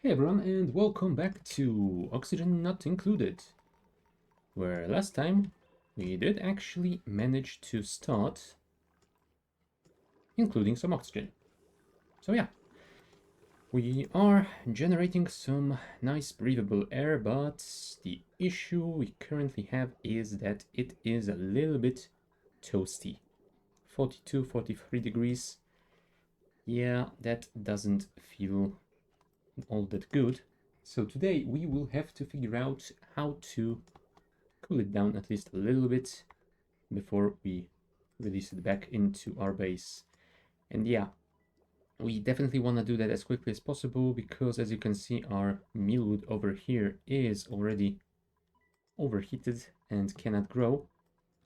Hey everyone, and welcome back to Oxygen Not Included, where last time we did actually manage to start including some oxygen. So yeah, we are generating some nice breathable air, but the issue we currently have is that it is a little bit toasty. 42, 43 degrees. Yeah, that doesn't feel all that good. So today we will have to figure out how to cool it down at least a little bit before we release it back into our base. And yeah, we definitely want to do that as quickly as possible because, as you can see, our mealwood over here is already overheated and cannot grow.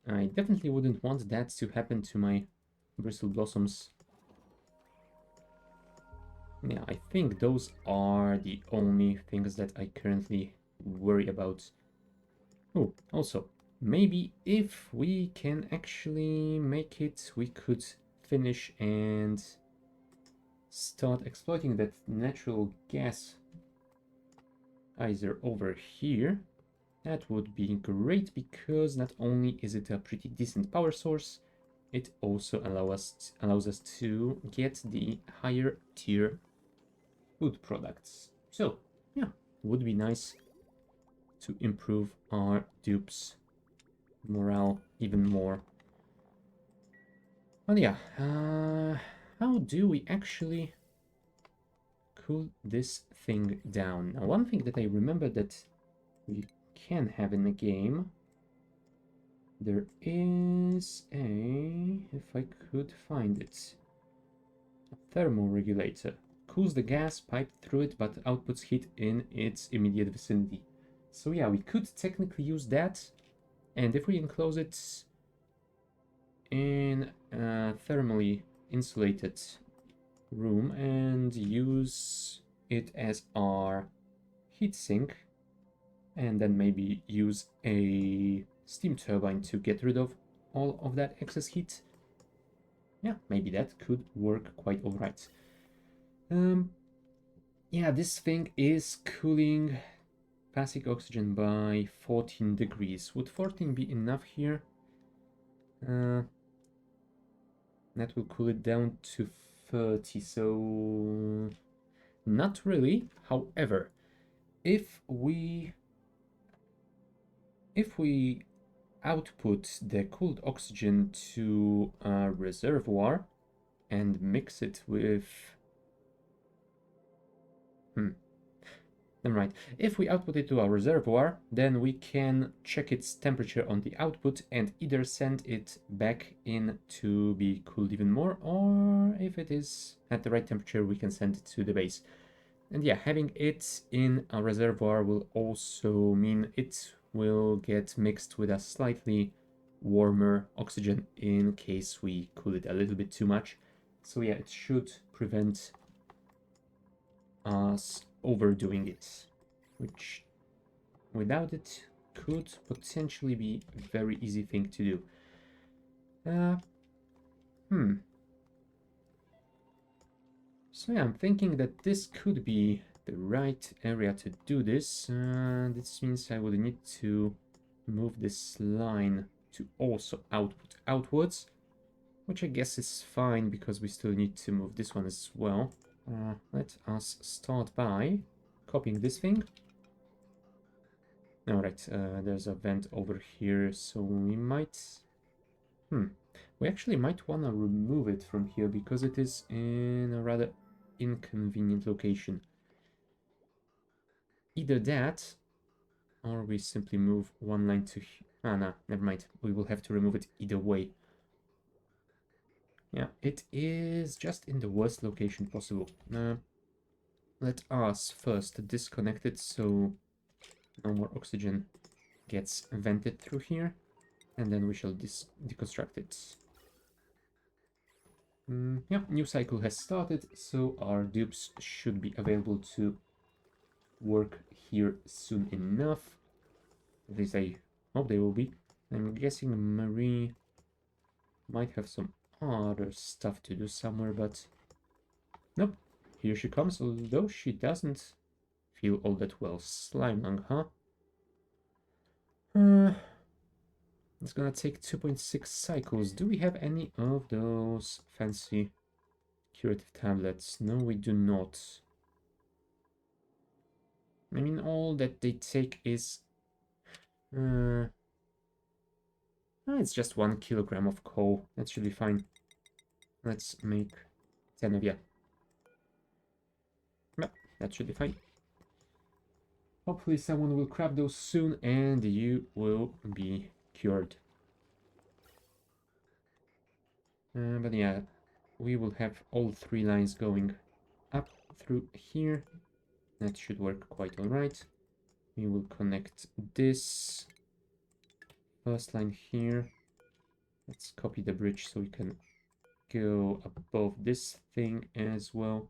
I definitely wouldn't want that to happen to my bristle blossoms. Yeah, I think those are the only things that I currently worry about. Oh, also, maybe if we can actually make it, we could finish and start exploiting that natural gas geyser over here. That would be great because not only is it a pretty decent power source, it also allows us to get the higher tier food products. So, yeah, would be nice to improve our dupes morale even more. Well, yeah, how do we actually cool this thing down? Now, one thing that I remember that we can have in the game, there is a, if I could find it, a thermal regulator. Cools the gas piped through it, but outputs heat in its immediate vicinity. So yeah, we could technically use that, and if we enclose it in a thermally insulated room and use it as our heatsink, and then maybe use a steam turbine to get rid of all of that excess heat. Yeah, maybe that could work quite alright. Yeah, this thing is cooling basic oxygen by 14 degrees. Would 14 be enough here? That will cool it down to 30, so not really. However, if we output the cooled oxygen to a reservoir and mix it with never mind. If we output it to a reservoir, then we can check its temperature on the output and either send it back in to be cooled even more, or if it is at the right temperature, we can send it to the base. And yeah, having it in a reservoir will also mean it will get mixed with a slightly warmer oxygen in case we cool it a little bit too much. So yeah, it should prevent us overdoing it, which without it could potentially be a very easy thing to do. Uh, So yeah, I'm thinking that this could be the right area to do this. This means I would need to move this line to also output outwards, which I guess is fine because we still need to move this one as well. Let us start by copying this thing. Alright, there's a vent over here, so we might... We actually might want to remove it from here because it is in a rather inconvenient location. Either that, or we simply move one line to... Ah, no, never mind. We will have to remove it either way. Yeah, it is just in the worst location possible. Let us first disconnect it so no more oxygen gets vented through here, and then we shall deconstruct it. Yeah, new cycle has started, so our dupes should be available to work here soon enough. At least I hope they will be. I'm guessing Marie might have some other stuff to do somewhere, but nope. Here she comes, although she doesn't feel all that well. Slime lung, huh? It's gonna take 2.6 cycles. Do we have any of those fancy curative tablets? No, we do not. I mean, all that they take is... it's just 1 kilogram of coal. That should be fine. Let's make 10 of you. Yep, that should be fine. Hopefully someone will craft those soon and you will be cured. But yeah, we will have all 3 lines going up through here. That should work quite alright. We will connect this first line here. Let's copy the bridge so we can go above this thing as well.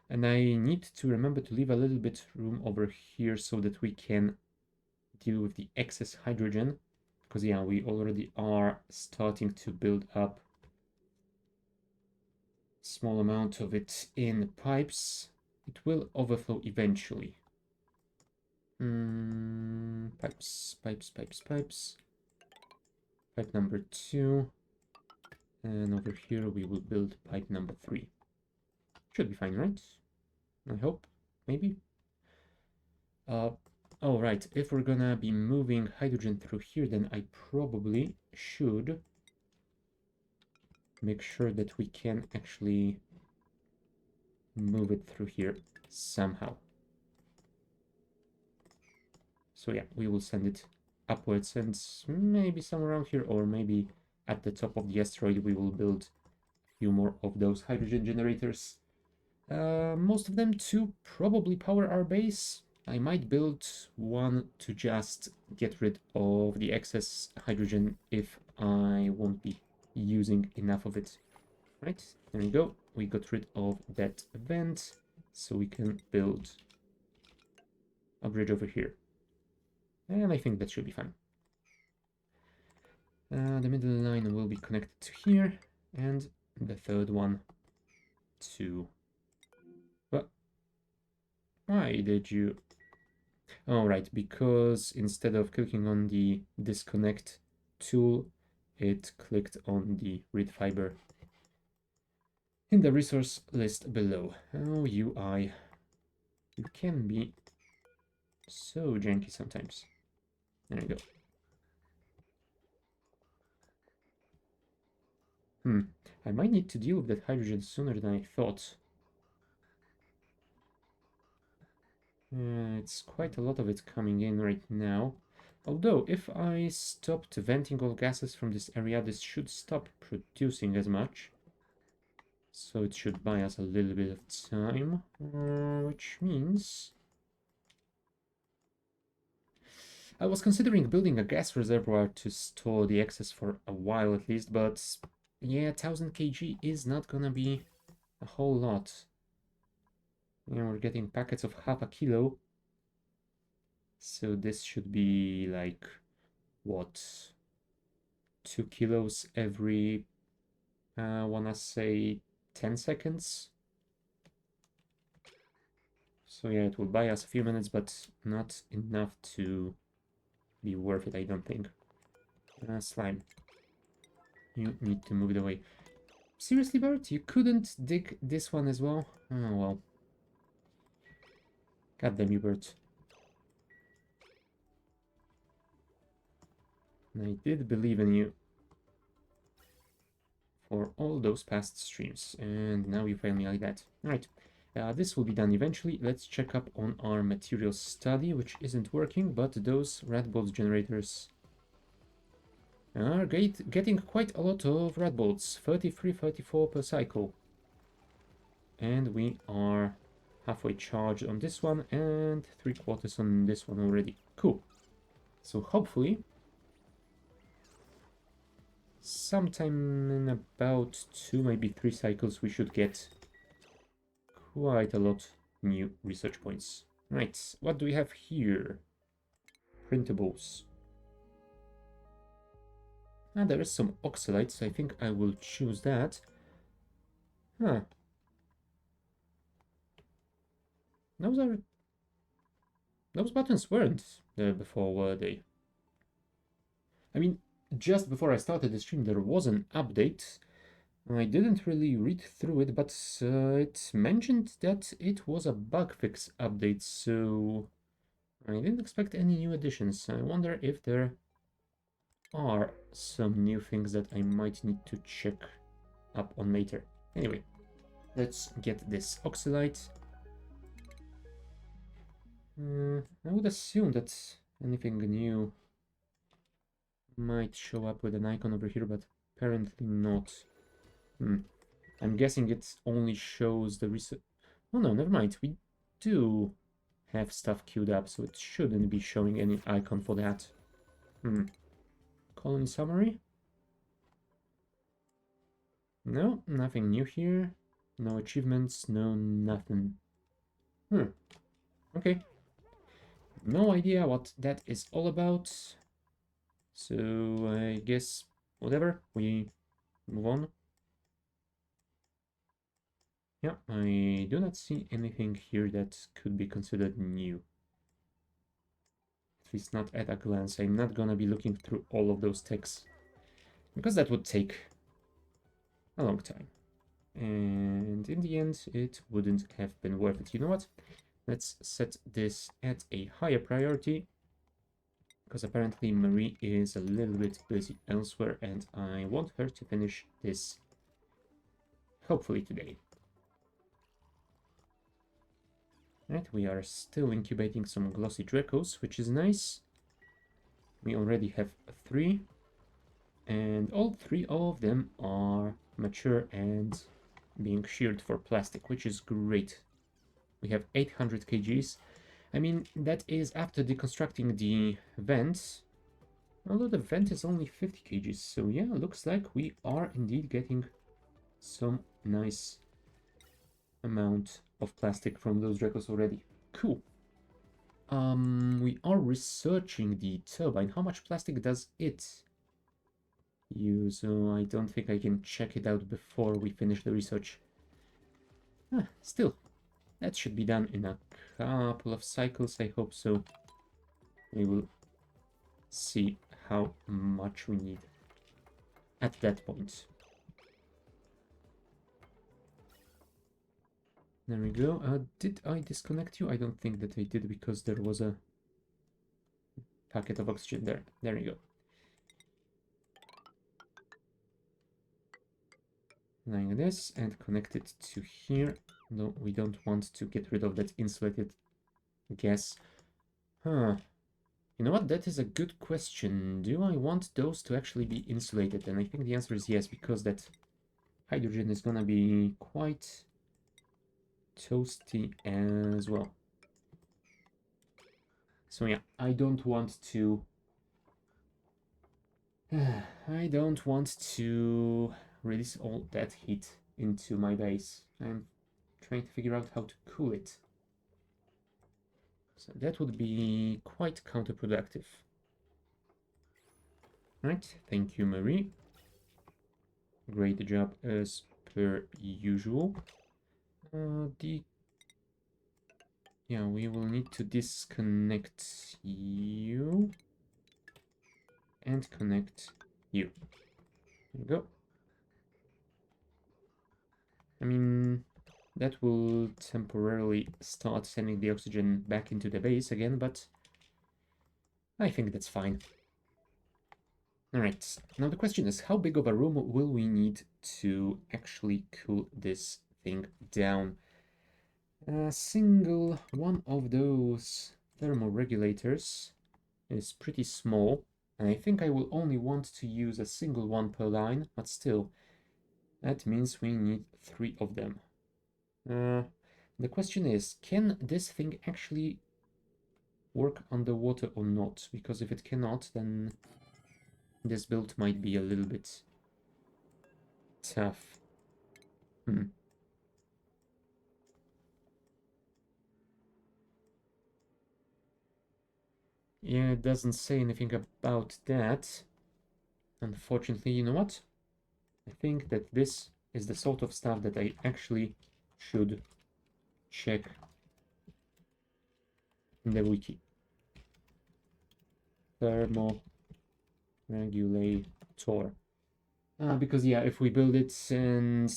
And I need to remember to leave a little bit room over here so that we can deal with the excess hydrogen. Because yeah, we already are starting to build up a small amount of it in pipes. It will overflow eventually. Pipes. Pipe number 2. And over here we will build pipe number 3. Should be fine, right? I hope. Maybe. Oh, right. If we're gonna be moving hydrogen through here, then I probably should make sure that we can actually move it through here somehow. So yeah, we will send it upwards and maybe somewhere around here, or maybe at the top of the asteroid we will build a few more of those hydrogen generators. Most of them to probably power our base. I might build one to just get rid of the excess hydrogen if I won't be using enough of it. Right, there we go. We got rid of that vent, so we can build a bridge over here. And I think that should be fine. The middle line will be connected to here, and the third one to... What? Why did you... Oh, right, because instead of clicking on the disconnect tool, it clicked on the read fiber in the resource list below. Oh, UI. You can be so janky sometimes. There you go. I might need to deal with that hydrogen sooner than I thought. It's quite a lot of it coming in right now. Although, if I stopped venting all gases from this area, this should stop producing as much. So it should buy us a little bit of time, which means... I was considering building a gas reservoir to store the excess for a while at least, but yeah, 1000 kg is not gonna be a whole lot. You know, we're getting packets of half a kilo. So this should be like, what, 2 kilos every, wanna say 10 seconds? So yeah, it will buy us a few minutes, but not enough to be worth it, I don't think. Slime. You need to move it away. Seriously, Bert? You couldn't dig this one as well? Oh, well. God damn you, Bert. I did believe in you for all those past streams, and now you fail me like that. Alright, this will be done eventually. Let's check up on our material study, which isn't working, but those red bolt generators are getting quite a lot of red bolts, 33, 34 per cycle. And we are halfway charged on this one and 3/4 on this one already. Cool. So hopefully sometime in about 2, maybe 3 cycles we should get quite a lot new research points. Right, what do we have here? Printables. Ah, there is some oxalate, so I think I will choose that. Huh. Those are Those buttons weren't there before, were they? I mean, just before I started the stream, there was an update. I didn't really read through it, but it mentioned that it was a bug fix update, so I didn't expect any new additions. I wonder if there are some new things that I might need to check up on later. Anyway, let's get this oxylite. I would assume that anything new might show up with an icon over here, but apparently not. I'm guessing it only shows the research. Oh no, never mind. We do have stuff queued up, so it shouldn't be showing any icon for that. Colony summary? No, nothing new here. No achievements, no nothing. Okay. No idea what that is all about. So I guess whatever, we move on. Yeah, I do not see anything here that could be considered new. At least not at a glance. I'm not gonna be looking through all of those texts, because that would take a long time. And in the end, it wouldn't have been worth it. You know what? Let's set this at a higher priority, because apparently Marie is a little bit busy elsewhere, and I want her to finish this hopefully today. Right, we are still incubating some glossy Dracos, which is nice. We already have 3, and all 3 of them are mature and being sheared for plastic, which is great. We have 800 kgs. I mean, that is after deconstructing the vent, although the vent is only 50 kgs, so yeah, looks like we are indeed getting some nice amount of plastic from those Dracos already. Cool. We are researching the turbine. How much plastic does it use? So I don't think I can check it out before we finish the research. Still, that should be done in a couple of cycles, I hope so. We will see how much we need at that point. There we go. Did I disconnect you? I don't think that I did, because there was a packet of oxygen there. There we go. Like this, and connect it to here. No, we don't want to get rid of that insulated gas. You know what? That is a good question. Do I want those to actually be insulated? And I think the answer is yes, because that hydrogen is gonna be quite toasty as well. So yeah, I don't want to... I don't want to release all that heat into my base. I'm trying to figure out how to cool it. So that would be quite counterproductive. Right, thank you, Marie. Great job as per usual. Yeah, we will need to disconnect you and connect you. There we go. I mean, that will temporarily start sending the oxygen back into the base again, but I think that's fine. Alright, now the question is, how big of a room will we need to actually cool this thing down? A single one of those thermoregulators is pretty small, and I think I will only want to use a single one per line, but still, that means we need 3 of them. The question is, can this thing actually work underwater or not? Because if it cannot, then this build might be a little bit tough. Yeah, it doesn't say anything about that. Unfortunately, you know what? I think that this is the sort of stuff that I actually should check in the wiki. Thermoregulator. Because yeah, if we build it and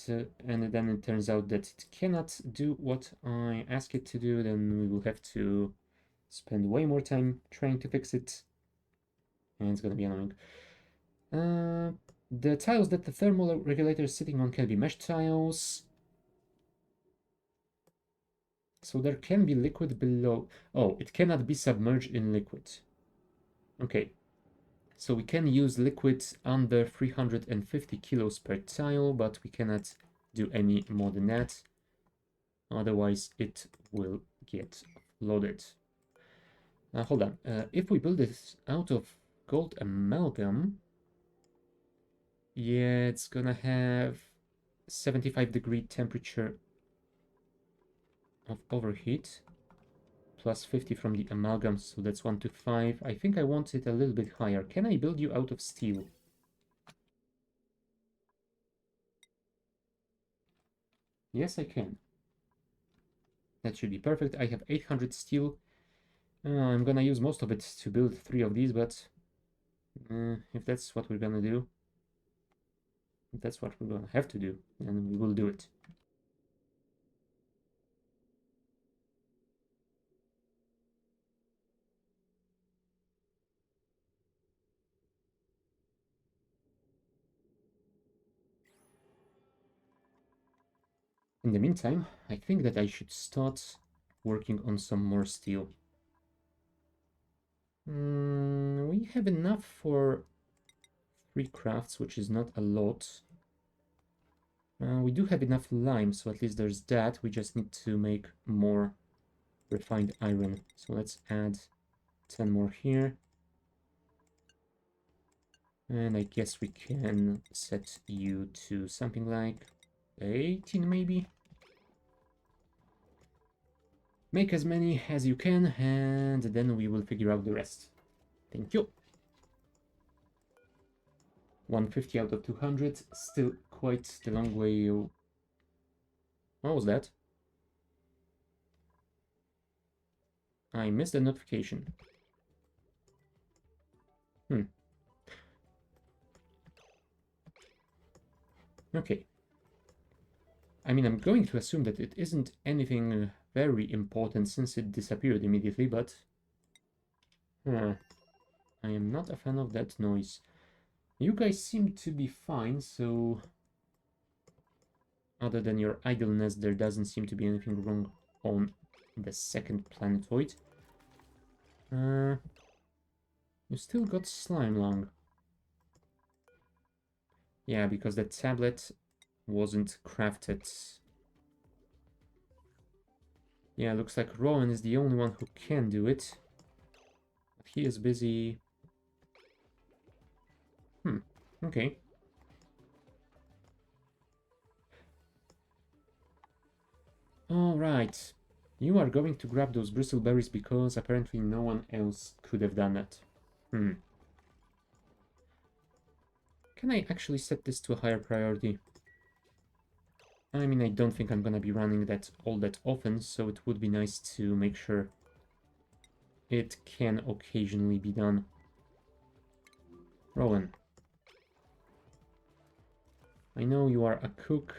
then it turns out that it cannot do what I ask it to do, then we will have to spend way more time trying to fix it, and it's gonna be annoying. The tiles that the thermal regulator is sitting on can be mesh tiles. So there can be liquid below. Oh, it cannot be submerged in liquid. Okay. So we can use liquid under 350 kilos per tile, but we cannot do any more than that. Otherwise, it will get flooded. Hold on. If we build this out of gold amalgam, yeah, it's gonna have 75-degree temperature of overheat, plus 50 from the amalgam, so that's 1 to 5. I think I want it a little bit higher. Can I build you out of steel? Yes, I can. That should be perfect. I have 800 steel. I'm gonna use most of it to build 3 of these, but if that's what we're gonna do, if that's what we're gonna have to do, then we will do it. In the meantime, I think that I should start working on some more steel. We have enough for 3 crafts, which is not a lot. We do have enough lime, so at least there's that. We just need to make more refined iron. So let's add 10 more here. And I guess we can set you to something like 18 maybe. Make as many as you can, and then we will figure out the rest. Thank you. 150 out of 200, still quite the long way. What was that? I missed the notification. Okay. I mean, I'm going to assume that it isn't anything very important since it disappeared immediately, but I am not a fan of that noise. You guys seem to be fine, so other than your idleness, there doesn't seem to be anything wrong on the second planetoid. You still got slime lung. Yeah, because the tablet wasn't crafted. Yeah, looks like Rowan is the only one who can do it. But he is busy. Okay. Alright. You are going to grab those bristleberries because apparently no one else could have done that. Can I actually set this to a higher priority? I mean, I don't think I'm gonna be running that all that often, so it would be nice to make sure it can occasionally be done. Rowan. I know you are a cook,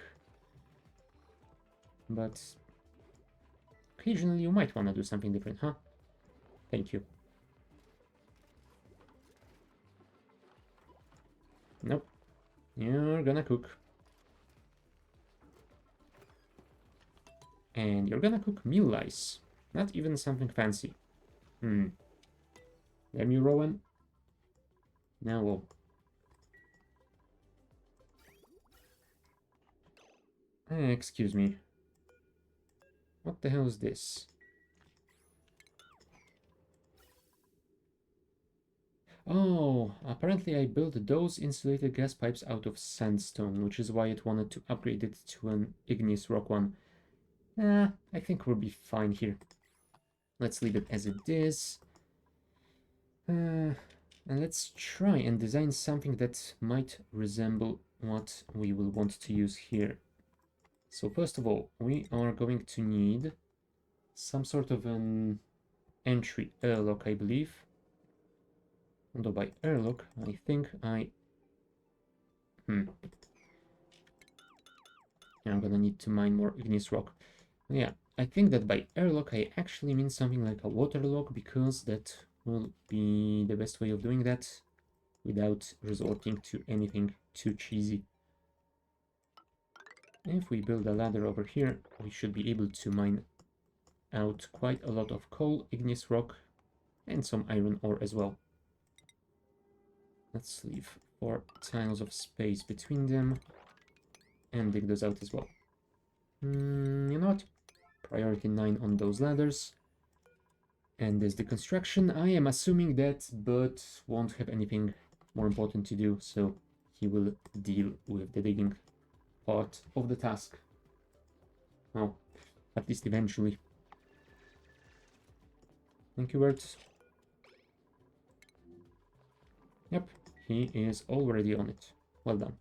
but occasionally you might want to do something different, huh? Thank you. Nope. You're gonna cook. And you're gonna cook meal lice. Not even something fancy. Damn you, Rowan. Now, well. Excuse me. What the hell is this? Oh, apparently I built those insulated gas pipes out of sandstone, which is why it wanted to upgrade it to an igneous rock one. I think we'll be fine here. Let's leave it as it is. And let's try and design something that might resemble what we will want to use here. So first of all, we are going to need some sort of an entry airlock, I believe. Although by airlock, I think I'm gonna need to mine more igneous rock. Yeah, I think that by airlock I actually mean something like a waterlock, because that will be the best way of doing that without resorting to anything too cheesy. If we build a ladder over here, we should be able to mine out quite a lot of coal, igneous rock, and some iron ore as well. Let's leave 4 tiles of space between them and dig those out as well. You know what? Priority 9 on those ladders. And there's the construction. I am assuming that Bud won't have anything more important to do, so he will deal with the digging part of the task. Well, at least eventually. Thank you, Bert. Yep, he is already on it. Well done.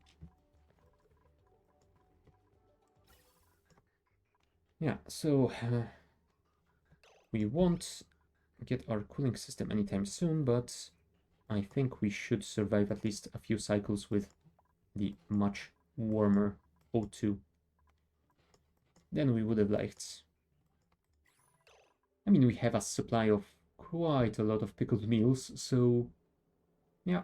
Yeah, so we won't get our cooling system anytime soon, but I think we should survive at least a few cycles with the much warmer O2 than we would have liked. I mean, we have a supply of quite a lot of pickled meals, so yeah,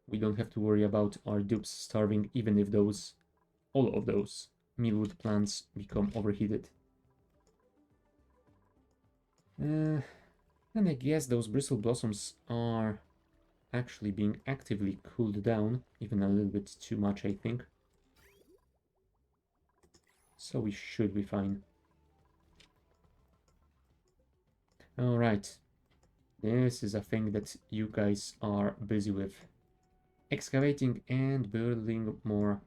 we don't have to worry about our dupes starving, even if all of those mealwood plants become overheated. And I guess those bristle blossoms are actually being actively cooled down, even a little bit too much, I think. So we should be fine. Alright, this is a thing that you guys are busy with. Excavating and building more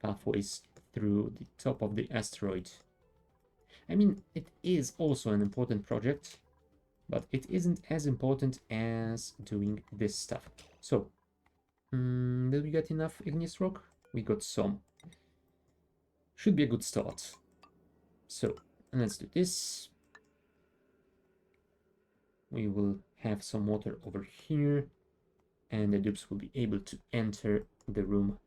pathways through the top of the asteroid. I mean, it is also an important project, but it isn't as important as doing this stuff. So, did we get enough igneous rock? We got some. Should be a good start. So, let's do this. We will have some water over here, and the dupes will be able to enter the room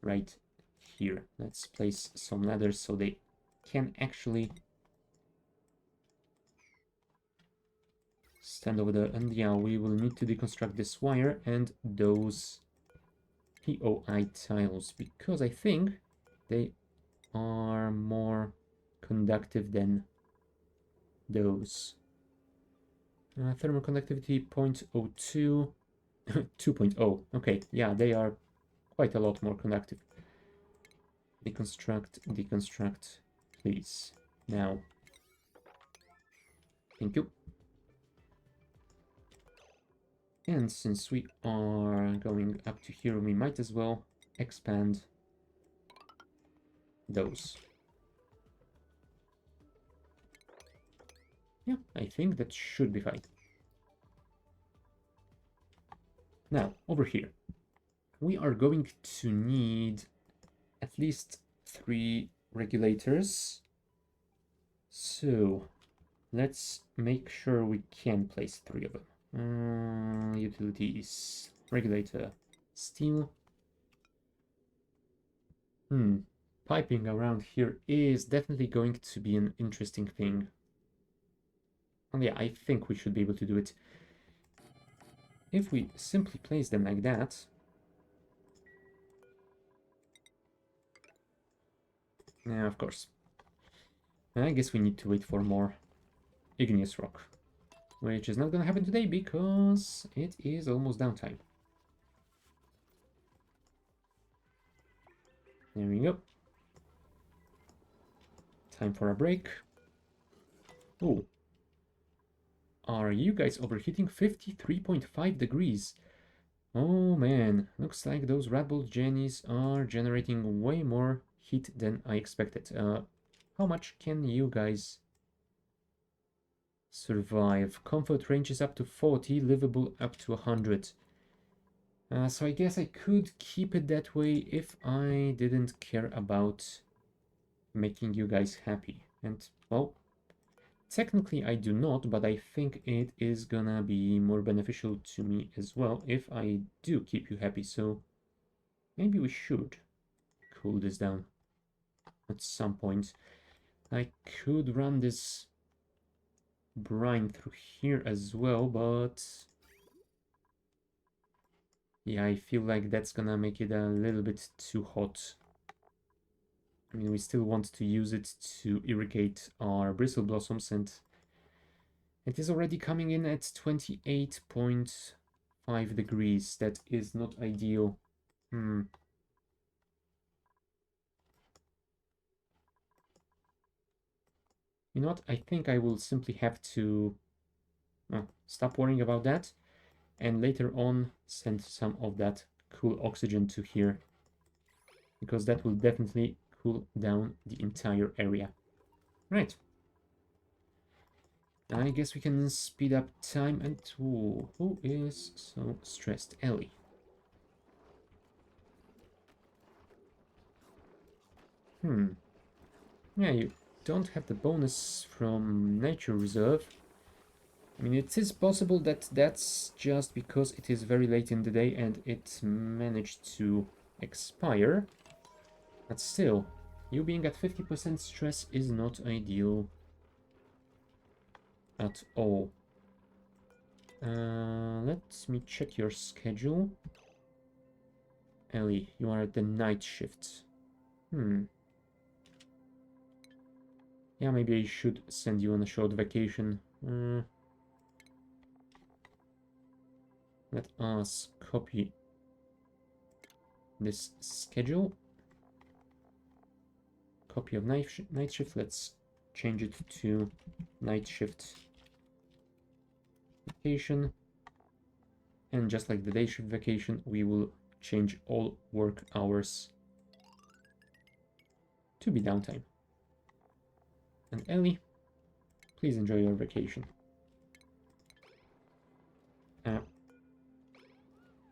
right here. Let's place some ladders so they can actually stand over there. And yeah, we will need to deconstruct this wire and those POI tiles, because I think they are more conductive than those. Thermal conductivity 0.02, 2.0. Okay, yeah, they are quite a lot more conductive. Deconstruct, please. Now. Thank you. And since we are going up to here, we might as well expand those. Yeah, I think that should be fine. Now, over here, we are going to need at least 3 regulators. So, let's make sure we can place 3 of them. Utilities, regulator, steel. Piping around here is definitely going to be an interesting thing. And yeah, I think we should be able to do it. If we simply place them like that, yeah, of course. I guess we need to wait for more igneous rock, which is not gonna happen today because it is almost downtime. There we go. Time for a break. Oh. Are you guys overheating? 53.5 degrees. Oh man, looks like those Red Bull Jennies are generating way more heat than I expected. How much can you guys survive? Comfort range is up to 40, livable up to 100. So I guess I could keep it that way if I didn't care about making you guys happy. And, well, Technically, I do not, but I think it is gonna be more beneficial to me as well if I do keep you happy, so maybe we should cool this down at some point. I could run this brine through here as well, but yeah, I feel like that's gonna make it a little bit too hot. I mean, we still want to use it to irrigate our bristle blossoms, and it is already coming in at 28.5 degrees. That is not ideal. Hmm. You know what? I think I will simply have to stop worrying about that, and later on send some of that cool oxygen to here, because that will definitely cool down the entire area. Right. I guess we can speed up time. And ooh, who is so stressed? Ellie. Yeah, you don't have the bonus from nature reserve. I mean, it is possible that that's just because it is very late in the day and it managed to expire. But still, you being at 50% stress is not ideal at all. Let me check your schedule. Ellie, you are at the night shift. Yeah, maybe I should send you on a short vacation. Let us copy this schedule. Copy of night shift. Let's change it to night shift vacation. And just like the day shift vacation, we will change all work hours to be downtime. And Ellie, please enjoy your vacation.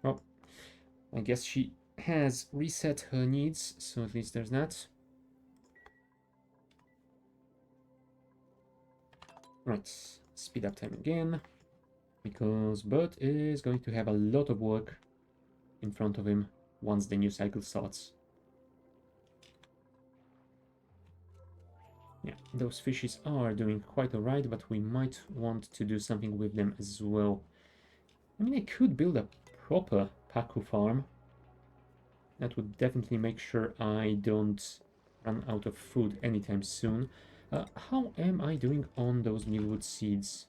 Well, I guess she has reset her needs, so at least there's that. Right, speed up time again, because Bert is going to have a lot of work in front of him once the new cycle starts. Yeah, those fishes are doing quite alright, but we might want to do something with them as well. I mean, I could build a proper Pacu farm. That would definitely make sure I don't run out of food anytime soon. How am I doing on those mealwood seeds?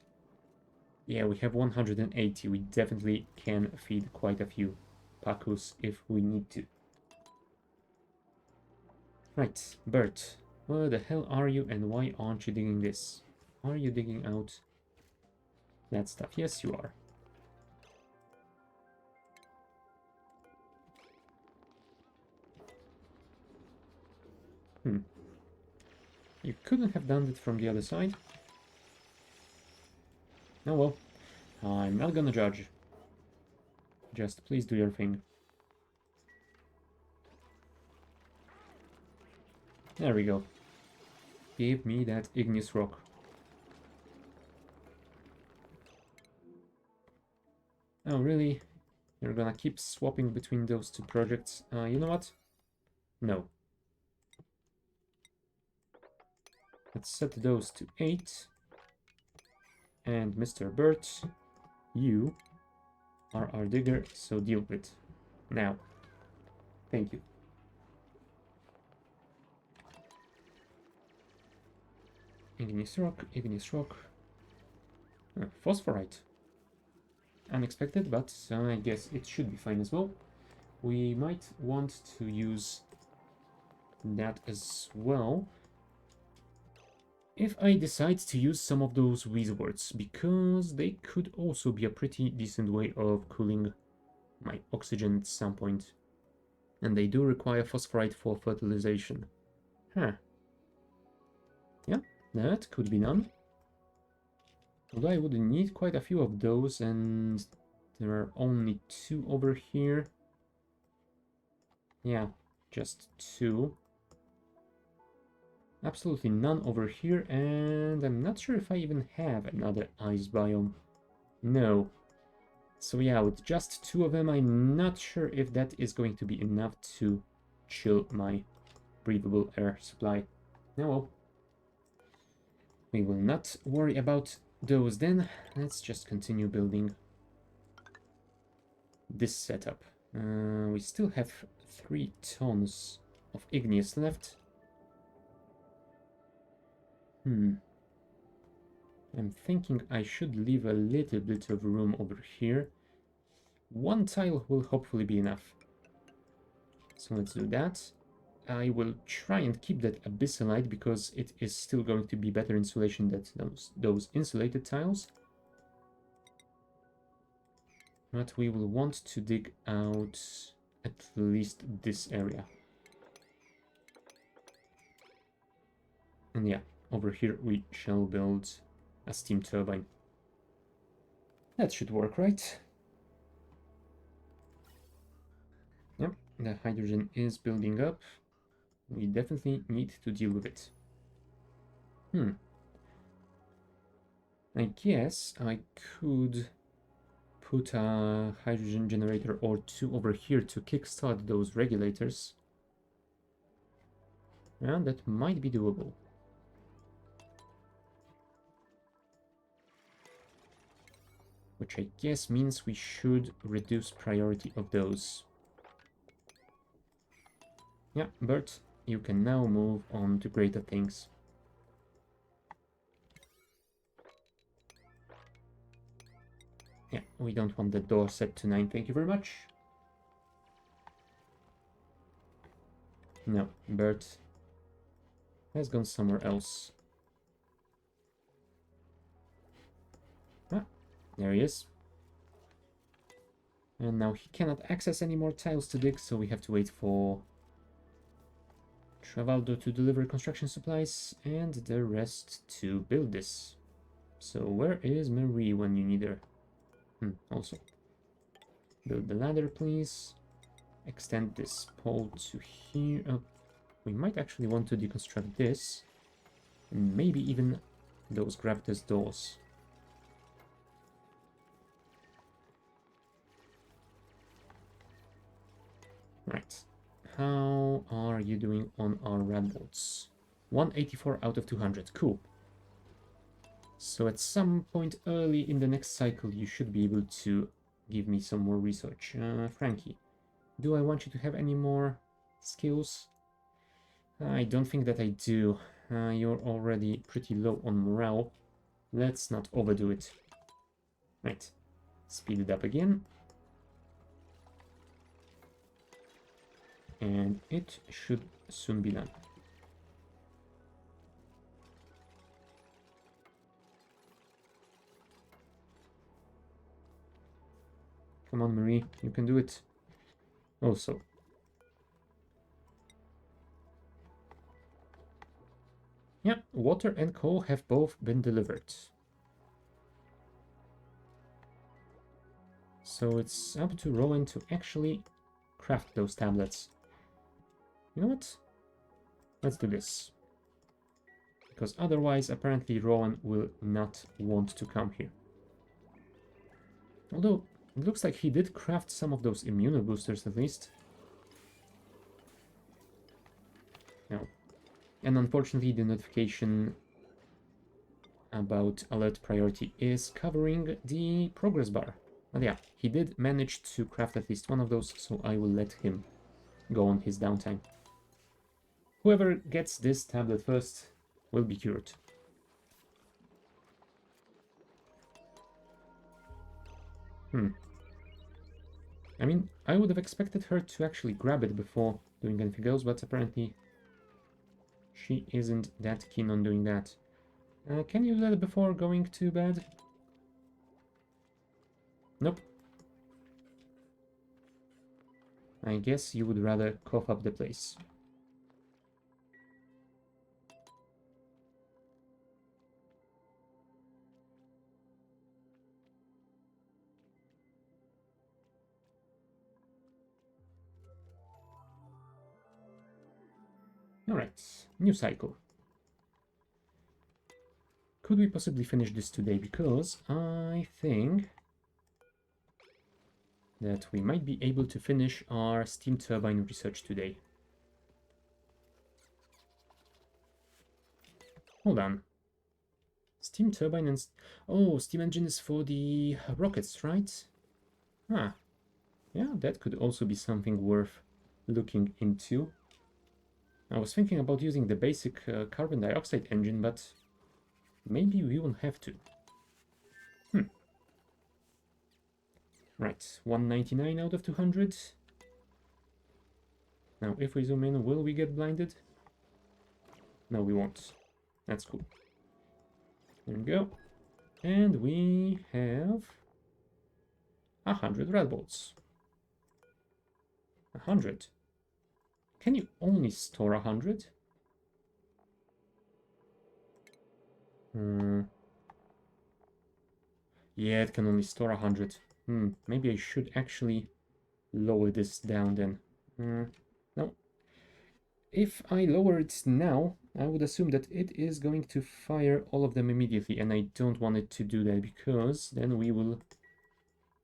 Yeah, we have 180. We definitely can feed quite a few Pacus if we need to. Right, Bert, where the hell are you and why aren't you digging this? Are you digging out that stuff? Yes, you are. You couldn't have done it from the other side? Oh well, I'm not gonna judge. Just please do your thing. There we go. Give me that igneous rock. Oh, really? You're gonna keep swapping between those two projects? You know what? No. Let's set those to 8. And Mr. Burt, you are our digger, so deal with it. Now. Thank you. Igneous rock, igneous rock. Phosphorite. Unexpected, but I guess it should be fine as well. We might want to use that as well if I decide to use some of those wizards, because they could also be a pretty decent way of cooling my oxygen at some point. And they do require phosphorite for fertilization. Huh. Yeah, that could be done. Although I would need quite a few of those, and there are only 2 over here. Yeah, just 2. Absolutely none over here, and I'm not sure if I even have another ice biome. No. So yeah, with just 2 of them, I'm not sure if that is going to be enough to chill my breathable air supply. Now, well, we will not worry about those then. Let's just continue building this setup. We still have 3 tons of igneous left. I'm thinking I should leave a little bit of room over here. 1 tile will hopefully be enough. So let's do that. I will try and keep that abyssalite because it is still going to be better insulation than those insulated tiles. But we will want to dig out at least this area. And yeah, over here we shall build a steam turbine. That should work, right? Yep, the hydrogen is building up. We definitely need to deal with it. I guess I could put a hydrogen generator or 2 over here to kickstart those regulators. Yeah, that might be doable. Which I guess means we should reduce priority of those. Yeah, Bert, you can now move on to greater things. Yeah, we don't want the door set to 9, thank you very much. No, Bert has gone somewhere else. Ah, there he is. And now he cannot access any more tiles to dig, so we have to wait for Travaldo to deliver construction supplies and the rest to build this. So where is Marie when you need her? Also, build the ladder, please. Extend this pole to here. Oh, we might actually want to deconstruct this. And maybe even those gravitas doors. Right. How are you doing on our rat bolts? 184 out of 200. Cool. So at some point early in the next cycle, you should be able to give me some more research. Frankie, do I want you to have any more skills? I don't think that I do. You're already pretty low on morale. Let's not overdo it. Right. Speed it up again. And it should soon be done. Come on, Marie, you can do it. Also. Yeah, water and coal have both been delivered. So it's up to Rowan to actually craft those tablets. You know what? Let's do this. Because otherwise, apparently, Rowan will not want to come here. Although, it looks like he did craft some of those immune boosters at least. No. And unfortunately, the notification about alert priority is covering the progress bar. But yeah, he did manage to craft at least one of those, so I will let him go on his downtime. Whoever gets this tablet first will be cured. I mean, I would have expected her to actually grab it before doing anything else, but apparently she isn't that keen on doing that. Can you do that before going to bed? Nope. I guess you would rather cough up the place. Alright, new cycle. could we possibly finish this today? Because I think that we might be able to finish our steam turbine research today. Hold on. Steam turbine and... Oh, steam engine is for the rockets, right? Ah, yeah, that could also be something worth looking into. I was thinking about using the basic carbon dioxide engine, but maybe we won't have to. Right, 199 out of 200. Now, if we zoom in, will we get blinded? No, we won't. That's cool. There we go. And we have 100 red bolts. 100. Can you only store 100? Yeah, it can only store 100. Maybe I should actually lower this down then. No. If I lower it now, I would assume that it is going to fire all of them immediately, and I don't want it to do that because then we will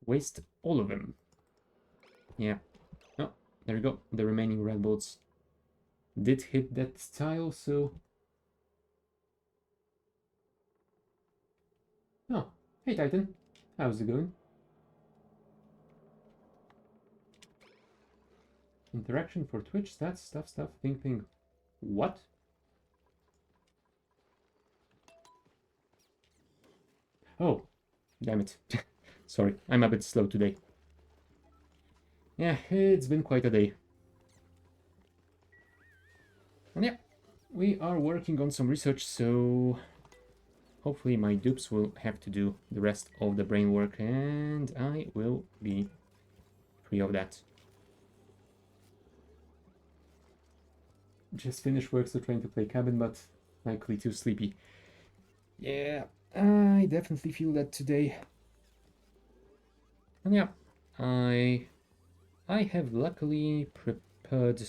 waste all of them. Yeah. Oh, there we go. The remaining red bolts did hit that tile, so... Oh, hey Titan. How's it going? Interaction for Twitch, stats, stuff, thing. What? Oh, damn it. Sorry, I'm a bit slow today. Yeah, it's been quite a day. And yeah, we are working on some research, so hopefully my dupes will have to do the rest of the brain work, and I will be free of that. Just finished work, so trying to play cabin, but likely too sleepy. Yeah, I definitely feel that today. And yeah, I have luckily prepared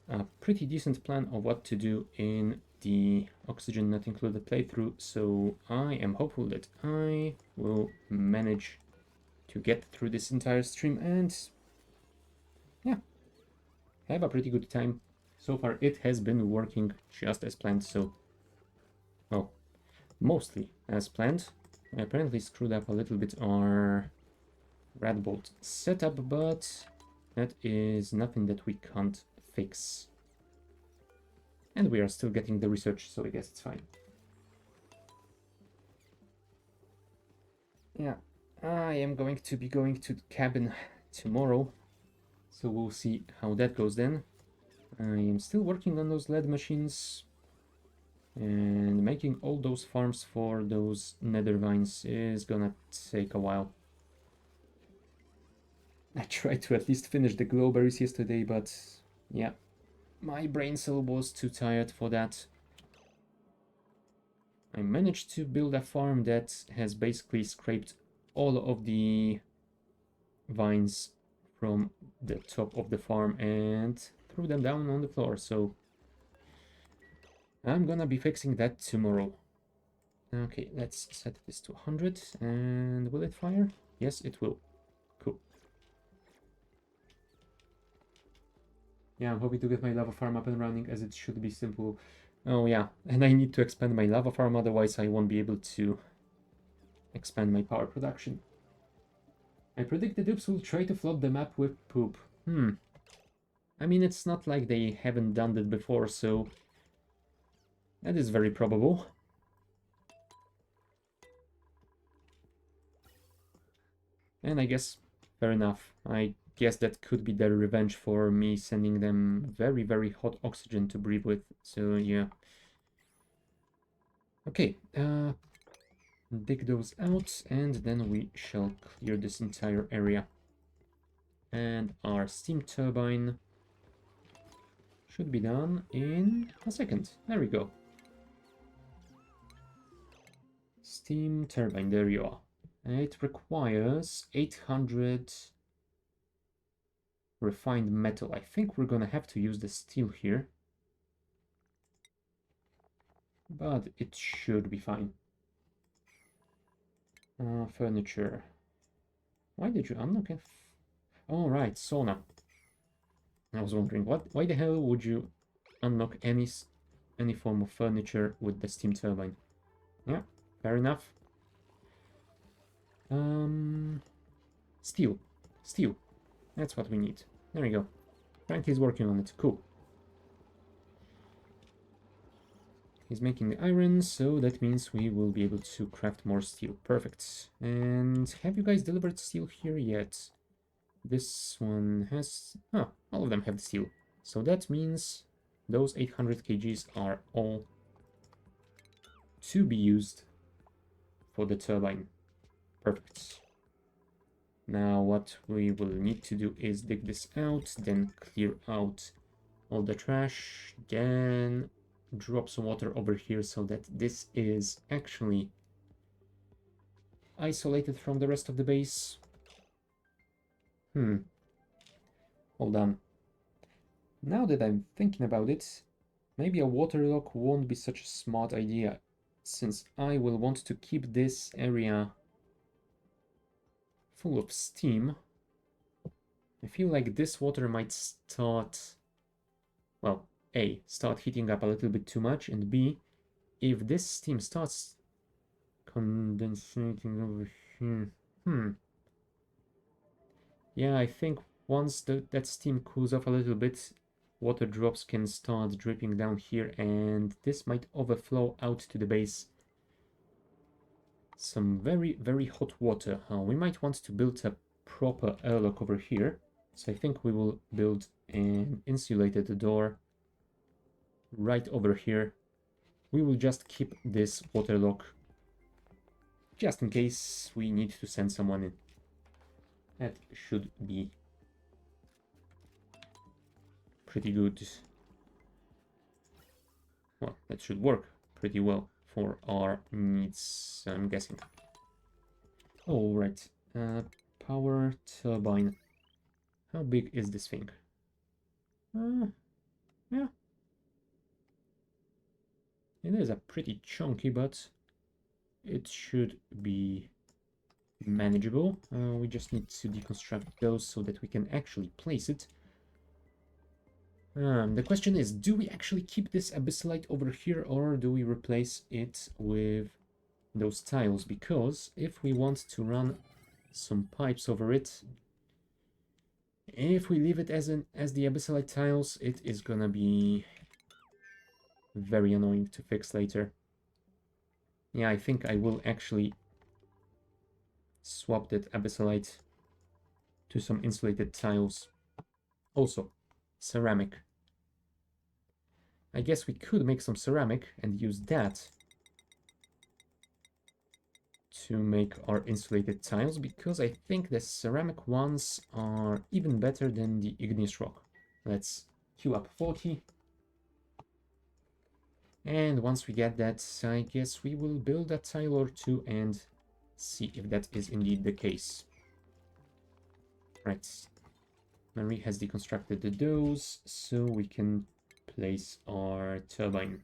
a pretty decent plan of what to do in the oxygen not included playthrough, so I am hopeful that I will manage to get through this entire stream and yeah, have a pretty good time. So far it has been working just as planned, so well, mostly as planned. I apparently screwed up a little bit our red bolt setup, but that is nothing that we can't fix. And we are still getting the research, so I guess it's fine. Yeah, I am going to be going to the cabin tomorrow, so we'll see how that goes then. I am still working on those lead machines, and making all those farms for those nether vines is gonna take a while. I tried to at least finish the glowberries yesterday, but yeah, my brain cell was too tired for that. I managed to build a farm that has basically scraped all of the vines from the top of the farm and threw them down on the floor, so I'm gonna be fixing that tomorrow. Okay, let's set this to 100, and will it fire? Yes, it will. Cool. Yeah, I'm hoping to get my lava farm up and running, as it should be simple. Oh yeah, and I need to expand my lava farm, otherwise I won't be able to expand my power production. I predict the dupes will try to flood the map with poop. I mean, it's not like they haven't done that before, so that is very probable. And I guess, fair enough. I guess that could be their revenge for me sending them very, very hot oxygen to breathe with. So, yeah. Okay, dig those out, and then we shall clear this entire area. And our steam turbine should be done in a second. There we go. Steam turbine, there you are. It requires 800 refined metal. I think we're gonna have to use the steel here. but it should be fine. Furniture. Why did you unlock it? Oh, right, sauna. I was wondering, why the hell would you unlock any form of furniture with the steam turbine? Yeah, fair enough. Um, steel. Steel. That's what we need. There we go. Frank is working on it. Cool. He's making the iron, so that means we will be able to craft more steel. Perfect. And have you guys delivered steel here yet? This one has... Oh, all of them have the steel. So that means those 800 kgs are all to be used for the turbine. Perfect. Now what we will need to do is dig this out, then clear out all the trash, then drop some water over here so that this is actually isolated from the rest of the base. Hold on. Now that I'm thinking about it, maybe a water lock won't be such a smart idea, since I will want to keep this area full of steam. I feel like this water might start, well, A, start heating up a little bit too much, and B, if this steam starts condensating over here, yeah, I think once that steam cools off a little bit, water drops can start dripping down here, and this might overflow out to the base. Some very, very hot water. We might want to build a proper airlock over here. So I think we will build an insulated door right over here. We will just keep this water lock just in case we need to send someone in. That should be pretty good. Well, that should work pretty well for our needs, I'm guessing. Alright, power turbine. How big is this thing? Yeah. It is a pretty chunky, but it should be manageable. We just need to deconstruct those so that we can actually place it. The question is, do we actually keep this abyssalite over here, or do we replace it with those tiles? Because if we want to run some pipes over it, if we leave it as the abyssalite tiles, it is gonna be very annoying to fix later. Yeah, I think I will actually swap that abyssalite to some insulated tiles. Also, ceramic. I guess we could make some ceramic and use that to make our insulated tiles, because I think the ceramic ones are even better than the igneous rock. Let's queue up 40. And once we get that, I guess we will build a tile or two and see if that is indeed the case. Right. Marie has deconstructed the those, so we can place our turbine.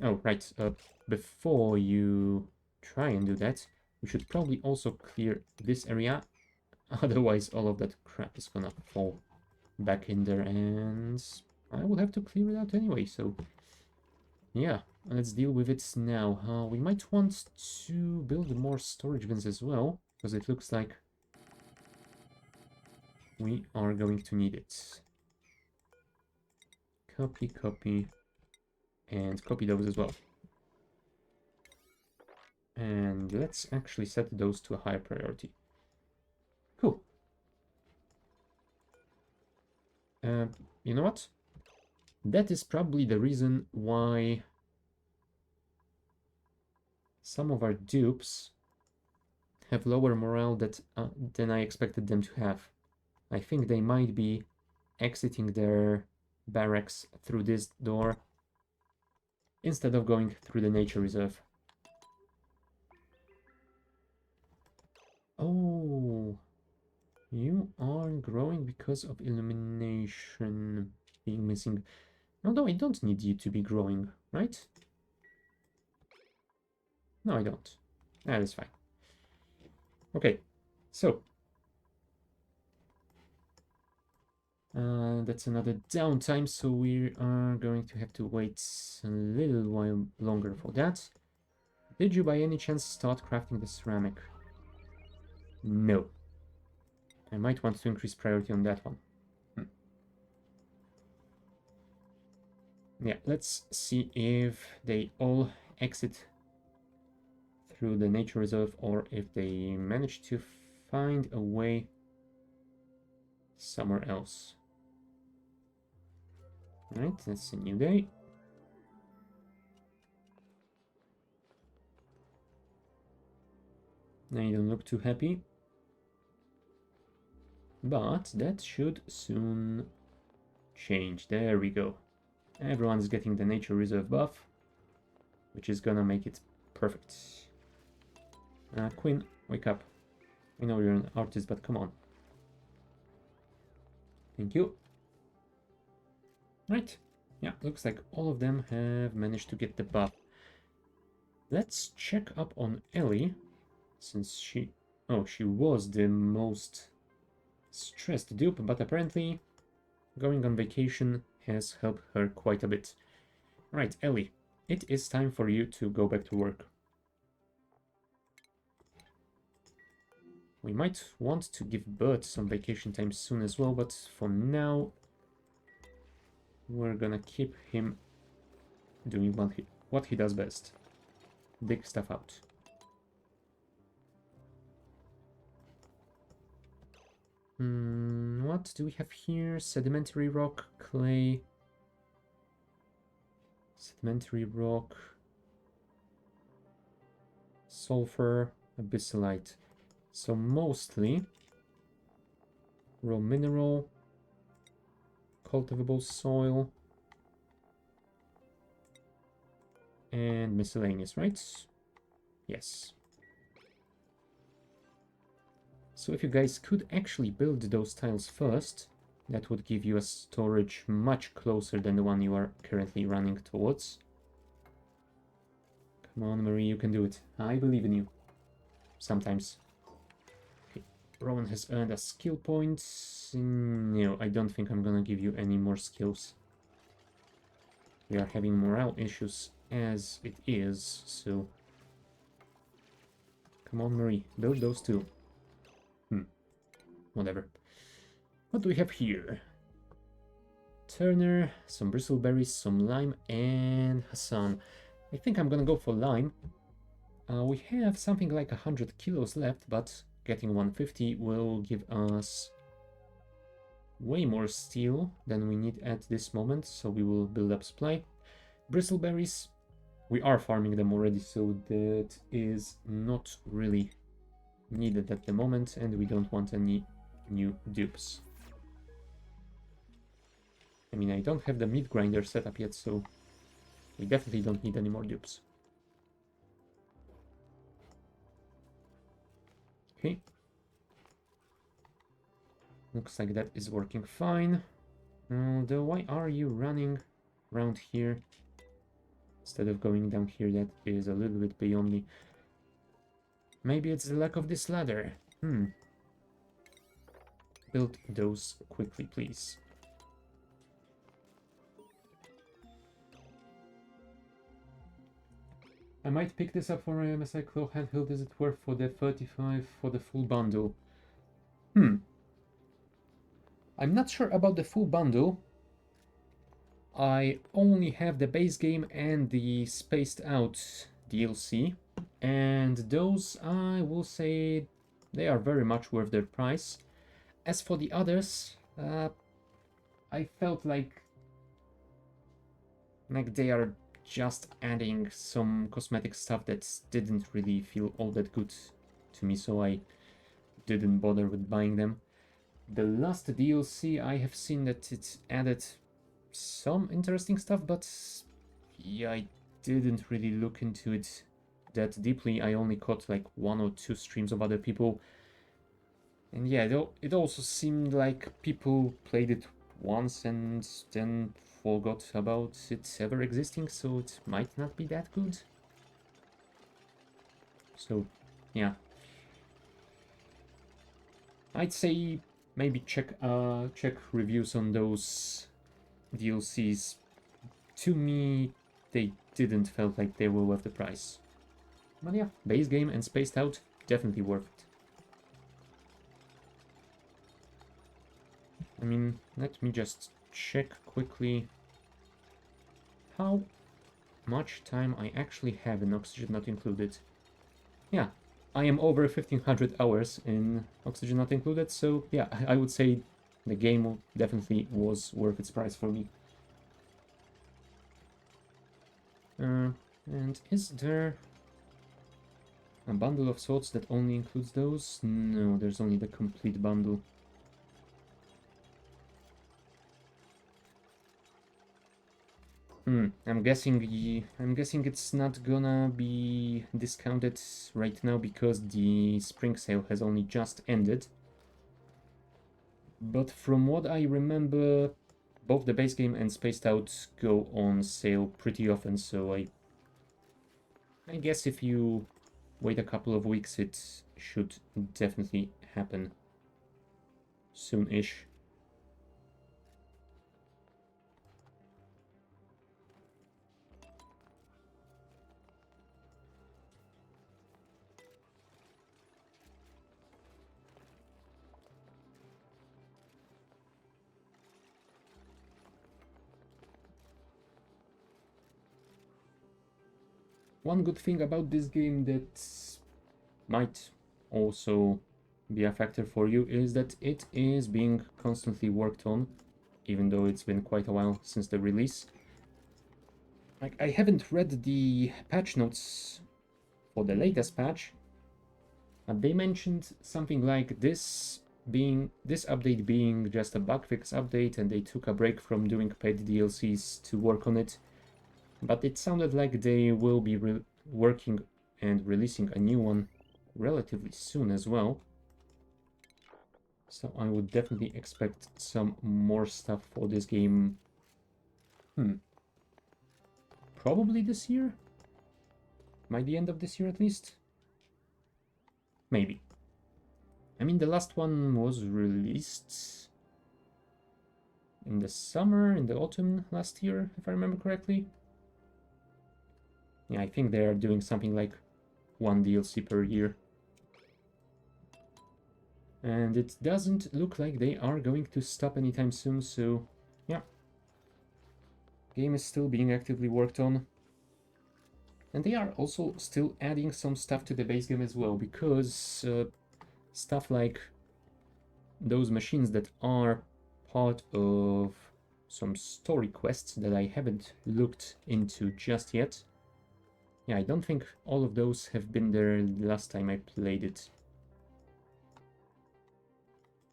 Oh, right. Before you try and do that, we should probably also clear this area. Otherwise, all of that crap is gonna fall back in there, and I will have to clear it out anyway, so... Yeah, let's deal with it now. We might want to build more storage bins as well, because it looks like we are going to need it. Copy, copy, and copy those as well. And let's actually set those to a higher priority. Cool. You know what? That is probably the reason why some of our dupes have lower morale than I expected them to have. I think they might be exiting their barracks through this door instead of going through the nature reserve. Oh, You are growing because of illumination being missing. Although I don't need you to be growing, right? No, I don't. That is fine. Okay, so that's another downtime, so we are going to have to wait a little while longer for that. Did you by any chance start crafting the ceramic? No. I might want to increase priority on that one. Yeah, let's see if they all exit through the nature reserve or if they manage to find a way somewhere else. Alright, that's a new day. Now you don't look too happy. But that should soon change. There we go. Everyone's getting the nature reserve buff, which is gonna make it perfect. Quinn, wake up. I know you're an artist, but come on. Thank you. Right. Yeah, looks like all of them have managed to get the buff. Let's check up on Ellie, since she was the most stressed dupe, but apparently going on vacation has helped her quite a bit. Right, Ellie, it is time for you to go back to work. We might want to give Bert some vacation time soon as well, but for now, we're gonna keep him doing what he does best. Dig stuff out. What do we have here? Sedimentary rock, clay, sedimentary rock, sulfur, abyssalite. So mostly raw mineral, cultivable soil, and miscellaneous, right? Yes. So if you guys could actually build those tiles first, that would give you a storage much closer than the one you are currently running towards. Come on, Marie, you can do it. I believe in you. Sometimes. Okay. Rowan has earned a skill point. No, I don't think I'm gonna give you any more skills. We are having morale issues as it is, so... Come on, Marie, build those two. Whatever. What do we have here? Turner, some bristleberries, some lime, and Hassan. I think I'm gonna go for lime. We have something like 100 kilos left, but getting 150 will give us way more steel than we need at this moment, so we will build up supply. Bristleberries, we are farming them already, so that is not really needed at the moment, and we don't want any new dupes. I mean, I don't have the meat grinder set up yet, so we definitely don't need any more dupes. Okay. Looks like that is working fine. Though, why are you running around here instead of going down here? That is a little bit beyond me. Maybe it's the lack of this ladder. Build those quickly, please. I might pick this up for my MSI Claw handheld. Is it worth for the 35 for the full bundle? I'm not sure about the full bundle. I only have the base game and the spaced out DLC, and those, I will say, they are very much worth their price. As for the others, I felt like they are just adding some cosmetic stuff that didn't really feel all that good to me, so I didn't bother with buying them. The last DLC, I have seen that it added some interesting stuff, but yeah, I didn't really look into it that deeply. I only caught like 1 or 2 streams of other people And yeah, it also seemed like people played it once and then forgot about it ever existing, so it might not be that good. So, yeah. I'd say maybe check reviews on those DLCs. To me, they didn't felt like they were worth the price. But yeah, base game and spaced out, definitely worth it. I mean, let me just check quickly how much time I actually have in Oxygen Not Included. Yeah, I am over 1500 hours in Oxygen Not Included, so yeah, I would say the game definitely was worth its price for me. And is there a bundle of swords that only includes those? No, there's only the complete bundle. I'm guessing it's not gonna be discounted right now because the spring sale has only just ended. But from what I remember, both the base game and Spaced Out go on sale pretty often, so I guess if you wait a couple of weeks, it should definitely happen soon-ish. One good thing about this game that might also be a factor for you is that it is being constantly worked on, even though it's been quite a while since the release. Like, I haven't read the patch notes for the latest patch, but they mentioned something like this update being just a bug fix update, and they took a break from doing paid DLCs to work on it. But it sounded like they will be working and releasing a new one relatively soon as well. So I would definitely expect some more stuff for this game. Probably this year? By the end of this year at least? Maybe. I mean, the last one was released in the summer, in the autumn last year, if I remember correctly. Yeah, I think they are doing something like one DLC per year. And it doesn't look like they are going to stop anytime soon, so yeah. Game is still being actively worked on. And they are also still adding some stuff to the base game as well, because stuff like those machines that are part of some story quests that I haven't looked into just yet. Yeah, I don't think all of those have been there last time I played it.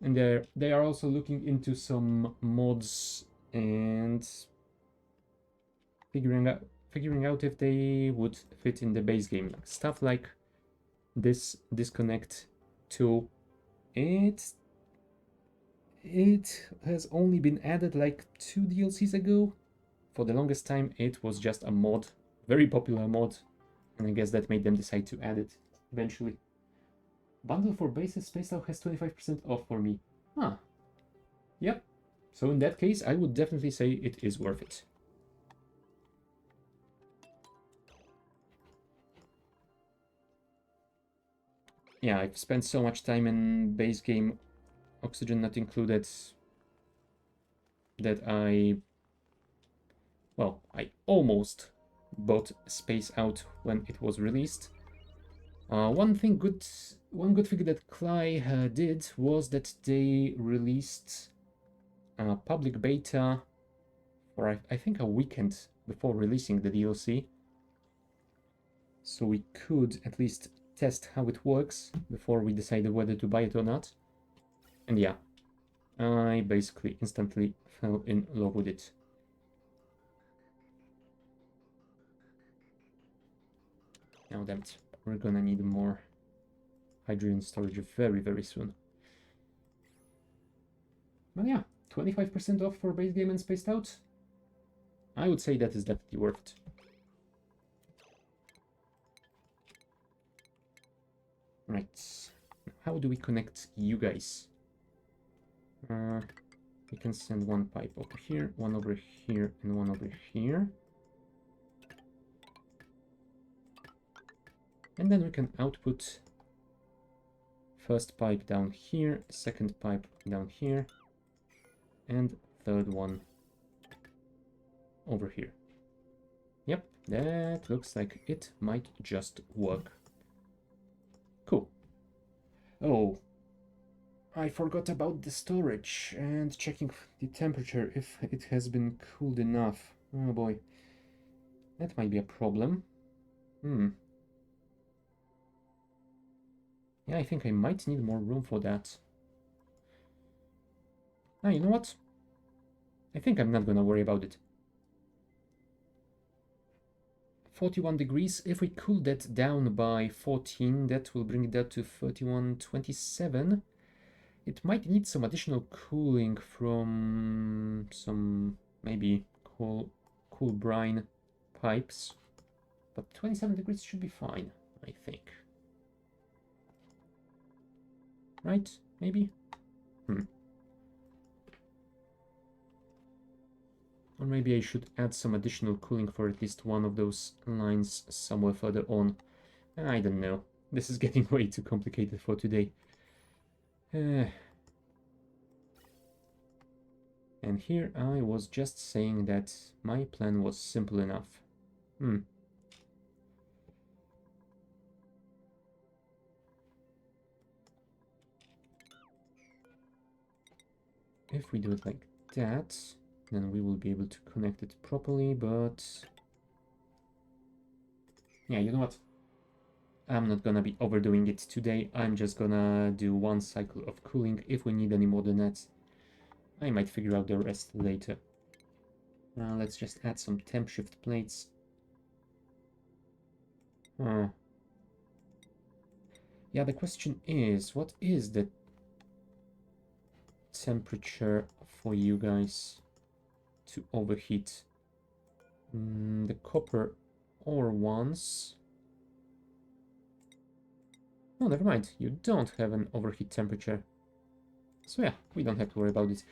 And they are also looking into some mods and figuring out if they would fit in the base game. Like stuff like this disconnect tool. It has only been added like 2 DLCs ago. For the longest time, it was just a mod, very popular mod, and I guess that made them decide to add it eventually. Bundle for bases Spaced Out has 25% off for me. Huh. Yep. So in that case, I would definitely say it is worth it. Yeah, I've spent so much time in base game, Oxygen Not Included, that I almost bought Space Out when it was released. One good thing that Cly did was that they released a public beta for I think a weekend before releasing the DLC, so we could at least test how it works before we decided whether to buy it or not. And yeah, I basically instantly fell in love with it. Now damn it, we're gonna need more hydrogen storage very, very soon. But yeah, 25% off for base game and spaced out. I would say that is definitely worth it. Right. How do we connect you guys? We can send one pipe over here, one over here, and one over here. And then we can output first pipe down here, second pipe down here, and third one over here. Yep, that looks like it might just work. Cool. Oh, I forgot about the storage and checking the temperature if it has been cooled enough. Oh boy, that might be a problem. Yeah, I think I might need more room for that. Ah, you know what? I think I'm not gonna worry about it. 41 degrees. If we cool that down by 14, that will bring that to 31.27. It might need some additional cooling from some maybe cool brine pipes, but 27 degrees should be fine, I think. Right? Maybe? Or maybe I should add some additional cooling for at least one of those lines somewhere further on. I don't know. This is getting way too complicated for today. And here I was just saying that my plan was simple enough. If we do it like that, then we will be able to connect it properly, but... yeah, you know what? I'm not gonna be overdoing it today. I'm just gonna do one cycle of cooling. If we need any more than that, I might figure out the rest later. Now let's just add some temp shift plates. Yeah, the question is, what is the temperature for you guys to overheat? The copper ore ones. Oh, never mind. You don't have an overheat temperature. So yeah, we don't have to worry about it.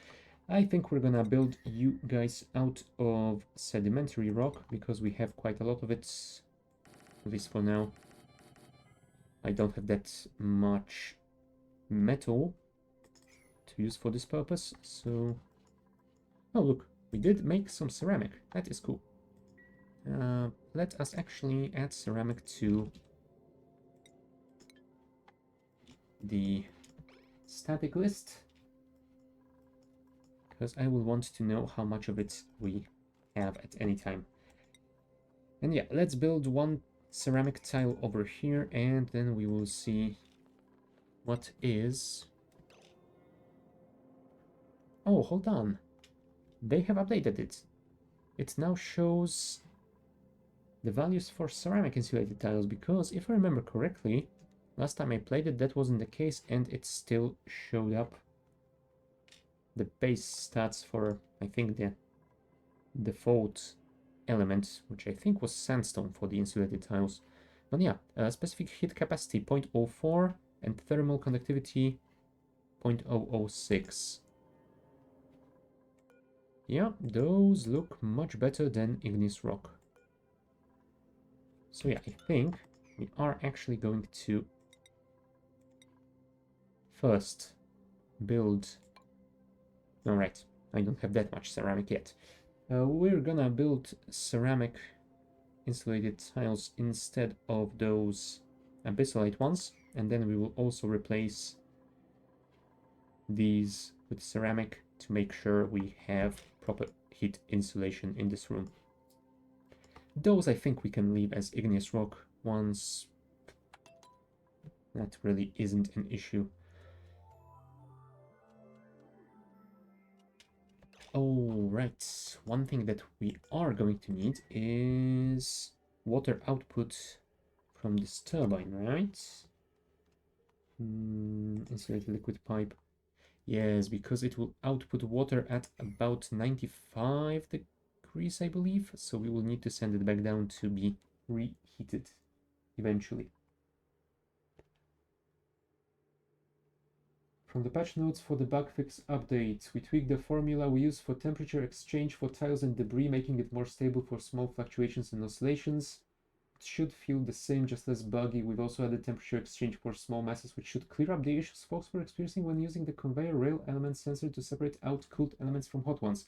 I think we're gonna build you guys out of sedimentary rock because we have quite a lot of it. At least for now. I don't have that much metal to use for this purpose, so... oh, look, we did make some ceramic. That is cool. Let us actually add ceramic to the static list, because I will want to know how much of it we have at any time. And yeah, let's build one ceramic tile over here, and then we will see what is... oh, hold on. They have updated it. It now shows the values for ceramic insulated tiles, because if I remember correctly, last time I played it, that wasn't the case, and it still showed up the base stats for, I think, the default element, which I think was sandstone for the insulated tiles. But yeah, specific heat capacity 0.04 and thermal conductivity 0.006. Yeah, those look much better than igneous rock. So yeah, I think we are actually going to first build... alright, I don't have that much ceramic yet. We're gonna build ceramic insulated tiles instead of those abyssalite ones, and then we will also replace these with ceramic to make sure we have proper heat insulation in this room. Those I think we can leave as igneous rock ones. That really isn't an issue. Oh, right. One thing that we are going to need is water output from this turbine, right? Insulated liquid pipe. Yes, because it will output water at about 95 degrees, I believe. So we will need to send it back down to be reheated eventually. From the patch notes for the bug fix update, we tweaked the formula we use for temperature exchange for tiles and debris, making it more stable for small fluctuations and oscillations. It should feel the same, just less buggy. We've also added temperature exchange for small masses, which should clear up the issues folks were experiencing when using the conveyor rail element sensor to separate out cooled elements from hot ones.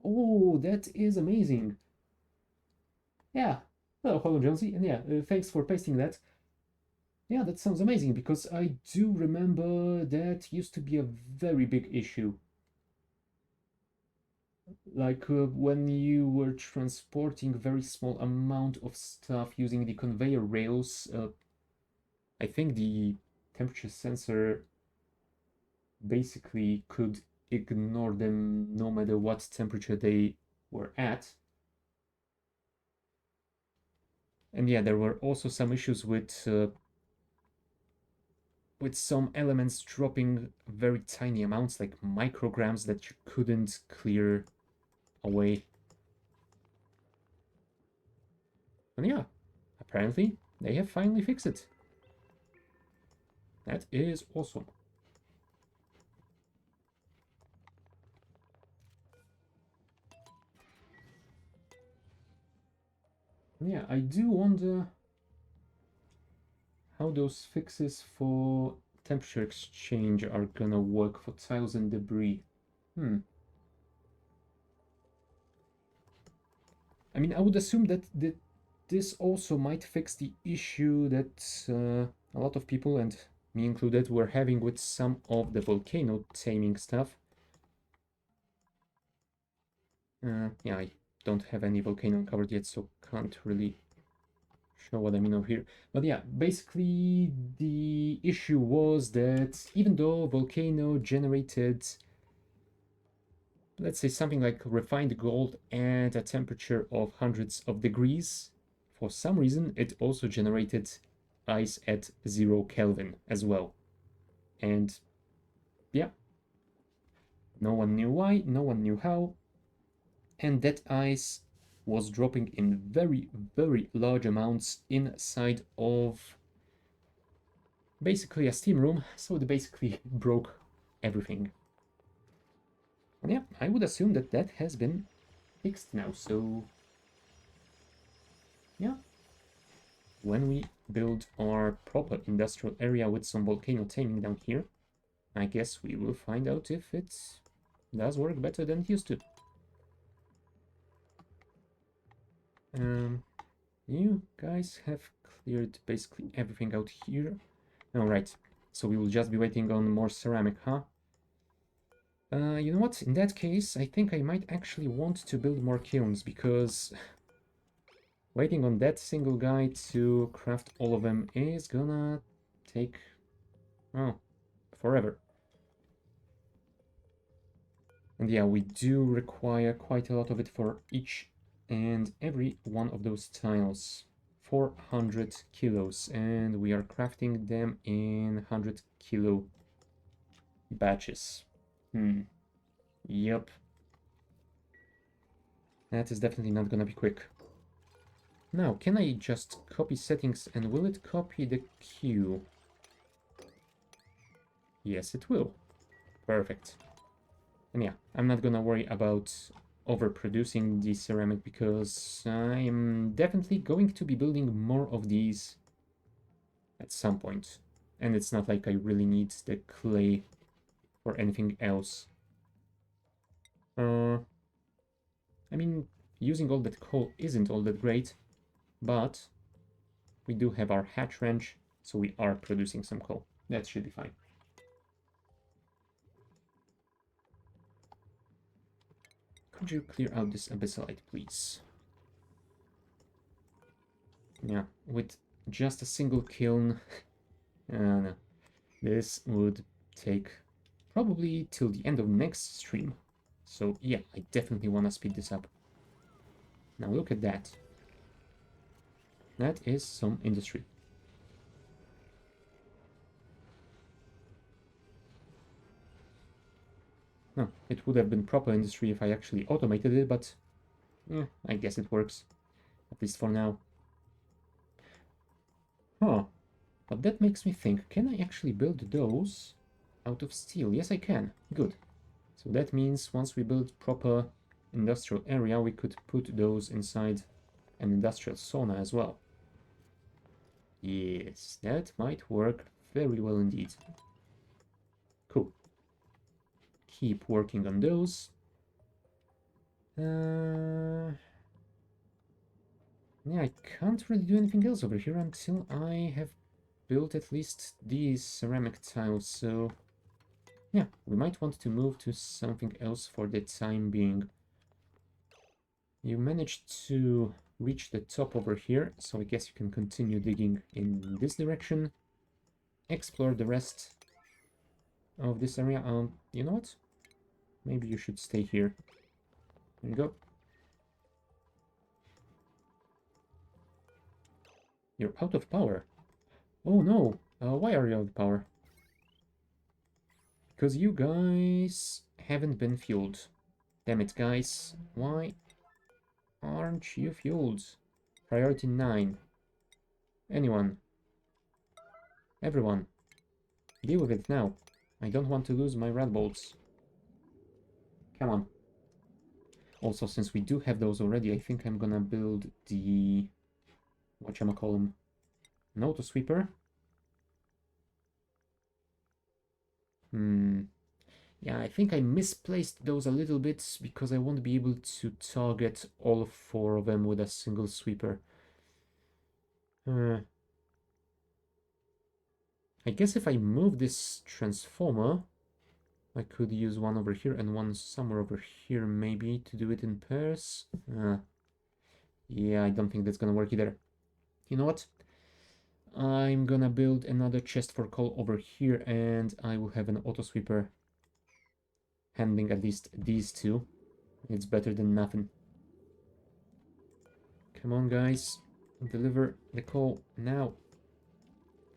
Oh, that is amazing. Yeah. Hello, Hollow Jonesy, and yeah, thanks for pasting that. Yeah, that sounds amazing, because I do remember that used to be a very big issue. Like when you were transporting very small amount of stuff using the conveyor rails, I think the temperature sensor basically could ignore them no matter what temperature they were at. And yeah, there were also some issues with some elements dropping very tiny amounts, like micrograms, that you couldn't clear away. And yeah, apparently they have finally fixed it. That is awesome. And yeah, I do wonder how those fixes for temperature exchange are gonna work for tiles and debris. I mean, I would assume that this also might fix the issue that a lot of people, and me included, were having with some of the volcano taming stuff. Yeah, I don't have any volcano covered yet, so can't really show what I mean over here. But yeah, basically the issue was that even though volcano generated, let's say, something like refined gold at a temperature of hundreds of degrees, for some reason it also generated ice at 0 Kelvin as well. And yeah, no one knew why, no one knew how, and that ice was dropping in very, very large amounts inside of basically a steam room, so it basically broke everything. And yeah, I would assume that that has been fixed now, so yeah. When we build our proper industrial area with some volcano taming down here, I guess we will find out if it does work better than it used to. You guys have cleared basically everything out here. Alright, so we will just be waiting on more ceramic, huh? You know what? In that case, I think I might actually want to build more kilns, because waiting on that single guy to craft all of them is gonna take, oh, forever. And yeah, we do require quite a lot of it for each and every one of those tiles. 400 kilos, and we are crafting them in 100 kilo batches. Yep. That is definitely not gonna be quick. Now, can I just copy settings, and will it copy the queue? Yes, it will. Perfect. And yeah, I'm not gonna worry about overproducing the ceramic, because I'm definitely going to be building more of these at some point. And it's not like I really need the clay or anything else. I mean, using all that coal isn't all that great, but we do have our hatch wrench, so we are producing some coal. That should be fine. Could you clear out this abyssalite, please? Yeah, with just a single kiln, no. This would take probably till the end of next stream. So yeah, I definitely want to speed this up. Now look at that. That is some industry. No, it would have been proper industry if I actually automated it, but yeah, I guess it works. At least for now. Huh. But that makes me think, can I actually build those out of steel? Yes, I can. Good. So that means once we build proper industrial area, we could put those inside an industrial sauna as well. Yes, that might work very well indeed. Cool. Keep working on those. Yeah, I can't really do anything else over here until I have built at least these ceramic tiles, so yeah, we might want to move to something else for the time being. You managed to reach the top over here, so I guess you can continue digging in this direction. Explore the rest of this area. You know what? Maybe you should stay here. There you go. You're out of power. Oh no! Why are you out of power? Because you guys haven't been fueled. Damn it, guys. Why aren't you fueled? Priority 9. Anyone? Everyone. Deal with it now. I don't want to lose my red bolts. Come on. Also, since we do have those already, I think I'm gonna build the... whatchamacallem? An auto sweeper. Yeah, I think I misplaced those a little bit because I won't be able to target all 4 of them with a single sweeper. I guess if I move this transformer, I could use one over here and one somewhere over here maybe to do it in pairs. Yeah, I don't think that's gonna work either. You know what? I'm gonna build another chest for coal over here and I will have an auto sweeper handling at least these two. It's better than nothing. Come on, guys. Deliver the coal now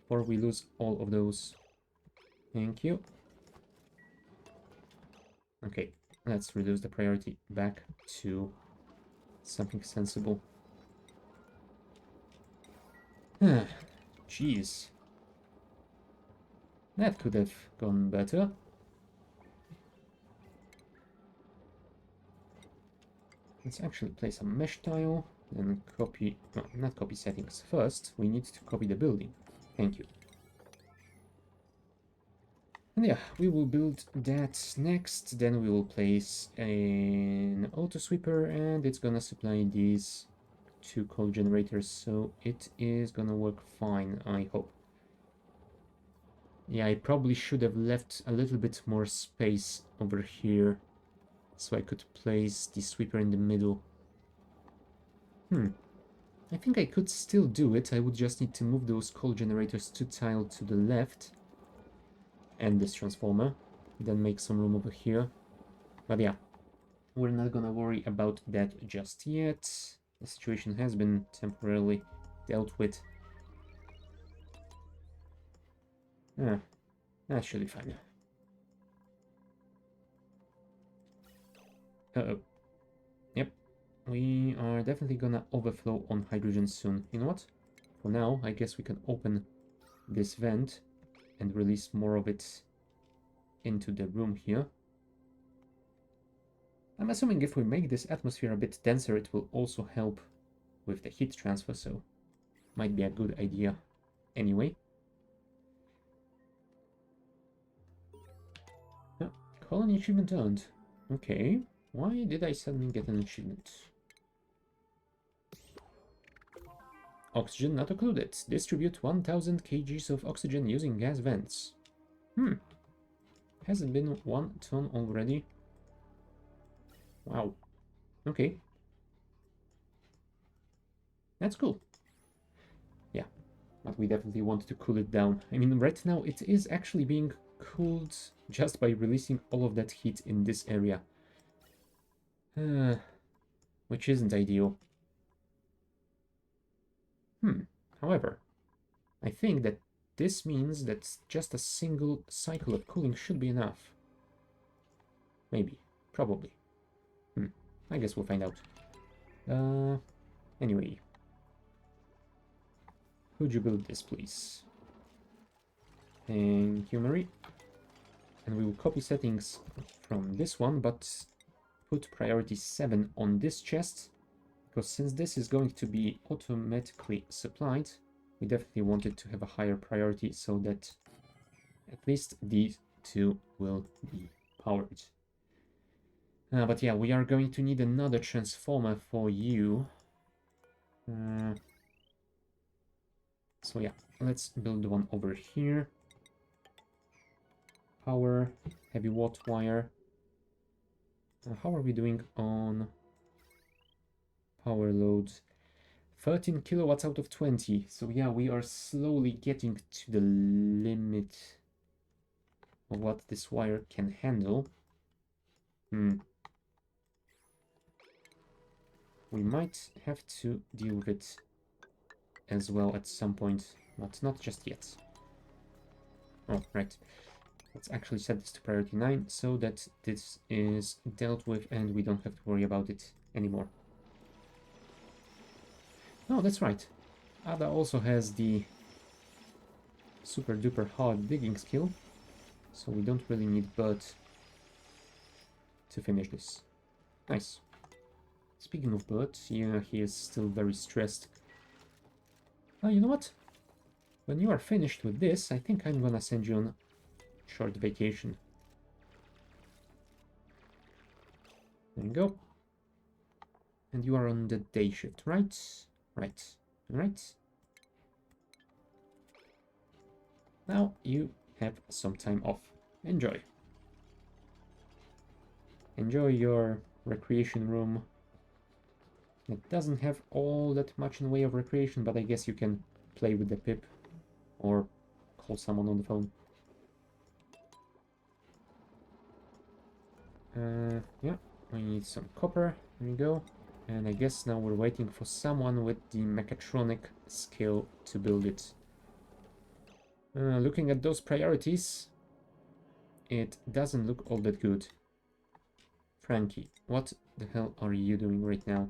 before we lose all of those. Thank you. Okay, let's reduce the priority back to something sensible. Jeez. That could have gone better. Let's actually place a mesh tile, then copy, no, not copy settings. First, we need to copy the building. Thank you. And yeah, we will build that next, then we will place an auto sweeper, and it's gonna supply these 2 coal generators, so it is gonna work fine, I hope. Yeah, I probably should have left a little bit more space over here, so I could place the sweeper in the middle. I think I could still do it. I would just need to move those coal generators 2 tile to the left. And this transformer. Then make some room over here. But yeah, we're not gonna worry about that just yet. The situation has been temporarily dealt with. That should be fine. Uh-oh. Yep. We are definitely gonna overflow on hydrogen soon. You know what? For now, I guess we can open this vent and release more of it into the room here. I'm assuming if we make this atmosphere a bit denser, it will also help with the heat transfer, so might be a good idea anyway. Oh, colony achievement earned. Okay, why did I suddenly get an achievement? Oxygen not included. Distribute 1000 kgs of oxygen using gas vents. Has it been 1 ton already? Wow. Okay. That's cool. Yeah, but we definitely want to cool it down. I mean, right now it is actually being cooled just by releasing all of that heat in this area. Which isn't ideal. However, I think that this means that just a single cycle of cooling should be enough. Maybe. Probably. I guess we'll find out. Anyway. Could you build this, please? Thank you, Marie. And we will copy settings from this one, but put priority 7 on this chest, because since this is going to be automatically supplied, we definitely want it to have a higher priority so that at least these two will be powered. But yeah, we are going to need another transformer for you. So yeah, let's build one over here. Power, heavy watt wire. How are we doing on power loads? 13 kilowatts out of 20. So yeah, we are slowly getting to the limit of what this wire can handle. We might have to deal with it as well at some point, but not just yet. Oh, right. Let's actually set this to priority 9 so that this is dealt with and we don't have to worry about it anymore. Oh, that's right. Ada also has the super duper hard digging skill, so we don't really need Bert to finish this. Nice. Speaking of Bert, yeah, he is still very stressed. You know what? When you are finished with this, I think I'm gonna send you on a short vacation. There you go. And you are on the day shift, right? Right. Right. Now you have some time off. Enjoy. Enjoy your recreation room. It doesn't have all that much in the way of recreation, but I guess you can play with the pip or call someone on the phone. Yeah, we need some copper. There we go. And I guess now we're waiting for someone with the mechatronic skill to build it. Looking at those priorities, it doesn't look all that good. Frankie, what the hell are you doing right now?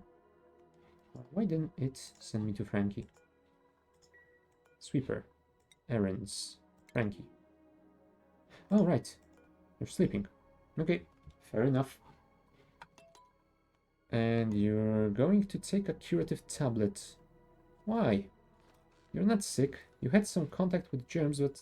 Why didn't it send me to Frankie? Sweeper. Errands. Frankie. Oh, right. You're sleeping. Okay, fair enough. And you're going to take a curative tablet. Why? You're not sick. You had some contact with germs, but...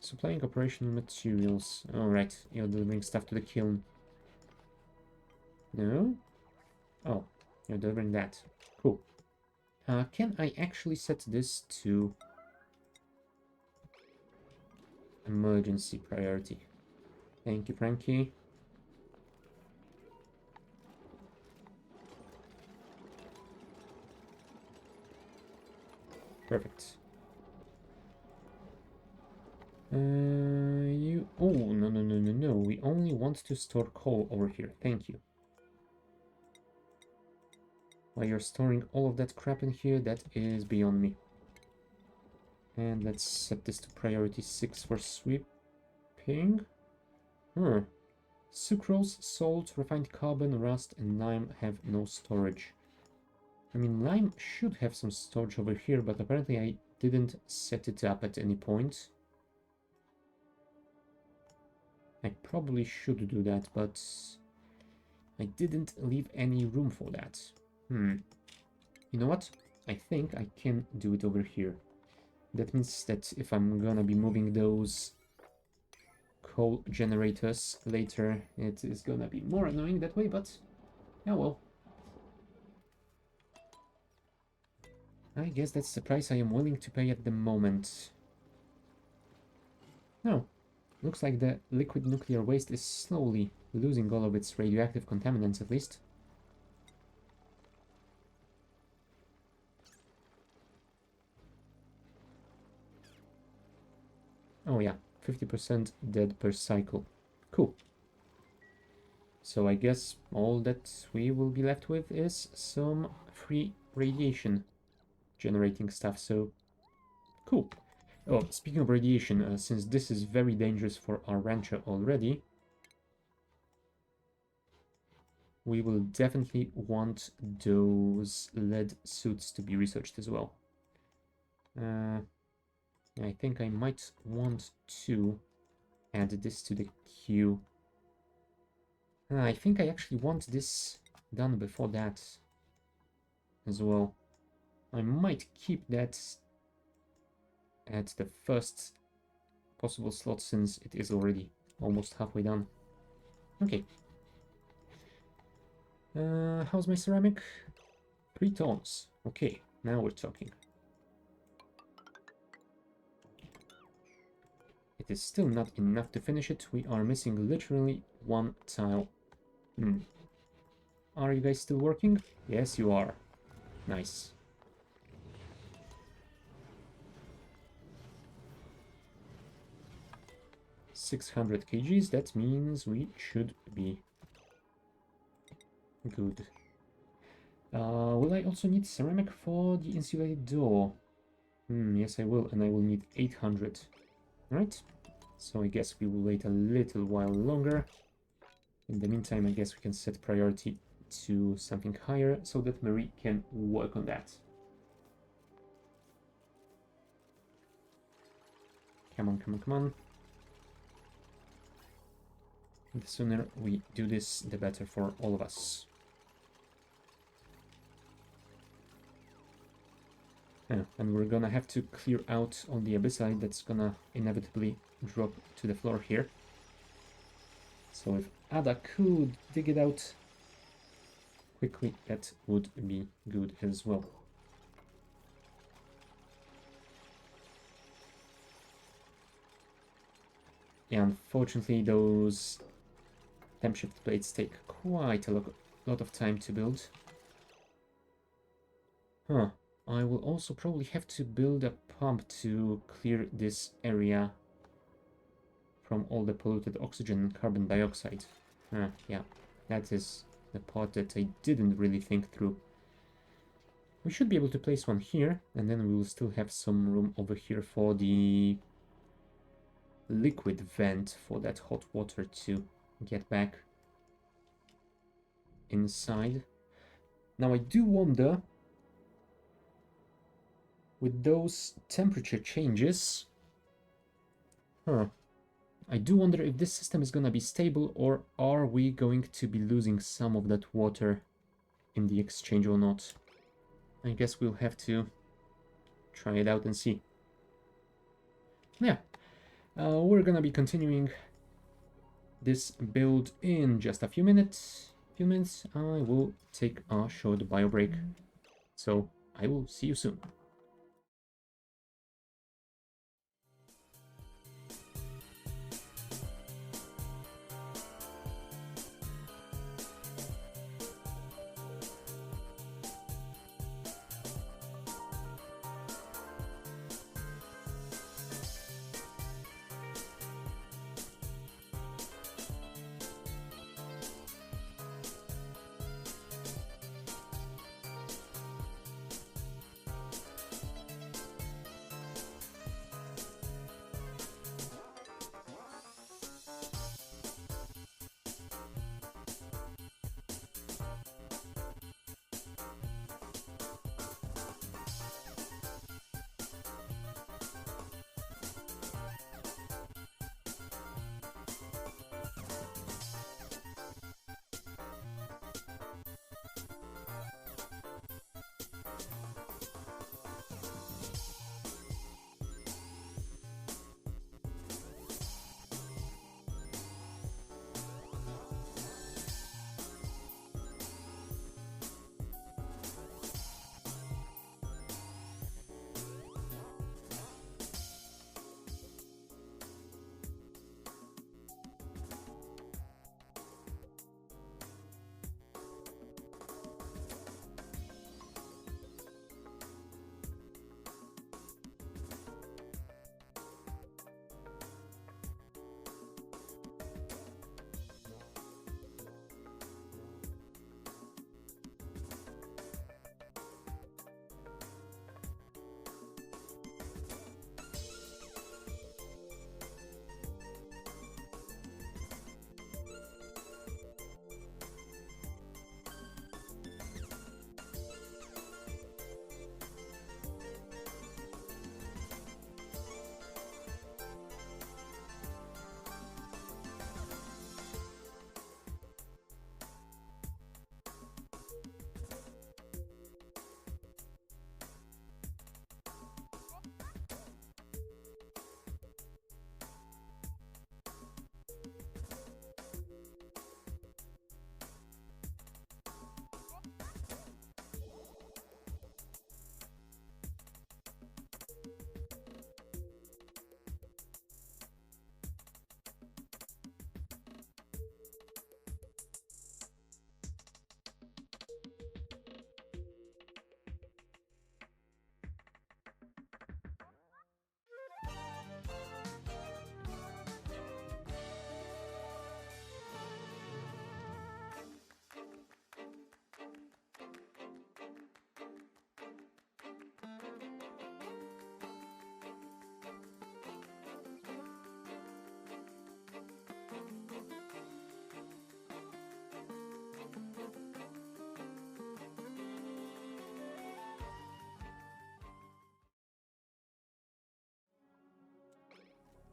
Supplying operational materials. Alright, you're delivering stuff to the kiln. No? Oh, you're delivering that. Cool. Can I actually set this to emergency priority? Thank you, Frankie. Perfect. You... Oh, no. We only want to store coal over here. Thank you. While you're storing all of that crap in here, that is beyond me. And let's set this to priority 6 for sweeping. Sucrose, salt, refined carbon, rust, and lime have no storage. I mean, lime should have some storage over here, but apparently I didn't set it up at any point. I probably should do that, but I didn't leave any room for that. You know what? I think I can do it over here. That means that if I'm gonna be moving those coal generators later, it is gonna be more annoying that way, but yeah, well. I guess that's the price I am willing to pay at the moment. No, looks like the liquid nuclear waste is slowly losing all of its radioactive contaminants, at least. Oh yeah, 50% dead per cycle. Cool. So I guess all that we will be left with is some free radiation generating stuff, so Cool. Oh, speaking of radiation, since this is very dangerous for our rancher already, we will definitely want those lead suits to be researched as well. I think I might want to add this to the queue. I think I actually want this done before that as well. I might keep that at the first possible slot since it is already almost halfway done. Okay. How's my ceramic? 3 tons. Okay, now we're talking. It is still not enough to finish it. We are missing literally 1 tile. Are you guys still working? Yes, you are. Nice. $600 kgs, that means we should be good. Will I also need ceramic for the insulated door? Yes, I will, and I will need 800. Right? So I guess we will wait a little while longer. In the meantime, I guess we can set priority to something higher so that Marie can work on that. Come on, come on, come on. The sooner we do this, the better for all of us. And we're gonna have to clear out all the abyssite that's gonna inevitably drop to the floor here. So if Ada could dig it out quickly, that would be good as well. Yeah, unfortunately those temp shift plates take quite a lot of time to build. I will also probably have to build a pump to clear this area from all the polluted oxygen and carbon dioxide. Yeah, that is the part that I didn't really think through. We should be able to place one here, and then we will still have some room over here for the liquid vent for that hot water to get back inside. Now I do wonder, with those temperature changes, I do wonder if this system is gonna be stable, or are we going to be losing some of that water in the exchange or not. I guess we'll have to try it out and see. Yeah, we're gonna be continuing this build in just a few minutes. I will take a short bio break. So I will see you soon.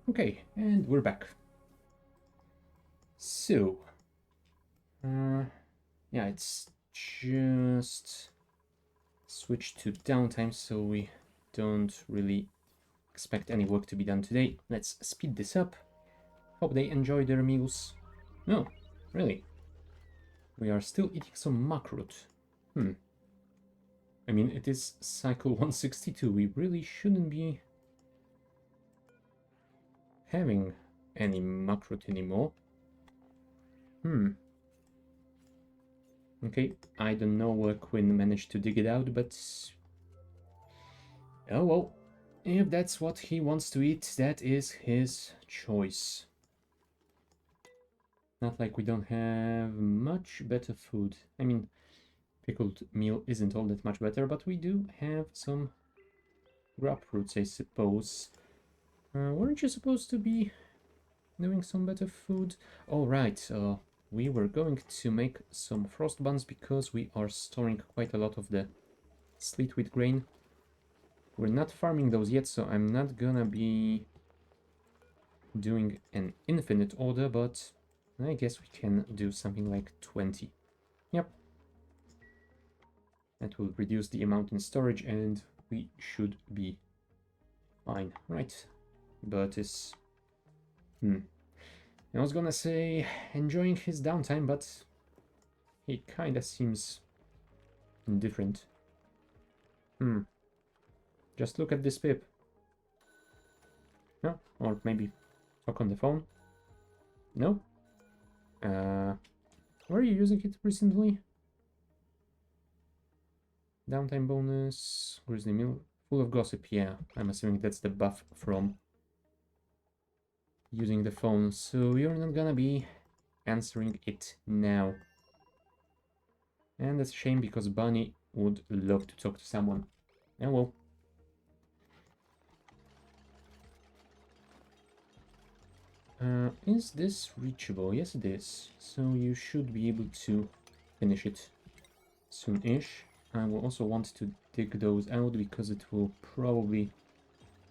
Okay, and we're back. So, yeah, it's just switch to downtime so we don't really expect any work to be done today. Let's speed this up. Hope they enjoy their meals. No, really. We are still eating some makrut. I mean, it is cycle 162. We really shouldn't be having any makrut anymore. Okay, I don't know where Quinn managed to dig it out, but... oh well. If that's what he wants to eat, that is his choice. Not like we don't have much better food. I mean, pickled meal isn't all that much better, but we do have some grub fruits, I suppose. Weren't you supposed to be doing some better food? Oh, right. We were going to make some frost buns because we are storing quite a lot of the sleet wheat grain. We're not farming those yet, so I'm not gonna be doing an infinite order, but I guess we can do something like 20. Yep. That will reduce the amount in storage and we should be fine. Right. But is... I was gonna say enjoying his downtime, but he kinda seems indifferent. Just look at this pip. No? Or maybe talk on the phone? No? Were you using it recently? Downtime bonus, grizzly meal, full of gossip. Yeah, I'm assuming that's the buff from using the phone. So you're not gonna be answering it now. And that's a shame because Bunny would love to talk to someone. Oh well. Is this reachable? Yes, it is. So you should be able to finish it soon-ish. I will also want to dig those out because it will probably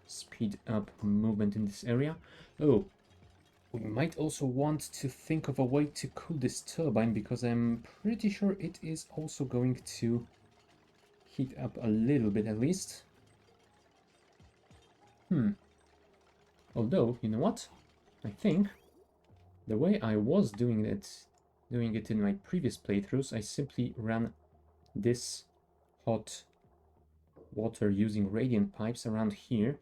speed up movement in this area. Oh, we might also want to think of a way to cool this turbine because I'm pretty sure it is also going to heat up a little bit at least. Although, you know what? I think the way I was doing it in my previous playthroughs, I simply ran this hot water using radiant pipes around here.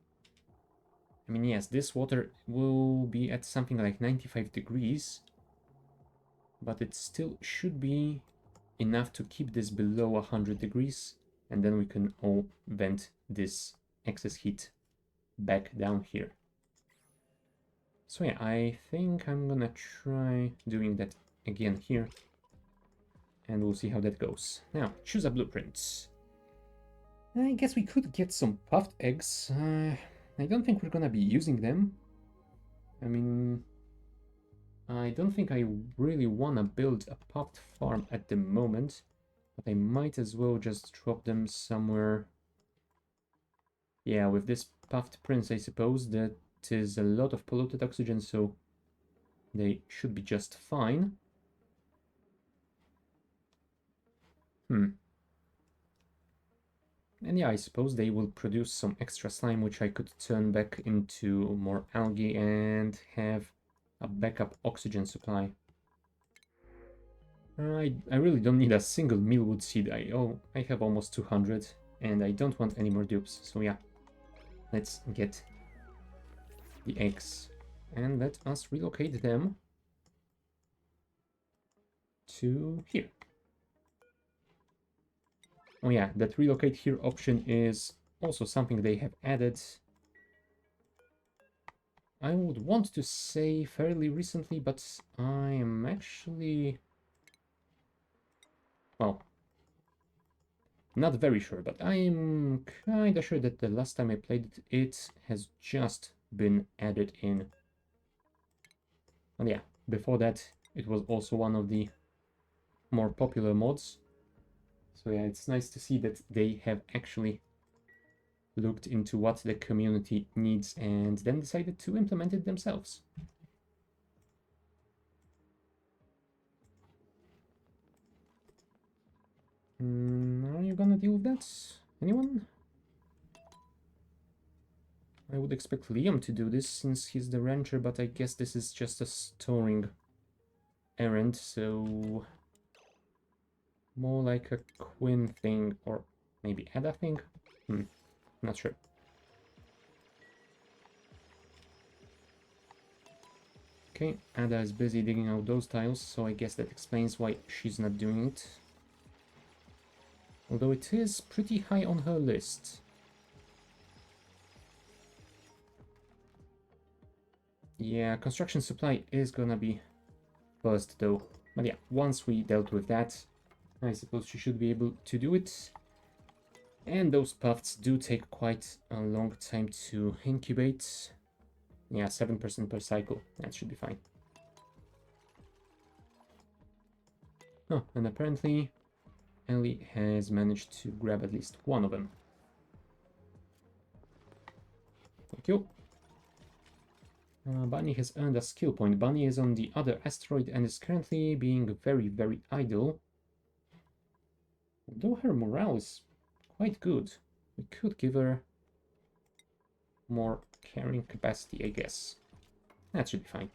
I mean, yes, this water will be at something like 95 degrees, but it still should be enough to keep this below 100 degrees, and then we can all vent this excess heat back down here. So yeah, I think I'm gonna try doing that again here, and we'll see how that goes. Now, choose a blueprint. I guess we could get some puffed eggs. I don't think we're gonna be using them. I mean, I don't think I really wanna build a puffed farm at the moment, but I might as well just drop them somewhere. Yeah, with this puffed prince, I suppose that is a lot of polluted oxygen, so they should be just fine. And yeah, I suppose they will produce some extra slime, which I could turn back into more algae and have a backup oxygen supply. I really don't need a single mealwood seed. I have almost 200, and I don't want any more dupes. So yeah, let's get the eggs. And let us relocate them to here. Oh yeah, that relocate here option is also something they have added. I would want to say fairly recently, but I am actually... well, not very sure, but I'm kinda sure that the last time I played it, it has just been added in. And yeah, before that, it was also one of the more popular mods. So yeah, it's nice to see that they have actually looked into what the community needs and then decided to implement it themselves. Are you gonna deal with that? Anyone? I would expect Liam to do this since he's the rancher, but I guess this is just a storing errand, so more like a Quinn thing, or maybe Ada thing? Not sure. Okay, Ada is busy digging out those tiles, so I guess that explains why she's not doing it. Although it is pretty high on her list. Yeah, construction supply is gonna be first though. But yeah, once we dealt with that, I suppose she should be able to do it. And those puffs do take quite a long time to incubate. Yeah, 7% per cycle. That should be fine. Oh, and apparently Ellie has managed to grab at least one of them. Thank you. Bunny has earned a skill point. Bunny is on the other asteroid and is currently being very, very idle. Although her morale is quite good, we could give her more carrying capacity, I guess. That should be fine.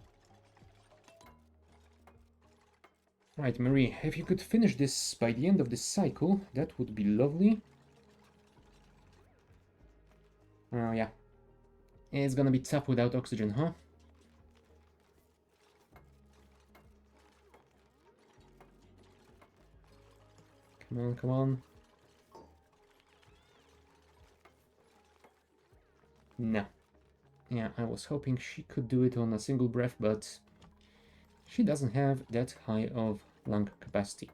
Right, Marie, if you could finish this by the end of this cycle, that would be lovely. Oh, yeah. It's gonna be tough without oxygen, huh? Come on, come on. No. Yeah, I was hoping she could do it on a single breath, but she doesn't have that high of lung capacity.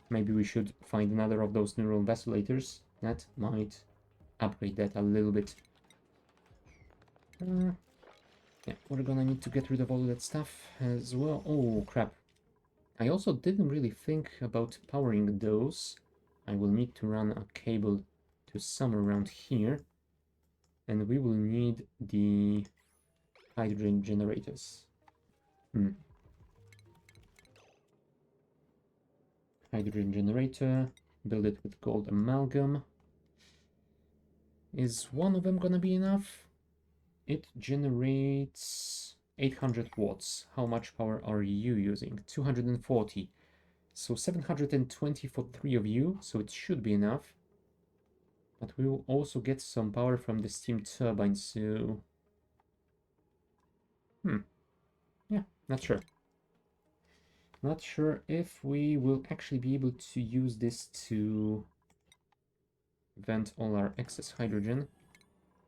Maybe we should find another of those neural ventilators. That might upgrade that a little bit. Yeah, we're gonna need to get rid of all that stuff as well. Oh, crap. I also didn't really think about powering those. I will need to run a cable to somewhere around here. And we will need the hydrogen generators. Hydrogen generator. Build it with gold amalgam. Is one of them gonna be enough? It generates 800 watts. How much power are you using? 240. So 720 for 3 of you, so it should be enough. But we will also get some power from the steam turbine, so... Yeah, not sure. Not sure if we will actually be able to use this to vent all our excess hydrogen.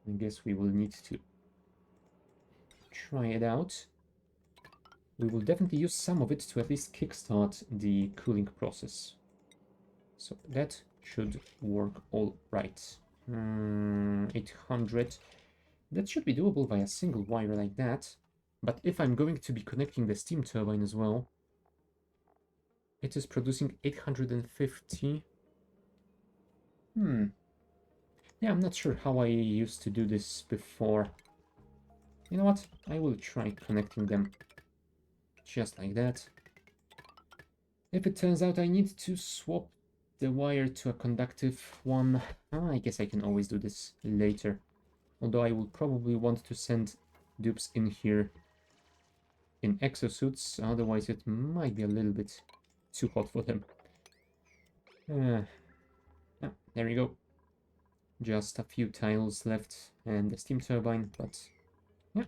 I guess we will need to try it out. We will definitely use some of it to at least kickstart the cooling process. So that should work all right. 800. That should be doable by a single wire like that. But if I'm going to be connecting the steam turbine as well, it is producing 850. Yeah, I'm not sure how I used to do this before. You know what? I will try connecting them just like that. If it turns out I need to swap the wire to a conductive one, I guess I can always do this later. Although I will probably want to send dupes in here in exosuits, otherwise it might be a little bit too hot for them. Oh, there we go. Just a few tiles left and the steam turbine, but yeah.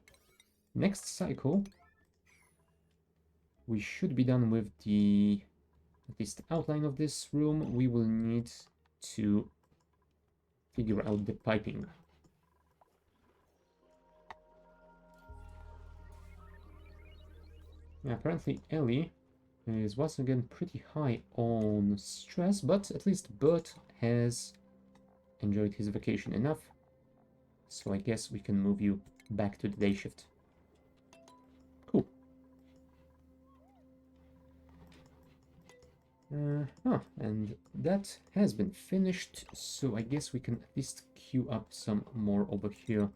Next cycle, we should be done with the, at least the outline of this room. We will need to figure out the piping. Yeah, apparently Ellie is once again pretty high on stress, but at least Bert has enjoyed his vacation enough. So I guess we can move you back to the day shift. Cool. And that has been finished, so I guess we can at least queue up some more over here.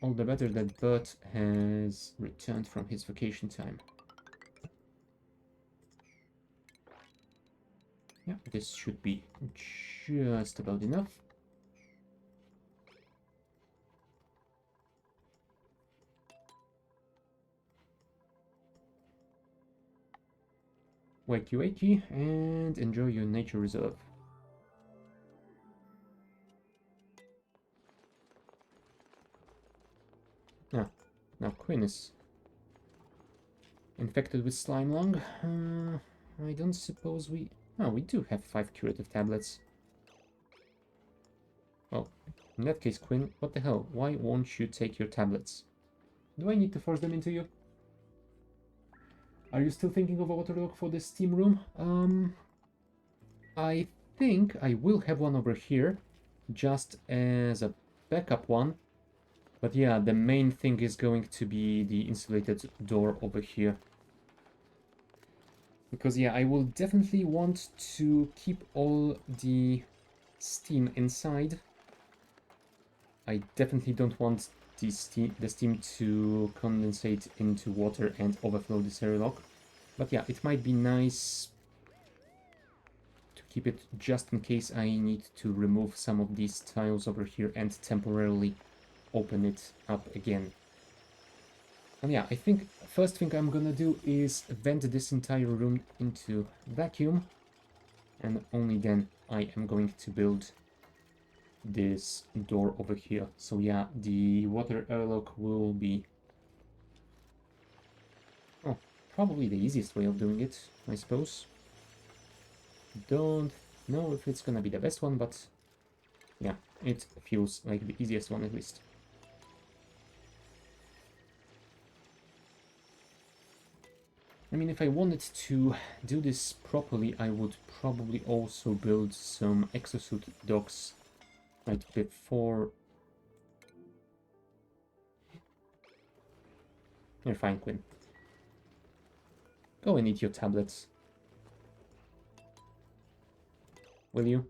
All the better that Bert has returned from his vacation time. Yeah, this should be just about enough. Wakey wakey, and enjoy your nature reserve. Ah, now Quinn is infected with slime lung. I don't suppose we... Oh, we do have 5 curative tablets. Well, in that case, Quinn, what the hell? Why won't you take your tablets? Do I need to force them into you? Are you still thinking of a waterlock for the steam room? I think I will have one over here, just as a backup one. But yeah, the main thing is going to be the insulated door over here. Because yeah, I will definitely want to keep all the steam inside. I definitely don't want the steam to condensate into water and overflow this airlock. But yeah, it might be nice to keep it just in case I need to remove some of these tiles over here and temporarily open it up again. And yeah, I think first thing I'm gonna do is vent this entire room into vacuum, and only then I am going to build this door over here. So yeah, the water airlock will be probably the easiest way of doing it, I suppose. Don't know if it's gonna be the best one, but yeah, it feels like the easiest one at least. I mean, if I wanted to do this properly, I would probably also build some exosuit docks right before... You're fine, Quinn. Go and eat your tablets. Will you?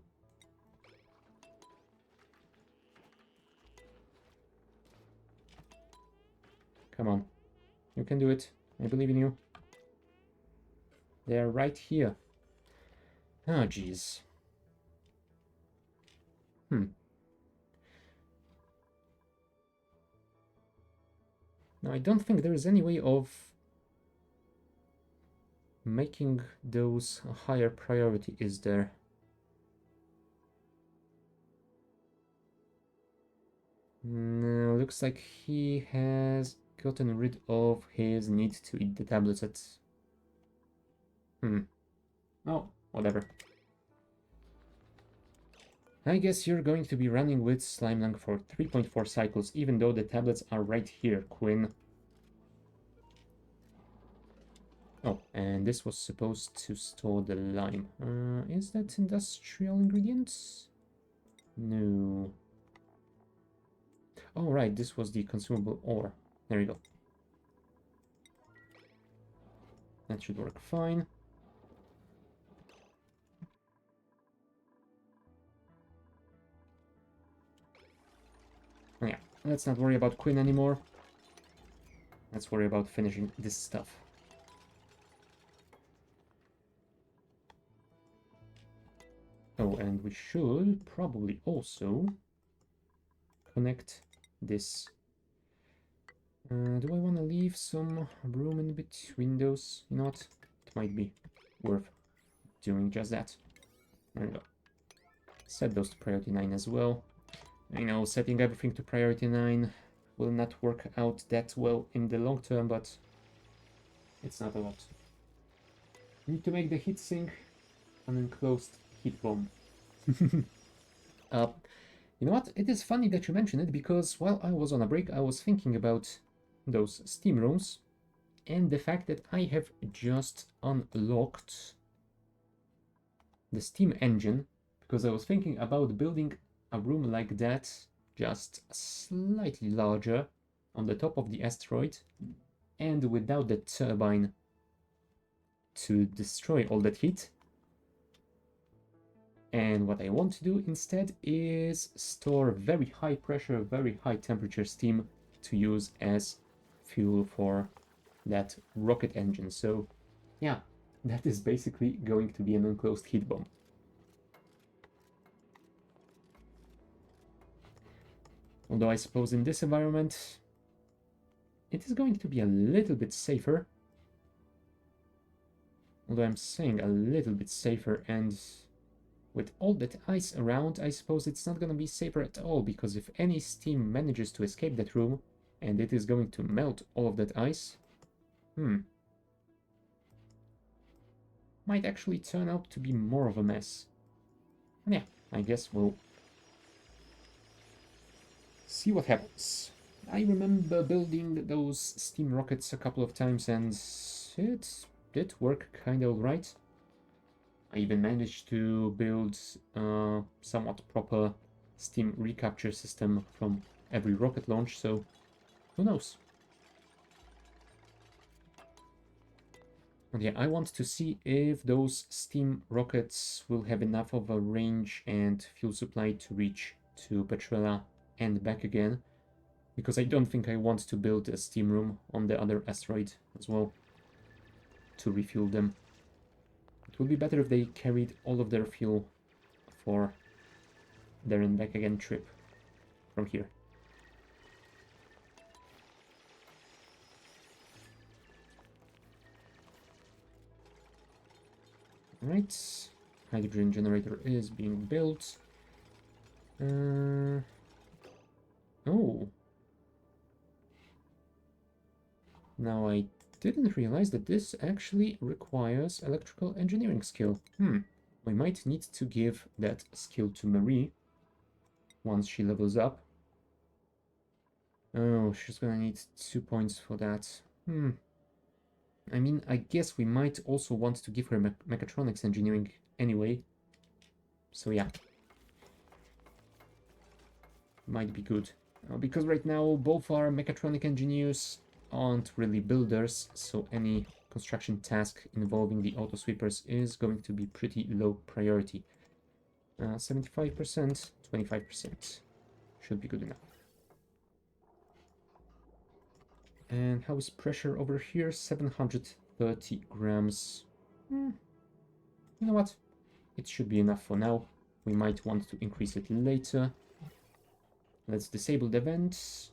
Come on. You can do it. I believe in you. They're right here. Ah, jeez. Now, I don't think there is any way of making those a higher priority, is there? No, looks like he has gotten rid of his need to eat the tablets at... Oh, whatever. I guess you're going to be running with Slime Lung for 3.4 cycles, even though the tablets are right here, Quinn. Oh, and this was supposed to store the lime. Is that industrial ingredients? No. Oh, right, this was the consumable ore. There you go. That should work fine. Oh, yeah, let's not worry about Quinn anymore. Let's worry about finishing this stuff. Oh, and we should probably also connect this. Do I want to leave some room in between those? You know what? It might be worth doing just that. There we go. Set those to priority 9 as well. I know setting everything to priority 9 will not work out that well in the long term, but it's not a lot. Need to make the heat sink an enclosed heat bomb. You know what? It is funny that you mention it, because while I was on a break, I was thinking about those steam rooms and the fact that I have just unlocked the steam engine, because I was thinking about building a room like that, just slightly larger on the top of the asteroid and without the turbine to destroy all that heat. And what I want to do instead is store very high pressure, very high temperature steam to use as fuel for that rocket engine. So yeah, that is basically going to be an enclosed heat bomb. Although I suppose in this environment, it is going to be a little bit safer. Although I'm saying a little bit safer, and with all that ice around, I suppose it's not going to be safer at all, because if any steam manages to escape that room, and it is going to melt all of that ice, might actually turn out to be more of a mess. And yeah, I guess we'll see what happens. I remember building those steam rockets a couple of times, and it did work kind of alright. I even managed to build a somewhat proper steam recapture system from every rocket launch, so who knows? And yeah, I want to see if those steam rockets will have enough of a range and fuel supply to reach to Petrella and back again, because I don't think I want to build a steam room on the other asteroid as well to refuel them. It would be better if they carried all of their fuel for there and back again trip from here. Right, hydrogen generator is being built. Oh. Now I didn't realize that this actually requires electrical engineering skill. We might need to give that skill to Marie once she levels up. Oh, she's gonna need 2 points for that. I mean, I guess we might also want to give her mechatronics engineering anyway. So yeah. Might be good. Because right now both our mechatronic engineers aren't really builders, so any construction task involving the auto sweepers is going to be pretty low priority. 75%, 25% should be good enough. And how is pressure over here? 730 grams. You know what? It should be enough for now. We might want to increase it later. Let's disable the vents.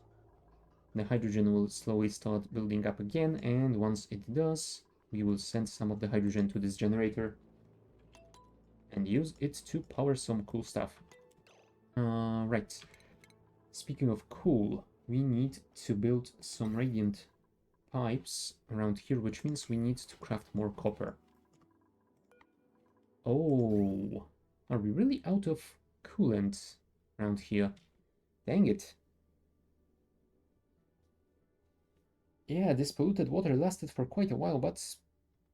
The hydrogen will slowly start building up again, and once it does, we will send some of the hydrogen to this generator and use it to power some cool stuff. Right. Speaking of cool, we need to build some radiant pipes around here, which means we need to craft more copper. Oh, are we really out of coolant around here? Dang it. Yeah, this polluted water lasted for quite a while, but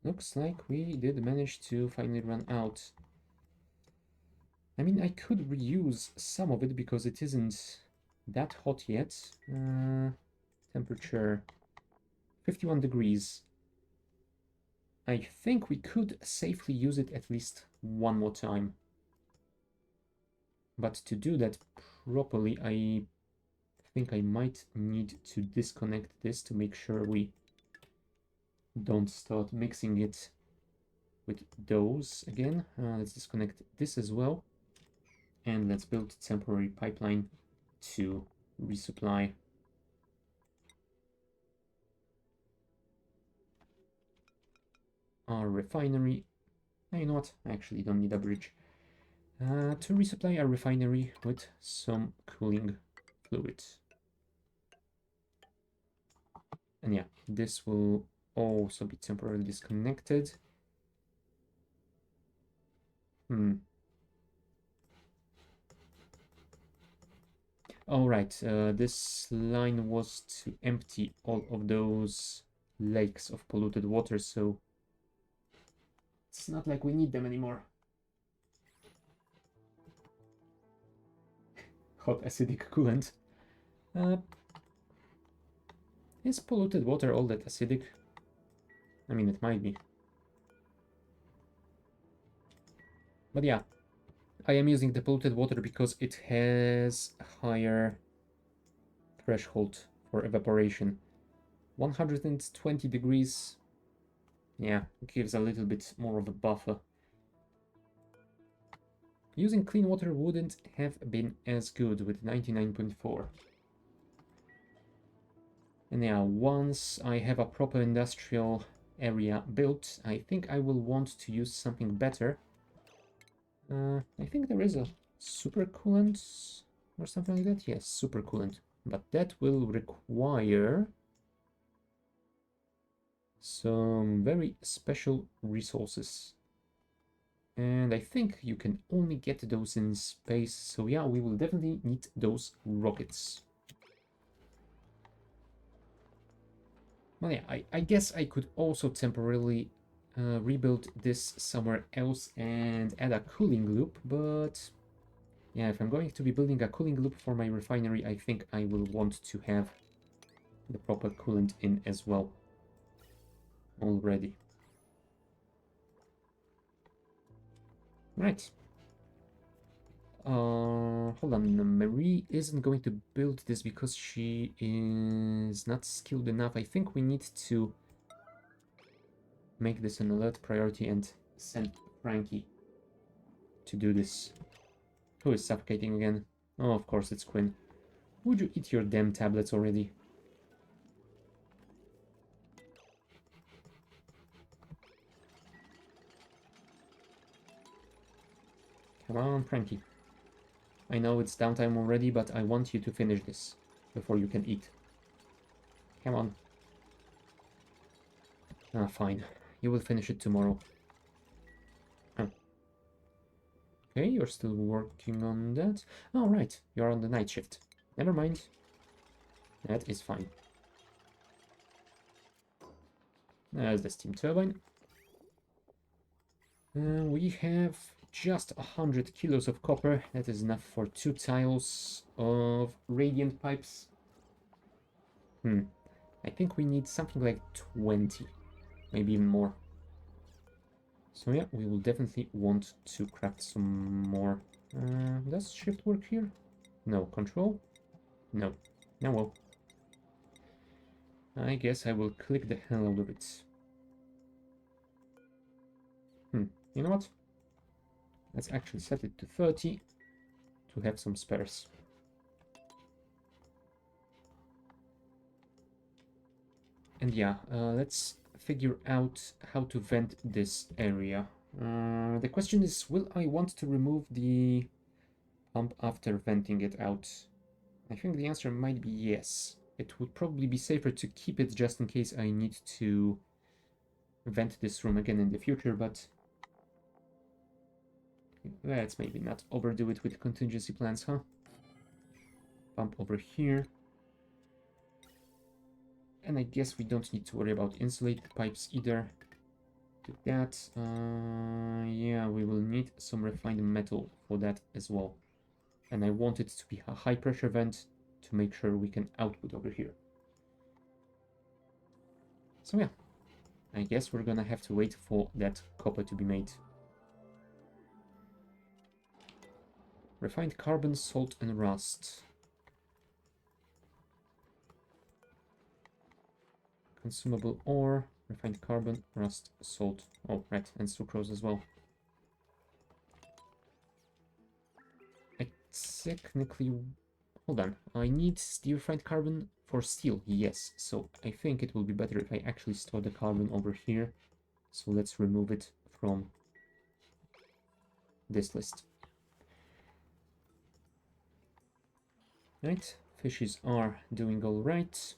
looks like we did manage to finally run out. I mean, I could reuse some of it because it isn't that hot yet. Temperature 51 degrees. I think we could safely use it at least one more time. But to do that properly, I think I might need to disconnect this to make sure we don't start mixing it with those again. Let's disconnect this as well. And let's build a temporary pipeline to resupply. Our refinery. You know what? I actually don't need a bridge. To resupply our refinery with some cooling fluid. And yeah, this will also be temporarily disconnected. All right, this line was to empty all of those lakes of polluted water, so it's not like we need them anymore. Hot acidic coolant. Is polluted water all that acidic? I mean, it might be. But yeah, I am using the polluted water because it has a higher threshold for evaporation. 120 degrees, yeah, gives a little bit more of a buffer. Using clean water wouldn't have been as good with 99.4. And yeah, once I have a proper industrial area built, I think I will want to use something better. I think there is a super coolant or something like that. Yes, super coolant. But that will require some very special resources. And I think you can only get those in space. So yeah, we will definitely need those rockets. Well, yeah, I guess I could also temporarily rebuild this somewhere else and add a cooling loop, but yeah, if I'm going to be building a cooling loop for my refinery, I think I will want to have the proper coolant in as well already. Right. Hold on, Marie isn't going to build this because she is not skilled enough. I think we need to make this an alert priority and send Frankie to do this. Who is suffocating again? Oh, of course it's Quinn. Would you eat your damn tablets already? Come on, Frankie. I know it's downtime already, but I want you to finish this before you can eat. Come on. Ah, fine. You will finish it tomorrow. Oh. Okay, you're still working on that. Oh, right. You're on the night shift. Never mind. That is fine. There's the steam turbine. We have just 100 kilos of copper. That is enough for 2 tiles of radiant pipes. I think we need something like 20, maybe even more. So yeah, we will definitely want to craft some more. Does shift work here? No. Control? No. Now well. I guess I will click the hell out of it. You know what? Let's actually set it to 30 to have some spares. And yeah, let's figure out how to vent this area. The question is, will I want to remove the pump after venting it out? I think the answer might be yes. It would probably be safer to keep it just in case I need to vent this room again in the future, but let's maybe not overdo it with contingency plans, huh? Pump over here. And I guess we don't need to worry about insulated pipes either. Do that. Yeah, we will need some refined metal for that as well. And I want it to be a high pressure vent to make sure we can output over here. So yeah, I guess we're gonna have to wait for that copper to be made. Refined carbon, salt, and rust. Consumable ore, refined carbon, rust, salt. Oh, right, and sucrose as well. I technically... Hold on, I need the refined carbon for steel, yes. So I think it will be better if I actually store the carbon over here. So let's remove it from this list. Right, fishes are doing all right.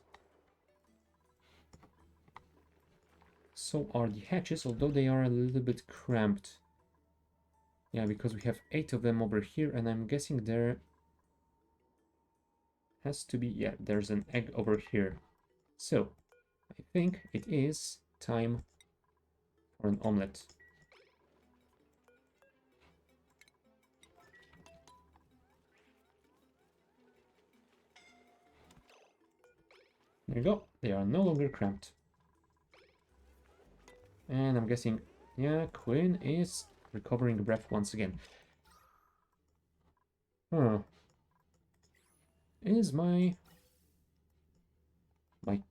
So are the hatches, although they are a little bit cramped. Yeah, because we have 8 of them over here, and I'm guessing there has to be... Yeah, there's an egg over here. So, I think it is time for an omelette. There you go, they are no longer cramped. And I'm guessing, yeah, Quinn is recovering breath once again. Huh. Is my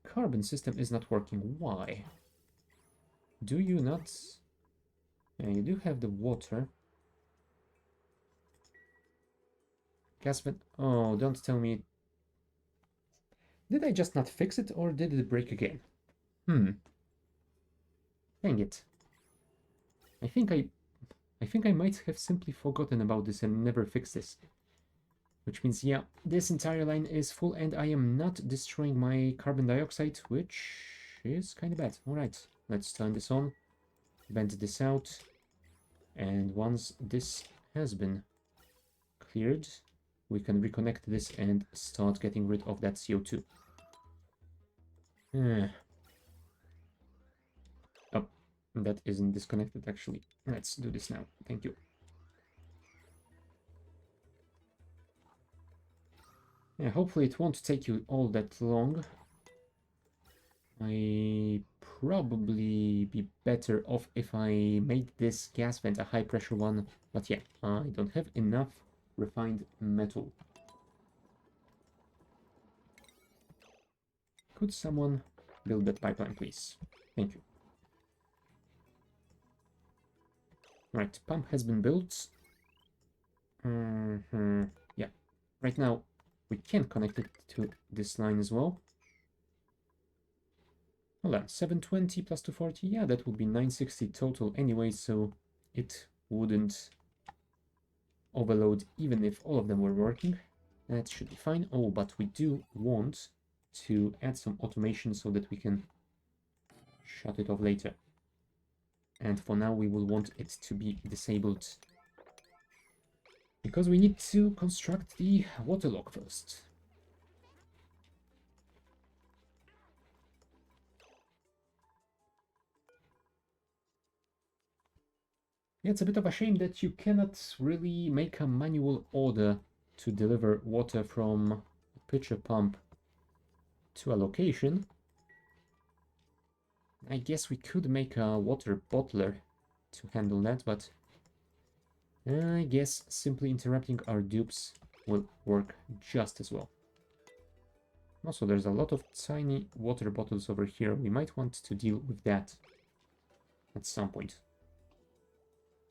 carbon system is not working. Why? Do you not? Yeah, you do have the water. Gas vent. Oh, don't tell me. Did I just not fix it, or did it break again? Dang it. I think I might have simply forgotten about this and never fixed this. Which means, yeah, this entire line is full and I am not destroying my carbon dioxide, which is kind of bad. Alright, let's turn this on, vent this out, and once this has been cleared, we can reconnect this and start getting rid of that CO2. Oh, that isn't disconnected actually. Let's do this now. Thank you. Yeah, hopefully it won't take you all that long. I probably be better off if I made this gas vent a high pressure one, but yeah, I don't have enough refined metal. Could someone build that pipeline, please? Thank you. Right, pump has been built. Yeah, right now we can connect it to this line as well. Hold on, 720 plus 240, yeah, that would be 960 total anyway, so it wouldn't overload even if all of them were working. That should be fine. Oh, but we do want to add some automation so that we can shut it off later. And for now, we will want it to be disabled because we need to construct the water lock first. Yeah, it's a bit of a shame that you cannot really make a manual order to deliver water from a pitcher pump to a location. I guess we could make a water bottler to handle that, but I guess simply interrupting our dupes will work just as well. Also, there's a lot of tiny water bottles over here. We might want to deal with that at some point.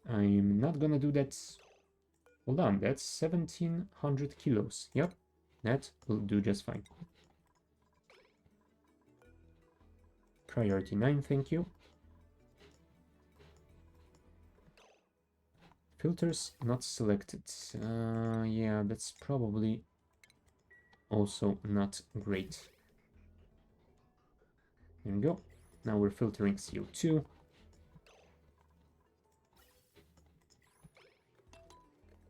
I'm not gonna do that. Hold on, that's 1700 kilos. Yep, that will do just fine. Priority 9, thank you. Filters not selected. Yeah, that's probably also not great. There we go. Now we're filtering CO2.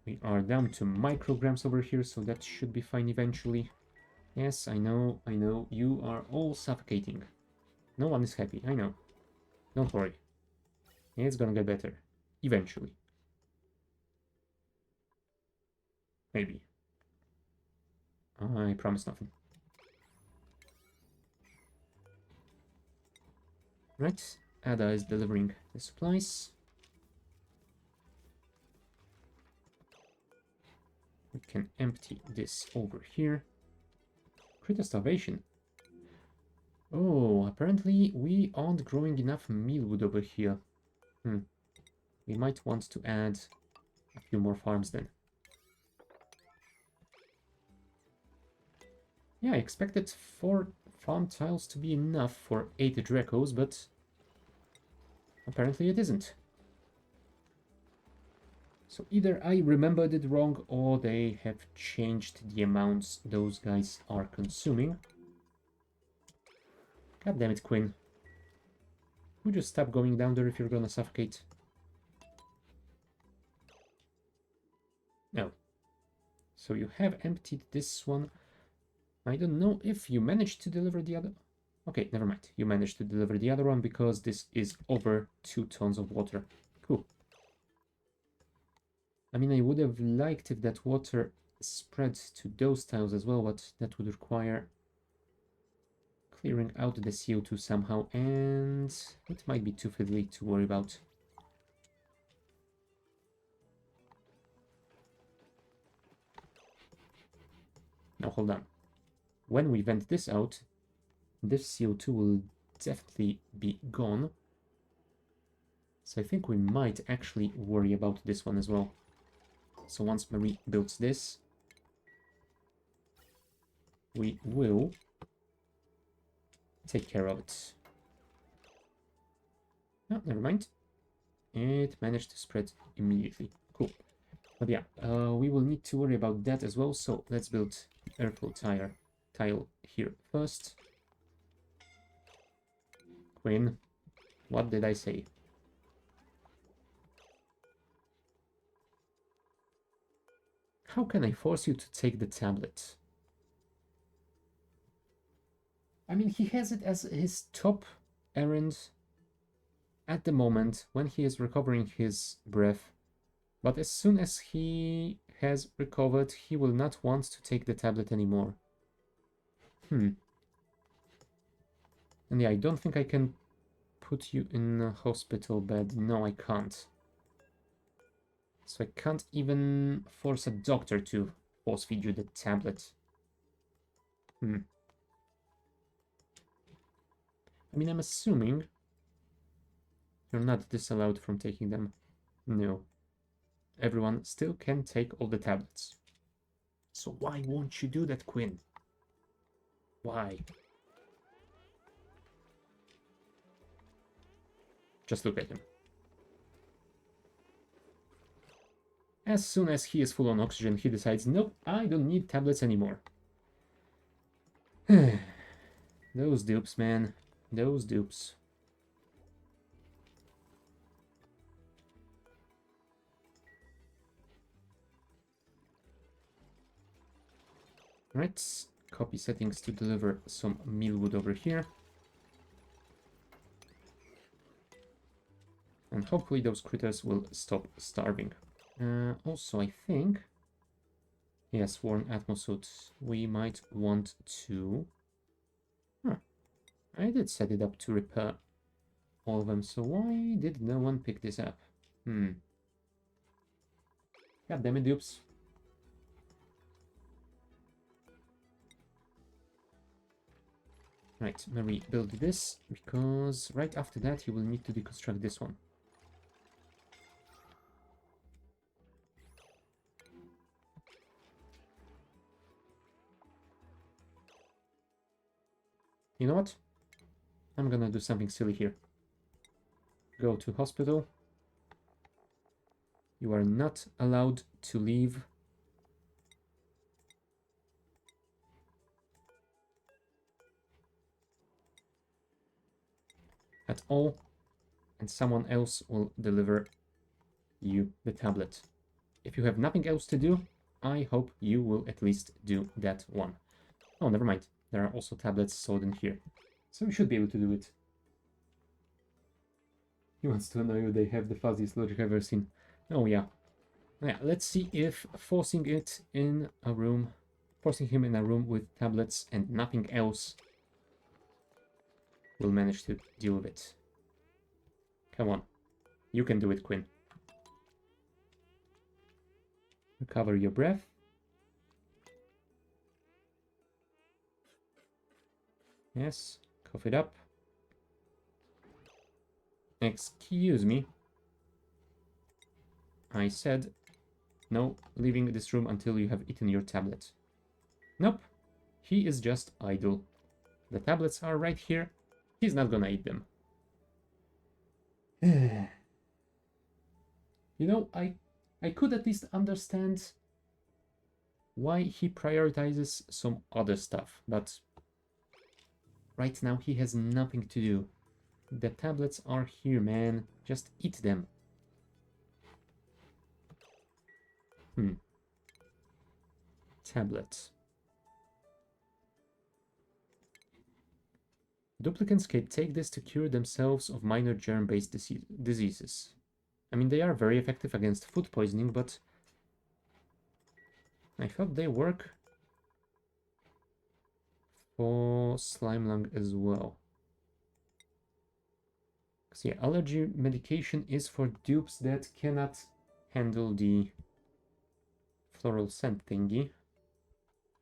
We are down to micrograms over here, so that should be fine eventually. Yes, I know, you are all suffocating. No one is happy, I know. Don't worry. It's gonna get better. Eventually. Maybe. I promise nothing. Right, Ada is delivering the supplies. We can empty this over here. Critter starvation. Oh, apparently we aren't growing enough mealwood over here. We might want to add a few more farms then. Yeah, I expected 4 farm tiles to be enough for 8 Dracos, but apparently it isn't. So either I remembered it wrong or they have changed the amounts those guys are consuming. God damn it, Quinn. Would you stop going down there if you're gonna suffocate? No. So you have emptied this one. I don't know if you managed to deliver the other... Okay, never mind. You managed to deliver the other one because this is over 2 tons of water. Cool. I mean, I would have liked if that water spread to those tiles as well, but that would require clearing out the CO2 somehow, and it might be too fiddly to worry about. Now hold on. When we vent this out, this CO2 will definitely be gone. So I think we might actually worry about this one as well. So once Marie builds this, we will take care of it. No, never mind. It managed to spread immediately. Cool. But yeah, we will need to worry about that as well. So let's build airflow tile here first. Quinn, what did I say? How can I force you to take the tablet? I mean, he has it as his top errand at the moment when he is recovering his breath. But as soon as he has recovered, he will not want to take the tablet anymore. And yeah, I don't think I can put you in a hospital bed. No, I can't. So I can't even force a doctor to force feed you the tablet. I mean, I'm assuming you're not disallowed from taking them. No. Everyone still can take all the tablets. So why won't you do that, Quinn? Why? Just look at him. As soon as he is full on oxygen, he decides, nope, I don't need tablets anymore. Those dupes, man. Those dupes. Right, copy settings to deliver some mealwood over here. And hopefully those critters will stop starving. Also, I think... Yes, worn atmosuit. We might want to... Huh. I did set it up to repair all of them, so why did no one pick this up? God damn it, dupes. Right, Marie, build this, because right after that you will need to deconstruct this one. You know what? I'm gonna do something silly here. Go to hospital. You are not allowed to leave. At all, and someone else will deliver you the tablet. If you have nothing else to do, I hope you will at least do that one. Oh, never mind. There are also tablets stored in here. So we should be able to do it. He wants to know they have the fuzziest logic I've ever seen. Oh yeah. Yeah, let's see if forcing him in a room with tablets and nothing else will manage to deal with it. Come on. You can do it, Quinn. Recover your breath. Yes, cough it up. Excuse me. I said no leaving this room until you have eaten your tablet. Nope. He is just idle. The tablets are right here. He's not gonna eat them. You know, I could at least understand why he prioritizes some other stuff, but right now he has nothing to do. The tablets are here, man. Just eat them. Tablets. Duplicants can take this to cure themselves of minor germ-based diseases. I mean, they are very effective against food poisoning, but I thought they work for slime lung as well. So yeah, allergy medication is for dupes that cannot handle the floral scent thingy.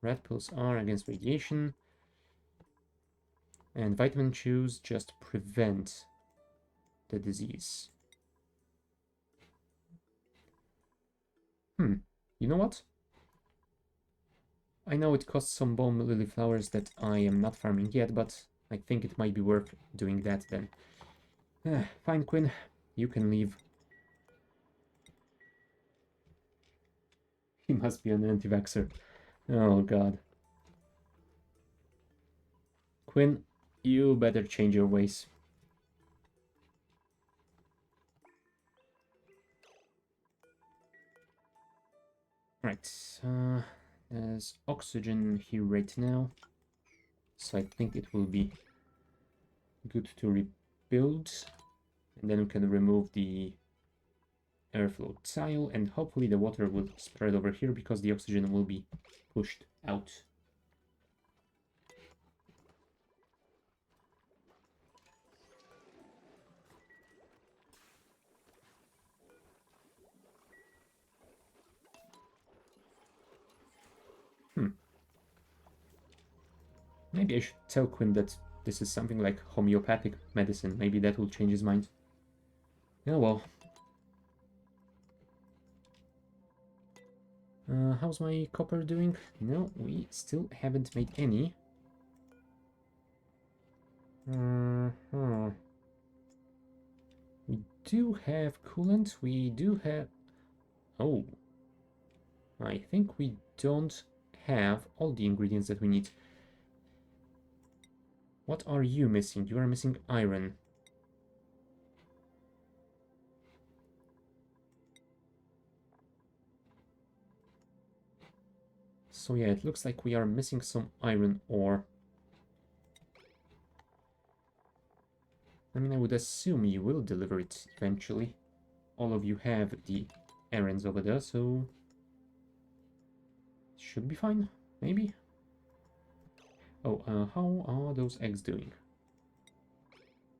Red pills are against radiation. And vitamin chews just prevent the disease. You know what? I know it costs some bone lily flowers that I am not farming yet, but I think it might be worth doing that then. Fine, Quinn. You can leave. He must be an anti-vaxxer. Oh, God. Quinn, you better change your ways. Right. There's oxygen here right now. So I think it will be good to rebuild. And then we can remove the airflow tile, and hopefully the water will spread over here because the oxygen will be pushed out. Maybe I should tell Quinn that this is something like homeopathic medicine. Maybe that will change his mind. Oh well. How's my copper doing? No, we still haven't made any. We do have coolant. We do have... Oh. I think we don't have all the ingredients that we need. What are you missing? You are missing iron. So yeah, it looks like we are missing some iron ore. I mean, I would assume you will deliver it eventually. All of you have the errands over there, so... should be fine, maybe? Oh, how are those eggs doing?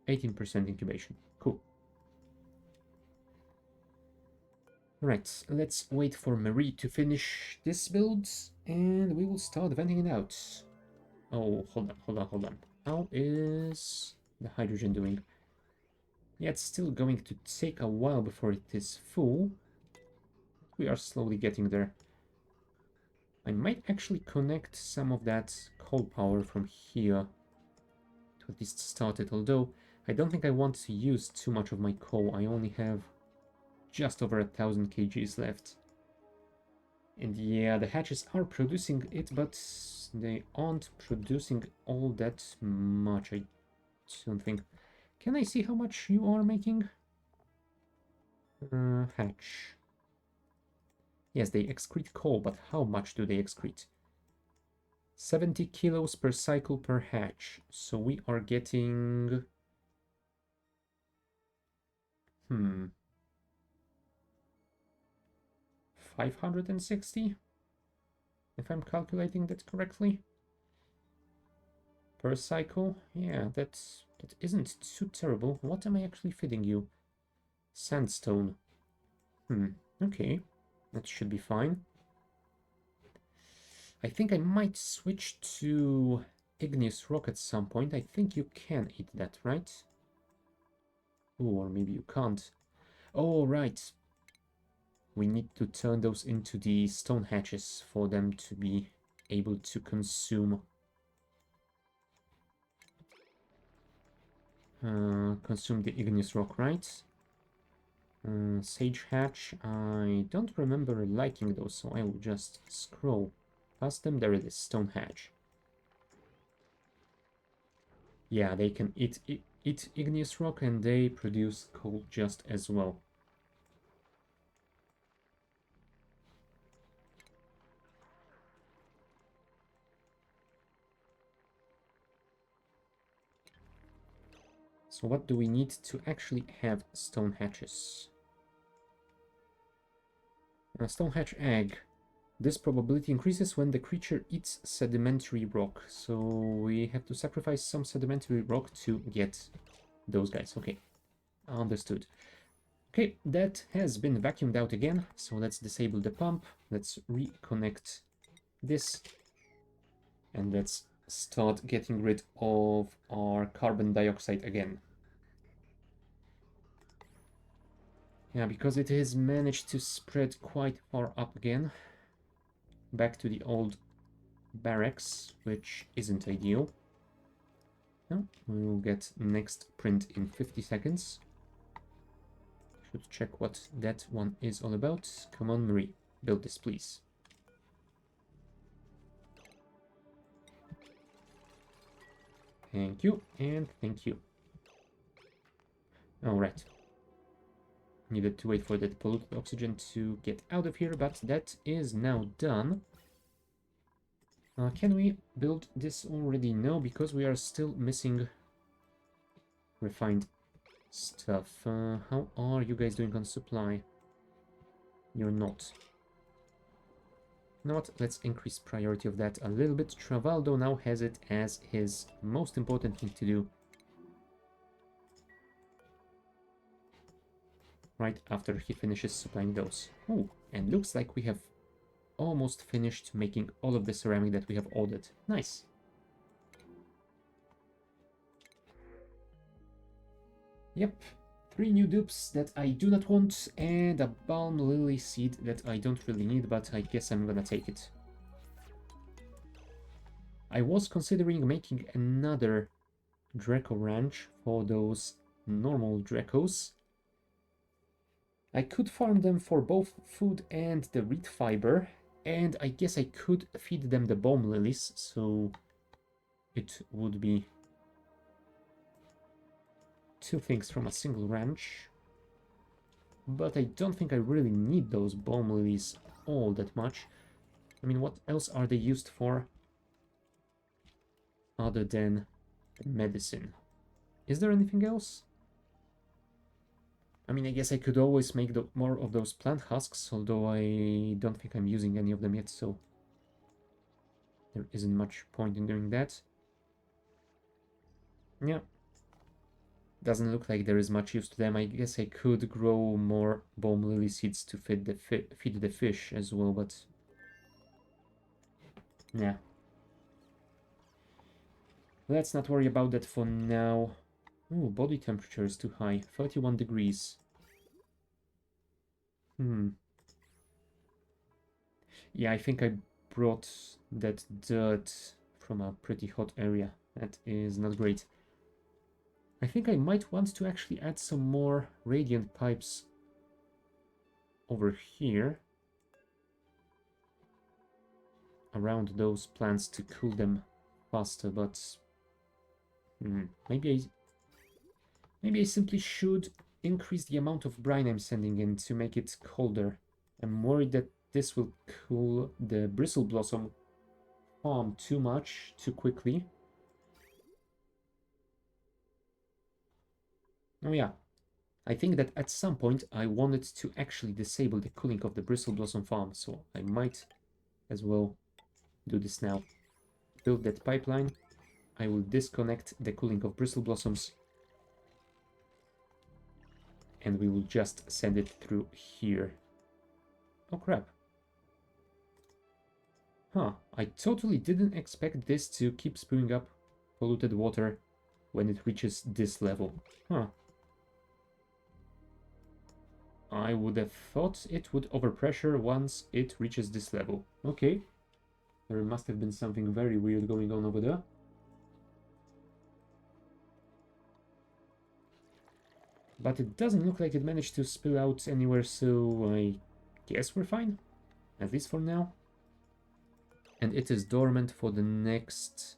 18% incubation. Cool. Right, let's wait for Marie to finish this build, and we will start venting it out. Oh, hold on. How is the hydrogen doing? Yeah, it's still going to take a while before it is full. We are slowly getting there. I might actually connect some of that coal power from here to at least start it, although I don't think I want to use too much of my coal. I only have just over 1,000 kgs left. And yeah, the hatches are producing it, but they aren't producing all that much, I don't think. Can I see how much you are making? Hatch. Yes, they excrete coal, but how much do they excrete? 70 kilos per cycle per hatch. So we are getting... 560? If I'm calculating that correctly. Per cycle? Yeah, that isn't too terrible. What am I actually feeding you? Sandstone. Okay. That should be fine. I think I might switch to igneous rock at some point. I think you can eat that, right? Or maybe you can't. Oh, right. We need to turn those into the stone hatches for them to be able to consume the igneous rock, right? Sage hatch. I don't remember liking those, so I will just scroll past them. There it is, stone hatch. Yeah, they can eat igneous rock, and they produce coal just as well. So what do we need to actually have stone hatches? A stone hatch egg. This probability increases when the creature eats sedimentary rock. So we have to sacrifice some sedimentary rock to get those guys. Okay, understood. Okay, that has been vacuumed out again. So let's disable the pump. Let's reconnect this. And let's start getting rid of our carbon dioxide again. Yeah, because it has managed to spread quite far up again. Back to the old barracks, which isn't ideal. No, we'll get next print in 50 seconds. Should check what that one is all about. Come on, Marie, build this, please. Thank you, and thank you. Alright. Needed to wait for that polluted oxygen to get out of here, but that is now done. Can we build this already? No, because we are still missing refined stuff. How are you guys doing on supply? You're not. You know what? Let's increase priority of that a little bit. Travaldo now has it as his most important thing to do. Right after he finishes supplying those. Oh, and looks like we have almost finished making all of the ceramic that we have ordered. Nice. Yep. 3 new dupes that I do not want, and a balm lily seed that I don't really need, but I guess I'm gonna take it. I was considering making another Draco ranch for those normal Dracos. I could farm them for both food and the reed fiber, and I guess I could feed them the balm lilies, so it would be 2 things from a single ranch. But I don't think I really need those balm lilies all that much. I mean, what else are they used for other than medicine? Is there anything else? I mean, I guess I could always make more of those plant husks, although I don't think I'm using any of them yet, so there isn't much point in doing that. Yeah. Doesn't look like there is much use to them. I guess I could grow more balm lily seeds to feed the fish as well, but yeah. Let's not worry about that for now. Oh, body temperature is too high. 31 degrees. Yeah, I think I brought that dirt from a pretty hot area. That is not great. I think I might want to actually add some more radiant pipes over here around those plants to cool them faster, but maybe I simply should increase the amount of brine I'm sending in to make it colder. I'm worried that this will cool the bristle blossom farm too much, too quickly. Oh yeah, I think that at some point I wanted to actually disable the cooling of the bristle blossom farm, so I might as well do this now. Build that pipeline. I will disconnect the cooling of bristle blossoms, and we will just send it through here. Oh crap. Huh, I totally didn't expect this to keep spewing up polluted water when it reaches this level. Huh. I would have thought it would overpressure once it reaches this level. Okay. There must have been something very weird going on over there. But it doesn't look like it managed to spill out anywhere, so I guess we're fine. At least for now. And it is dormant for the next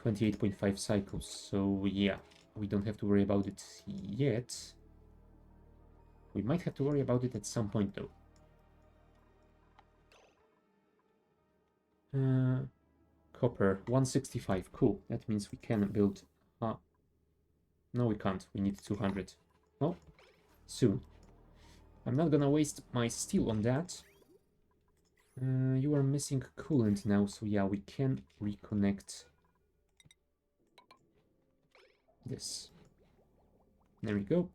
28.5 cycles, so yeah, we don't have to worry about it yet. We might have to worry about it at some point, though. Copper, 165, cool. That means we can build... no, we can't. We need 200. Oh, soon. I'm not gonna waste my steel on that. You are missing coolant now, so yeah, we can reconnect this. There we go.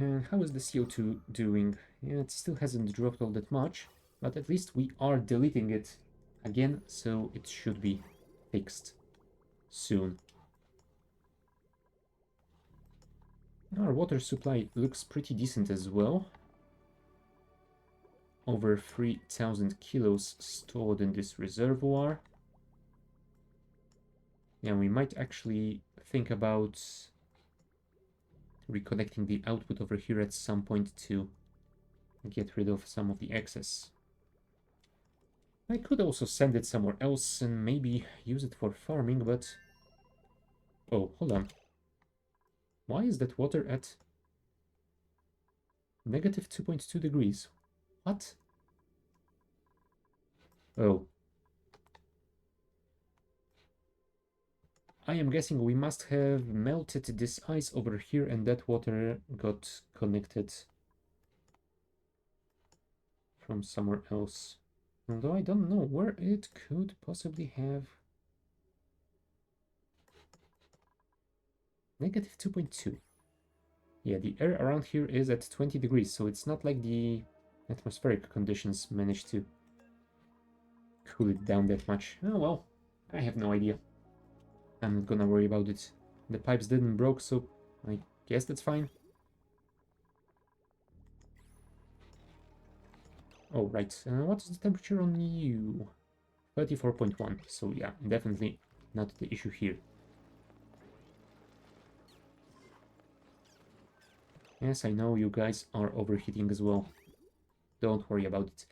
And how is the CO2 doing? Yeah, it still hasn't dropped all that much, but at least we are deleting it again, so it should be fixed soon. Our water supply looks pretty decent as well. Over 3,000 kilos stored in this reservoir. Yeah, we might actually think about reconnecting the output over here at some point to get rid of some of the excess. I could also send it somewhere else and maybe use it for farming, but... Oh, hold on. Why is that water at negative 2.2 degrees? What? Oh. I am guessing we must have melted this ice over here and that water got connected from somewhere else. Although I don't know where it could possibly have... Negative 2.2. Yeah, the air around here is at 20 degrees, so it's not like the atmospheric conditions managed to cool it down that much. Oh well, I have no idea. I'm not gonna worry about it. The pipes didn't broke, so I guess that's fine. Oh, right. What's the temperature on you? 34.1. So yeah, definitely not the issue here. Yes, I know you guys are overheating as well. Don't worry about it.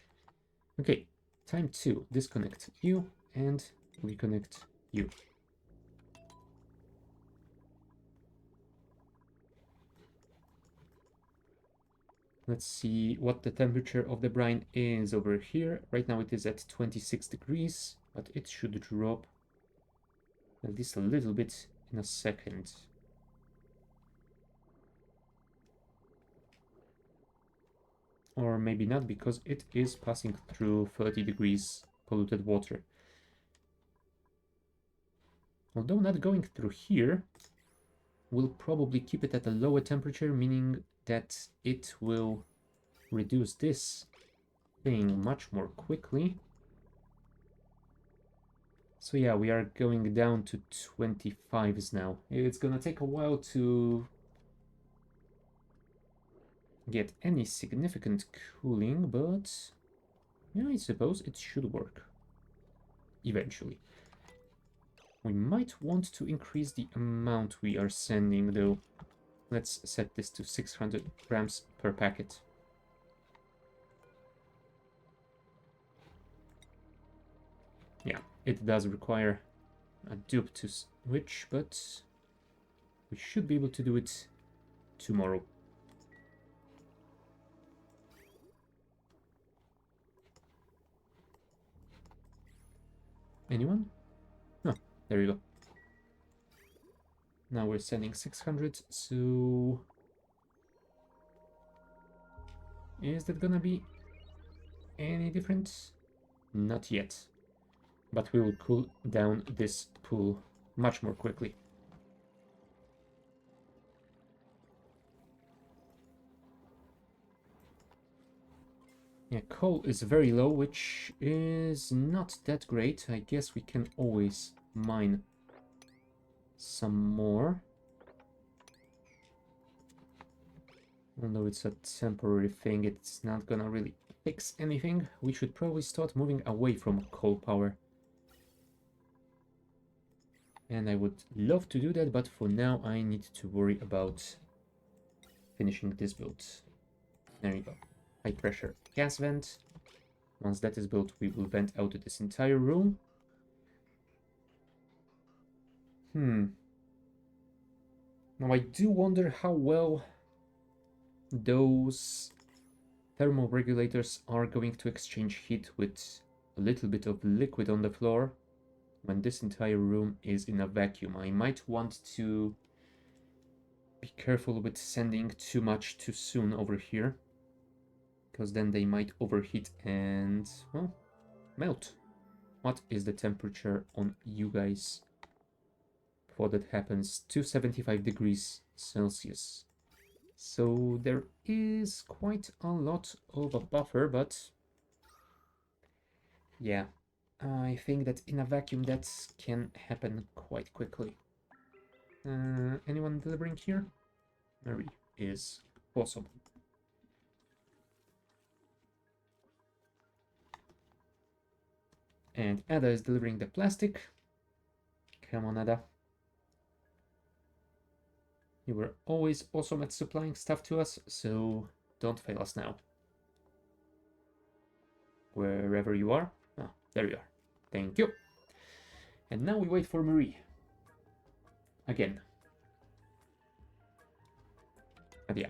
Okay, time to disconnect you and reconnect you. Let's see what the temperature of the brine is over here. Right now it is at 26 degrees, but it should drop at least a little bit in a second. Or maybe not, because it is passing through 30 degrees polluted water. Although not going through here, we'll probably keep it at a lower temperature, meaning that it will reduce this thing much more quickly. So yeah, we are going down to 25s now. It's gonna take a while to get any significant cooling, but yeah, I suppose it should work eventually. We might want to increase the amount we are sending, though. Let's set this to 600 grams per packet. Yeah, it does require a dupe to switch, but we should be able to do it tomorrow. Anyone? Oh, there you go. Now we're sending 600, so... Is that gonna be any different? Not yet. But we will cool down this pool much more quickly. Yeah, coal is very low, which is not that great. I guess we can always mine some more. Although it's a temporary thing, it's not gonna really fix anything. We should probably start moving away from coal power. And I would love to do that, but for now I need to worry about finishing this build. There you go. High pressure gas vent. Once that is built, we will vent out this entire room. Now I do wonder how well those thermoregulators are going to exchange heat with a little bit of liquid on the floor when this entire room is in a vacuum. I might want to be careful with sending too much too soon over here, because then they might overheat and, well, melt. What is the temperature on you guys before that happens? 275 degrees Celsius. So there is quite a lot of a buffer, but yeah, I think that in a vacuum that can happen quite quickly. Anyone delivering here? Marie is awesome. And Ada is delivering the plastic. Come on, Ada. You were always awesome at supplying stuff to us, so don't fail us now. Wherever you are. Ah, there you are. Thank you. And now we wait for Marie. Again. And yeah,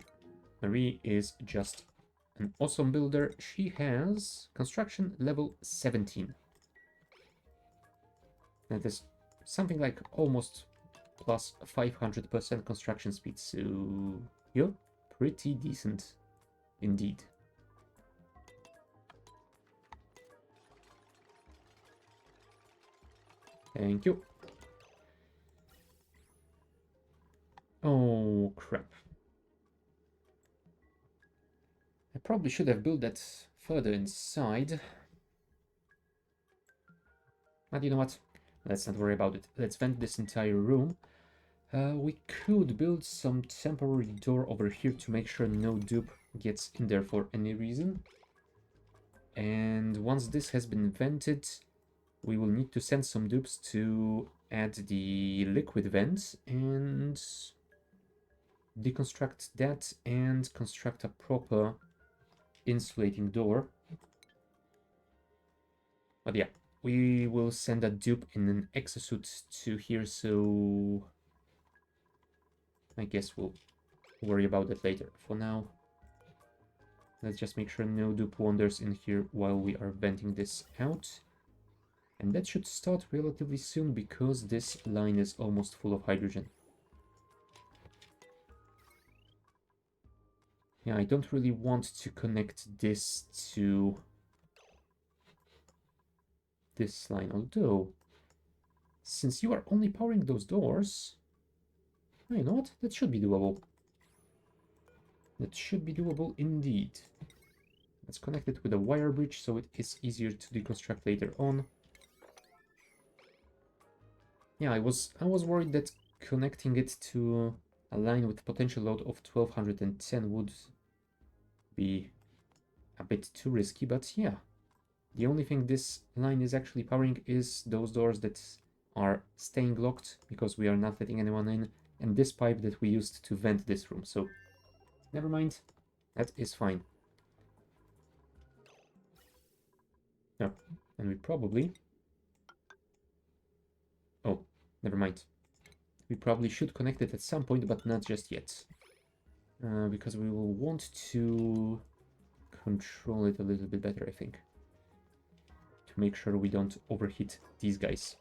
Marie is just an awesome builder. She has construction level 17. That is something like almost plus 500% construction speed, so you're pretty decent indeed. Thank you. Oh, crap. I probably should have built that further inside. But you know what? Let's not worry about it. Let's vent this entire room. We could build some temporary door over here to make sure no dupe gets in there for any reason. And once this has been vented, we will need to send some dupes to add the liquid vents and deconstruct that and construct a proper insulating door. But yeah, we will send a dupe in an exosuit to here, so I guess we'll worry about that later. For now, let's just make sure no dupe wanders in here while we are venting this out. And that should start relatively soon because this line is almost full of hydrogen. Yeah, I don't really want to connect this to this line, although since you are only powering those doors, oh, you know what? That should be doable. That should be doable indeed. Let's connect it with a wire bridge so it is easier to deconstruct later on. Yeah, I was worried that connecting it to a line with potential load of 1210 would be a bit too risky, but yeah. The only thing this line is actually powering is those doors that are staying locked because we are not letting anyone in, and this pipe that we used to vent this room, so never mind, that is fine. No, and we probably... Oh, never mind. We probably should connect it at some point, but not just yet. Because we will want to control it a little bit better, I think. To make sure we don't overheat these guys.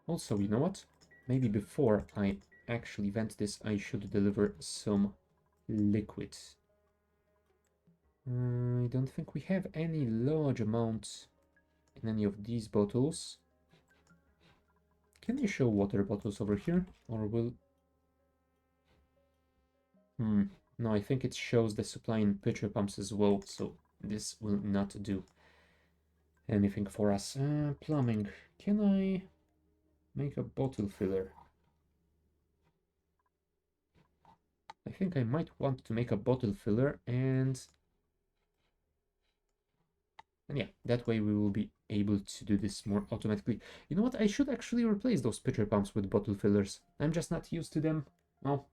Also, you know what? Maybe before I actually vent this, I should deliver some liquid. I don't think we have any large amounts in any of these bottles. Can you show water bottles over here? Or will... No, I think it shows the supply in pitcher pumps as well, so this will not do anything for us. Plumbing. Can I make a bottle filler? I think I might want to make a bottle filler and yeah, that way we will be able to do this more automatically. You know what? I should actually replace those pitcher pumps with bottle fillers. I'm just not used to them, well,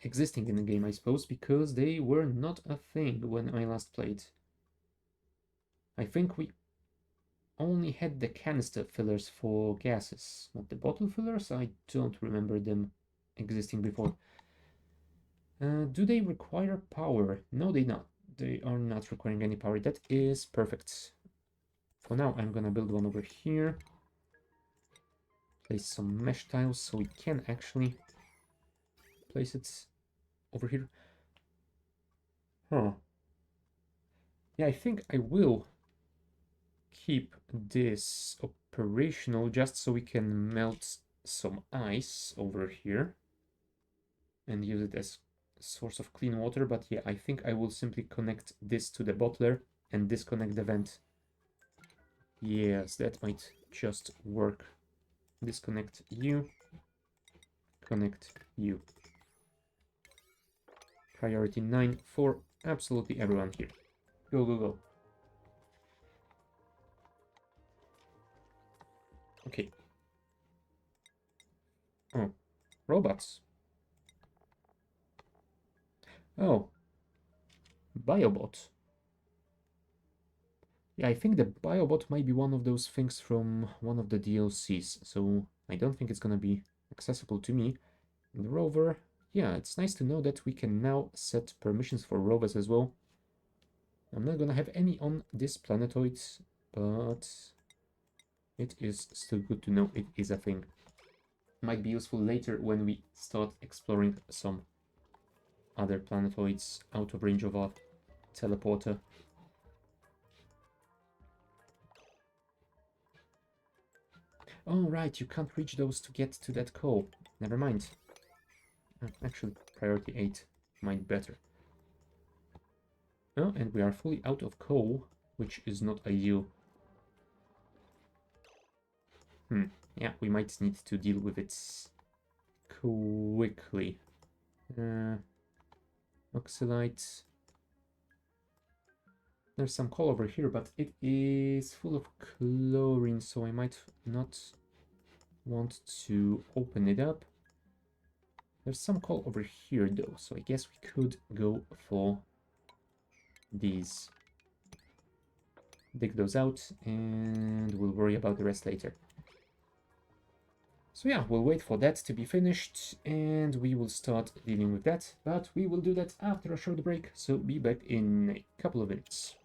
existing in the game, I suppose, because they were not a thing when I last played. I think we only had the canister fillers for gases, not the bottle fillers. I don't remember them existing before. Do they require power? No, they not. They are not requiring any power. That is perfect. For now, I'm gonna build one over here. Place some mesh tiles so we can actually place it over here. Huh. Yeah, I think I will keep this operational just so we can melt some ice over here and use it as source of clean water, but yeah, I think I will simply connect this to the bottler and disconnect the vent. Yes, that might just work. Disconnect you, connect you. Priority 9 for absolutely everyone here. Go, go, go. Okay. Oh, robots. Oh, biobot. Yeah, I think the biobot might be one of those things from one of the DLCs, so I don't think it's gonna be accessible to me. And the rover, yeah, it's nice to know that we can now set permissions for rovers as well. I'm not gonna have any on this planetoid, but it is still good to know it is a thing. Might be useful later when we start exploring some other planetoids out of range of our teleporter. Oh, right, you can't reach those to get to that coal. Never mind. Actually, priority 8 might be better. Oh, and we are fully out of coal, which is not ideal. Yeah, we might need to deal with it quickly. Oxalite. There's some coal over here, but it is full of chlorine, so I might not want to open it up. There's some coal over here, though, so I guess we could go for these. Dig those out, and we'll worry about the rest later. So yeah, we'll wait for that to be finished, and we will start dealing with that, but we will do that after a short break, so be back in a couple of minutes.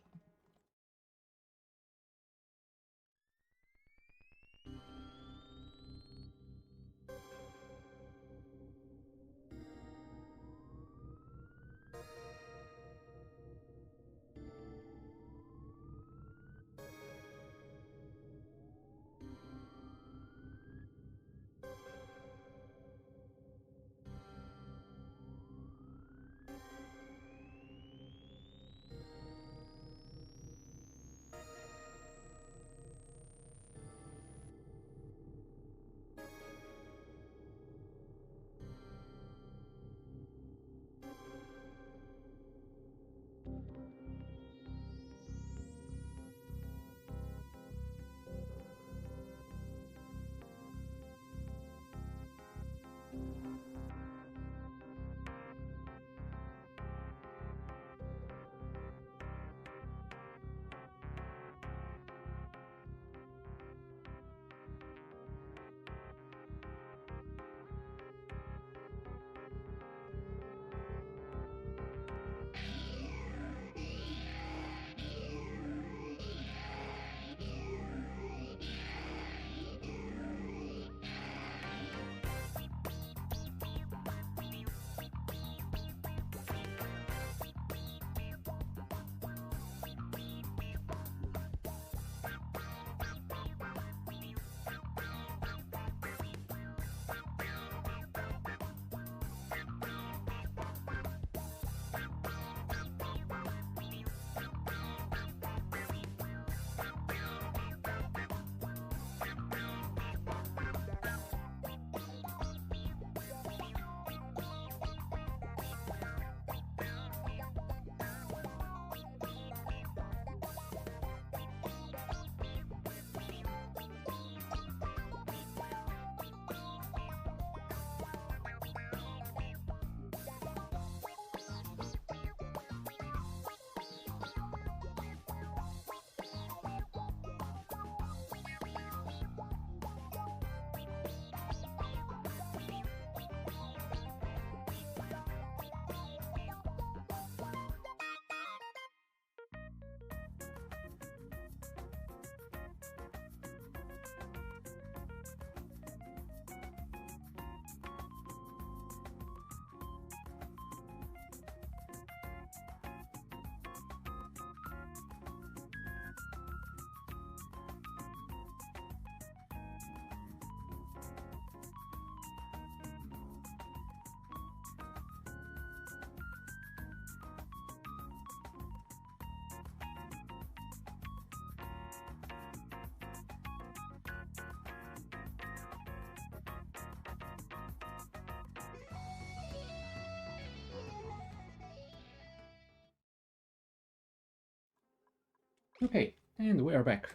Okay, and we are back.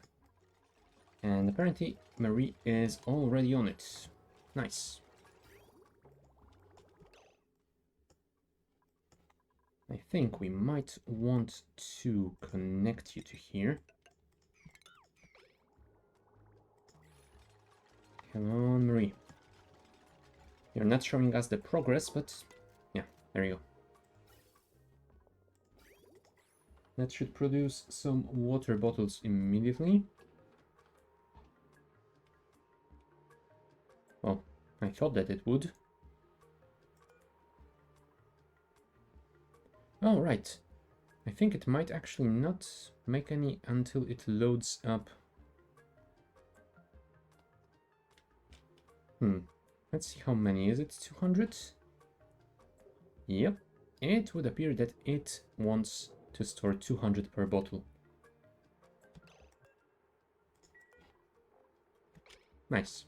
And apparently Marie is already on it. Nice. I think we might want to connect you to here. Come on, Marie. You're not showing us the progress, but yeah, there you go. That should produce some water bottles immediately. Well, I thought that it would. Oh, right. I think it might actually not make any until it loads up. Let's see how many. Is it 200? Yep. It would appear that it wants to store 200 per bottle. Nice.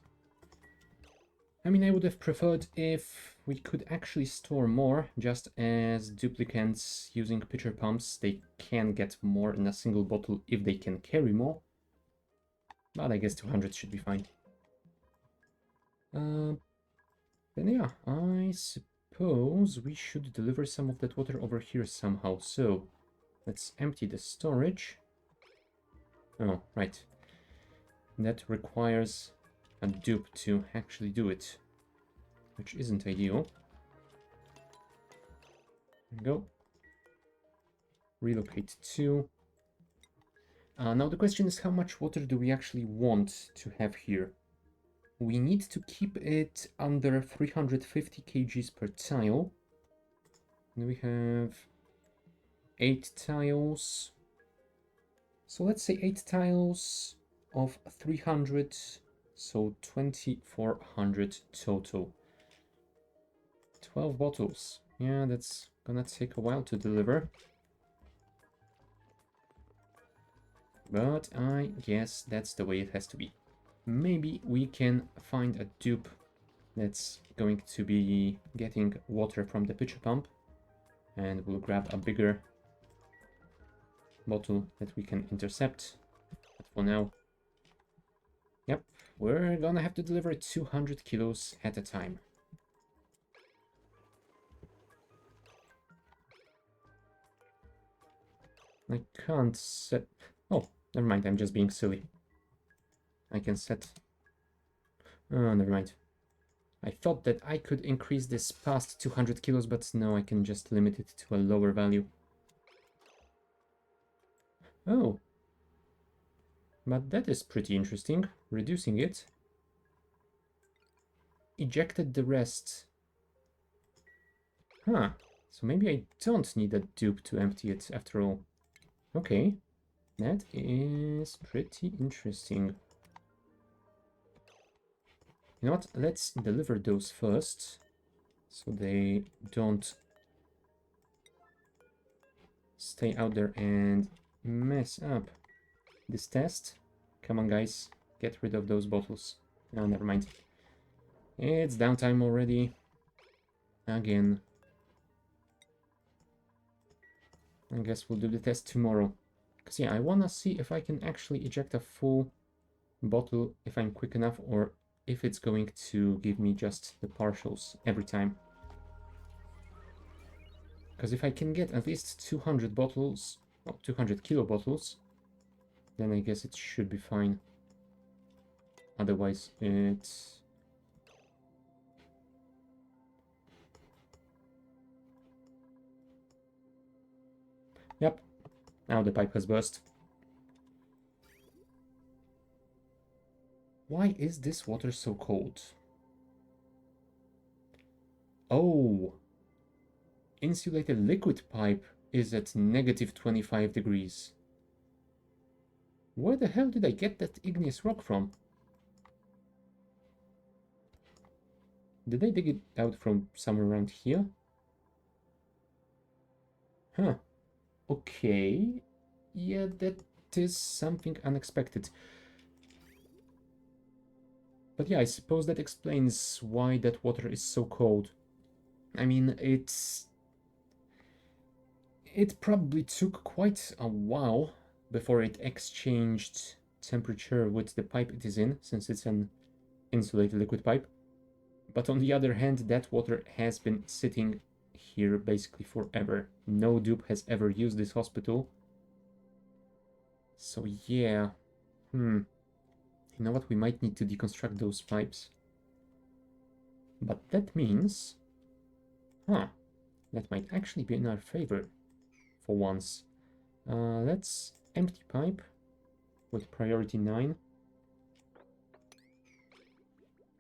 I mean, I would have preferred if we could actually store more, just as duplicants using pitcher pumps, they can get more in a single bottle if they can carry more. But I guess 200 should be fine. Then yeah, I suppose we should deliver some of that water over here somehow. So let's empty the storage. Oh, right. That requires a dupe to actually do it, which isn't ideal. There we go. Relocate 2. Now the question is, how much water do we actually want to have here? We need to keep it under 350 kgs per tile. And we have 8 tiles. So let's say 8 tiles of 300, so 2400 total. 12 bottles. Yeah, that's gonna take a while to deliver. But I guess that's the way it has to be. Maybe we can find a dupe that's going to be getting water from the pitcher pump, and we'll grab a bigger bottle that we can intercept. But for now, yep, we're gonna have to deliver 200 kilos at a time. I can't set... Oh, never mind, I'm just being silly. I can set... Oh, never mind. I thought that I could increase this past 200 kilos, but no, I can just limit it to a lower value. Oh. But that is pretty interesting. Reducing it. Ejected the rest. Huh. So maybe I don't need a dupe to empty it after all. Okay. That is pretty interesting. You know what? Let's deliver those first, so they don't stay out there and mess up this test. Come on, guys. Get rid of those bottles. Oh, never mind. It's downtime already. Again. I guess we'll do the test tomorrow. Because yeah, I want to see if I can actually eject a full bottle if I'm quick enough, or if it's going to give me just the partials every time. Because if I can get at least 200 bottles, well, 200 kilo bottles, then I guess it should be fine. Otherwise, it's... Yep, now the pipe has burst. Why is this water so cold? Oh! Insulated liquid pipe is at negative 25 degrees. Where the hell did I get that igneous rock from? Did I dig it out from somewhere around here? Huh. Okay. Yeah, that is something unexpected. But yeah, I suppose that explains why that water is so cold. I mean, it probably took quite a while before it exchanged temperature with the pipe it is in, since it's an insulated liquid pipe. But on the other hand, that water has been sitting here basically forever. No dupe has ever used this hospital. So yeah, you know what, we might need to deconstruct those pipes. But that means, that might actually be in our favor for once. Let's empty pipe with priority 9.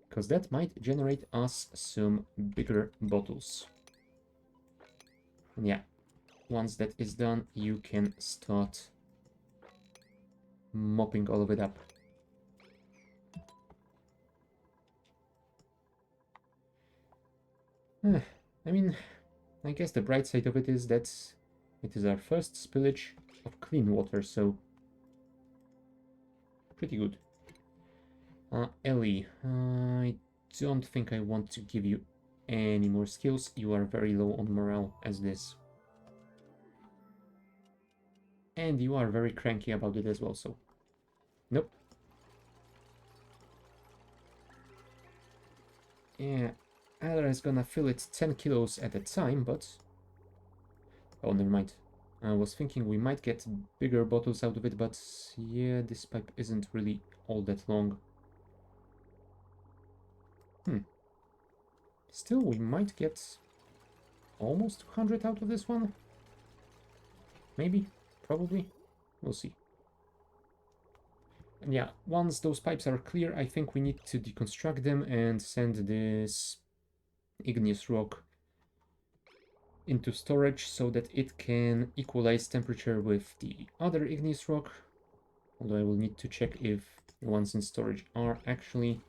Because that might generate us some bigger bottles. And yeah, once that is done, you can start mopping all of it up. I mean, I guess the bright side of it is that it is our first spillage of clean water, so pretty good. Ellie, I don't think I want to give you any more skills. You are very low on morale as this. And you are very cranky about it as well, so nope. Yeah, Adler is gonna fill it 10 kilos at a time, but... Oh, never mind. I was thinking we might get bigger bottles out of it, but yeah, this pipe isn't really all that long. Still, we might get almost 200 out of this one. Maybe, probably. We'll see. And yeah, once those pipes are clear, I think we need to deconstruct them and send this igneous rock into storage so that it can equalize temperature with the other igneous rock. Although I will need to check if the ones in storage are actually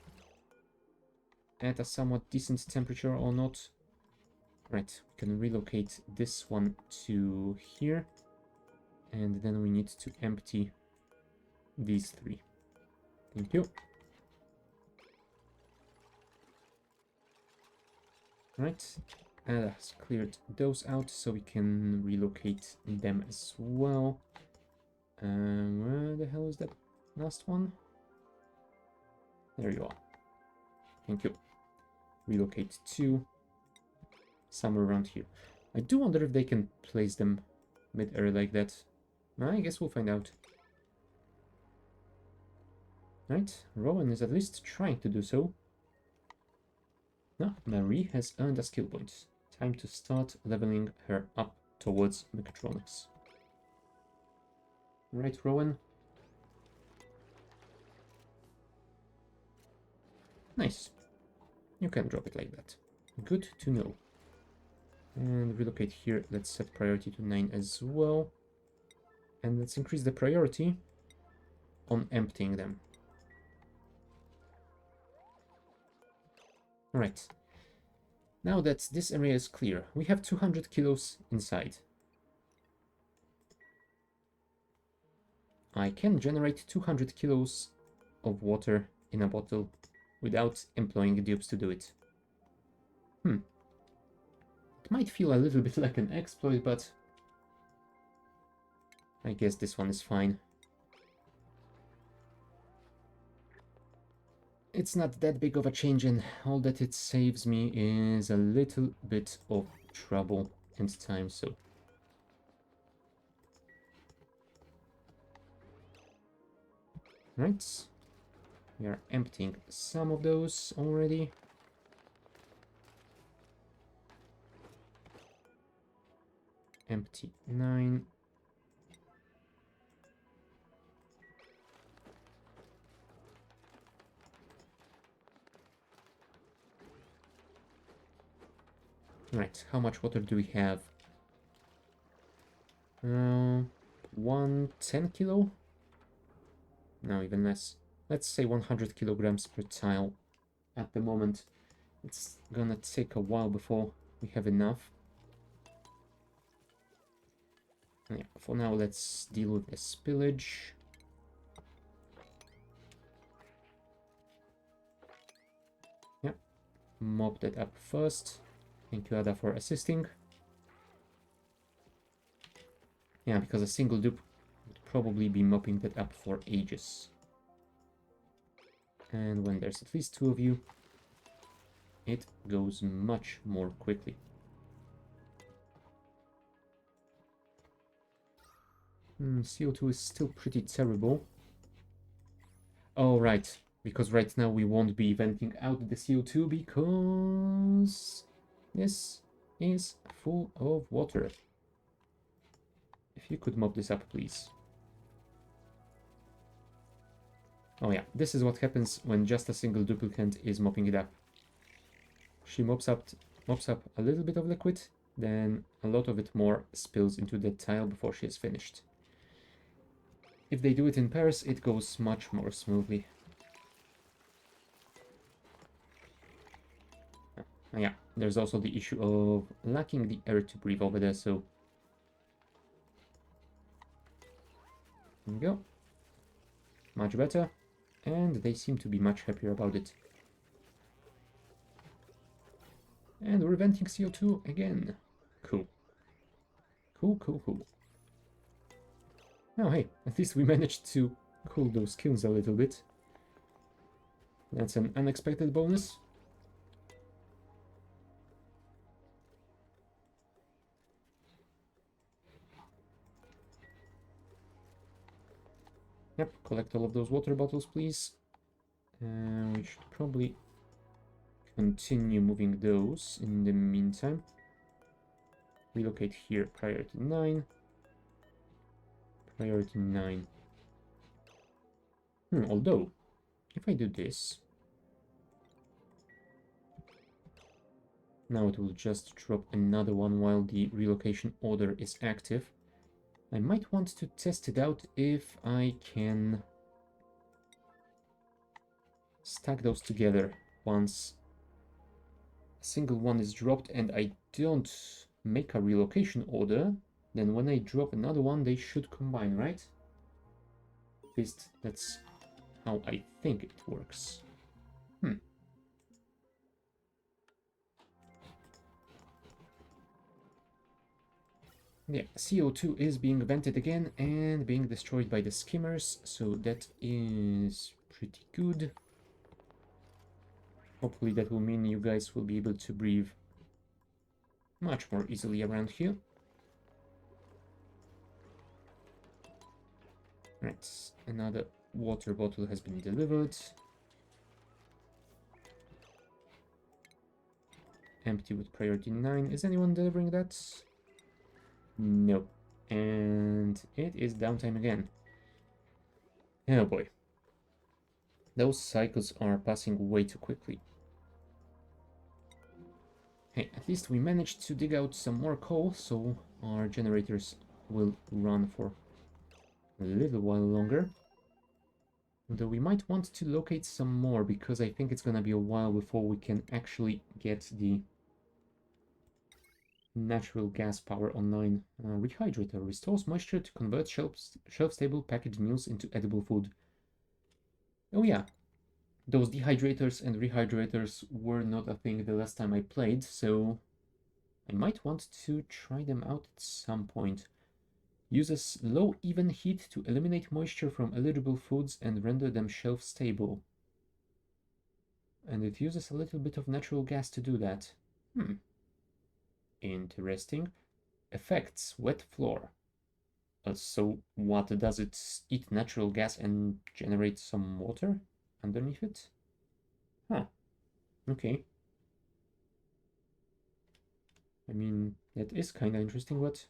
at a somewhat decent temperature or not. Right, we can relocate this one to here. And then we need to empty these 3. Thank you. Right, and that's cleared those out, so we can relocate them as well. Where the hell is that last one? There you are. Thank you. Relocate 2. Somewhere around here. I do wonder if they can place them mid-air like that. I guess we'll find out. Right, Rowan is at least trying to do so. No, Marie has earned a skill point. Time to start leveling her up towards mechatronics. Right, Rowan? Nice. You can drop it like that. Good to know. And relocate here. Let's set priority to 9 as well. And let's increase the priority on emptying them. Alright. Now that this area is clear, we have 200 kilos inside. I can generate 200 kilos of water in a bottle without employing dupes to do it. It might feel a little bit like an exploit, but I guess this one is fine. It's not that big of a change, and all that it saves me is a little bit of trouble and time, so... Right. We are emptying some of those already. Empty 9. Right, how much water do we have? 110 kilo? No, even less. Let's say 100 kilograms per tile at the moment. It's gonna take a while before we have enough. Yeah, for now, let's deal with the spillage. Yeah, mop that up first. Thank you, Ada, for assisting. Yeah, because a single dupe would probably be mopping that up for ages. And when there's at least 2 of you, it goes much more quickly. CO2 is still pretty terrible. Oh, right. Because right now we won't be venting out the CO2 because this is full of water. If you could mop this up, please. Oh yeah, this is what happens when just a single duplicant is mopping it up. She mops up a little bit of liquid, then a lot of it more spills into the tile before she is finished. If they do it in pairs, it goes much more smoothly. Yeah, there's also the issue of lacking the air to breathe over there, so... There we go. Much better. And they seem to be much happier about it. And we're venting CO2 again. Cool. Cool. Oh, hey, at least we managed to cool those kilns a little bit. That's an unexpected bonus. Yep, collect all of those water bottles, please. We should probably continue moving those in the meantime. Relocate here, priority 9. Priority 9. Although, if I do this, now it will just drop another one while the relocation order is active. I might want to test it out if I can stack those together once a single one is dropped and I don't make a relocation order, then when I drop another one, they should combine, right? At least that's how I think it works. Yeah, CO2 is being vented again and being destroyed by the skimmers, so that is pretty good. Hopefully that will mean you guys will be able to breathe much more easily around here. Right, another water bottle has been delivered. Empty with priority 9. Is anyone delivering that? No. And it is downtime again. Oh boy. Those cycles are passing way too quickly. Hey, at least we managed to dig out some more coal, so our generators will run for a little while longer. Though we might want to locate some more, because I think it's gonna be a while before we can actually get the natural gas power online. Rehydrator restores moisture to convert shelf-stable packaged meals into edible food. Oh yeah, those dehydrators and rehydrators were not a thing the last time I played, so I might want to try them out at some point. Uses low even heat to eliminate moisture from eligible foods and render them shelf-stable. And it uses a little bit of natural gas to do that. Interesting. Effects, wet floor. So what, does it eat natural gas and generate some water underneath it? Huh. Okay. I mean, that is kind of interesting, but...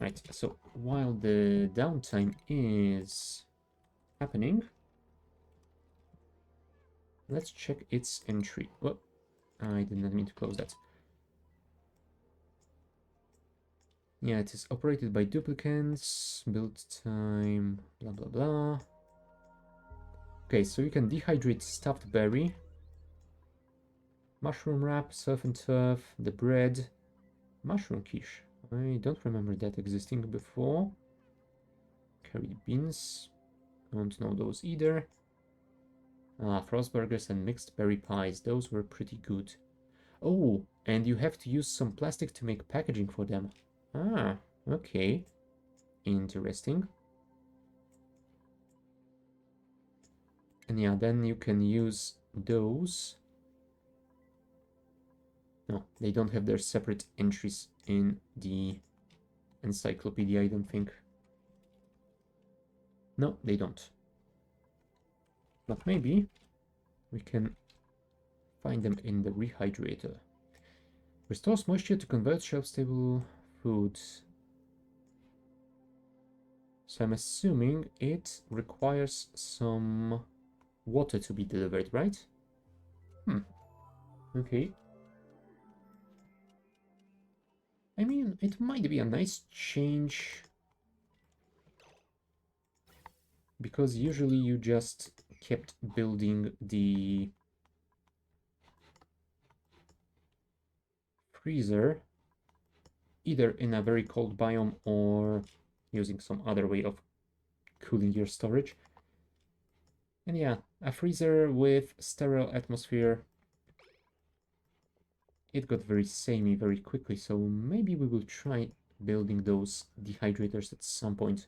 Right, so while the downtime is happening, let's check its entry. Oh, I did not mean to close that. Yeah, it is operated by duplicants, build time, blah blah blah. Okay, so you can dehydrate stuffed berry, mushroom wrap, surf and turf, the bread, mushroom quiche. I don't remember that existing before. Curried beans, don't know those either. Frost burgers and mixed berry pies, those were pretty good. Oh, and you have to use some plastic to make packaging for them. Ah, okay. Interesting. And yeah, then you can use those. No, they don't have their separate entries in the encyclopedia, I don't think. No, they don't. But maybe we can find them in the rehydrator. Restores moisture to convert shelf-stable foods. So I'm assuming it requires some water to be delivered, right? Okay. I mean, it might be a nice change, because usually you just kept building the freezer either in a very cold biome or using some other way of cooling your storage. And yeah, a freezer with sterile atmosphere, it got very samey very quickly, so maybe we will try building those dehydrators at some point.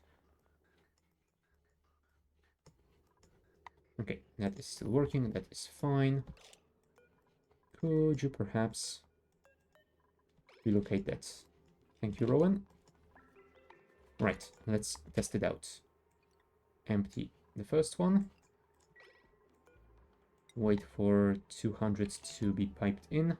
Okay, that is still working, that is fine. Could you perhaps relocate that? Thank you, Rowan. Right, let's test it out. Empty the first one. Wait for 200 to be piped in.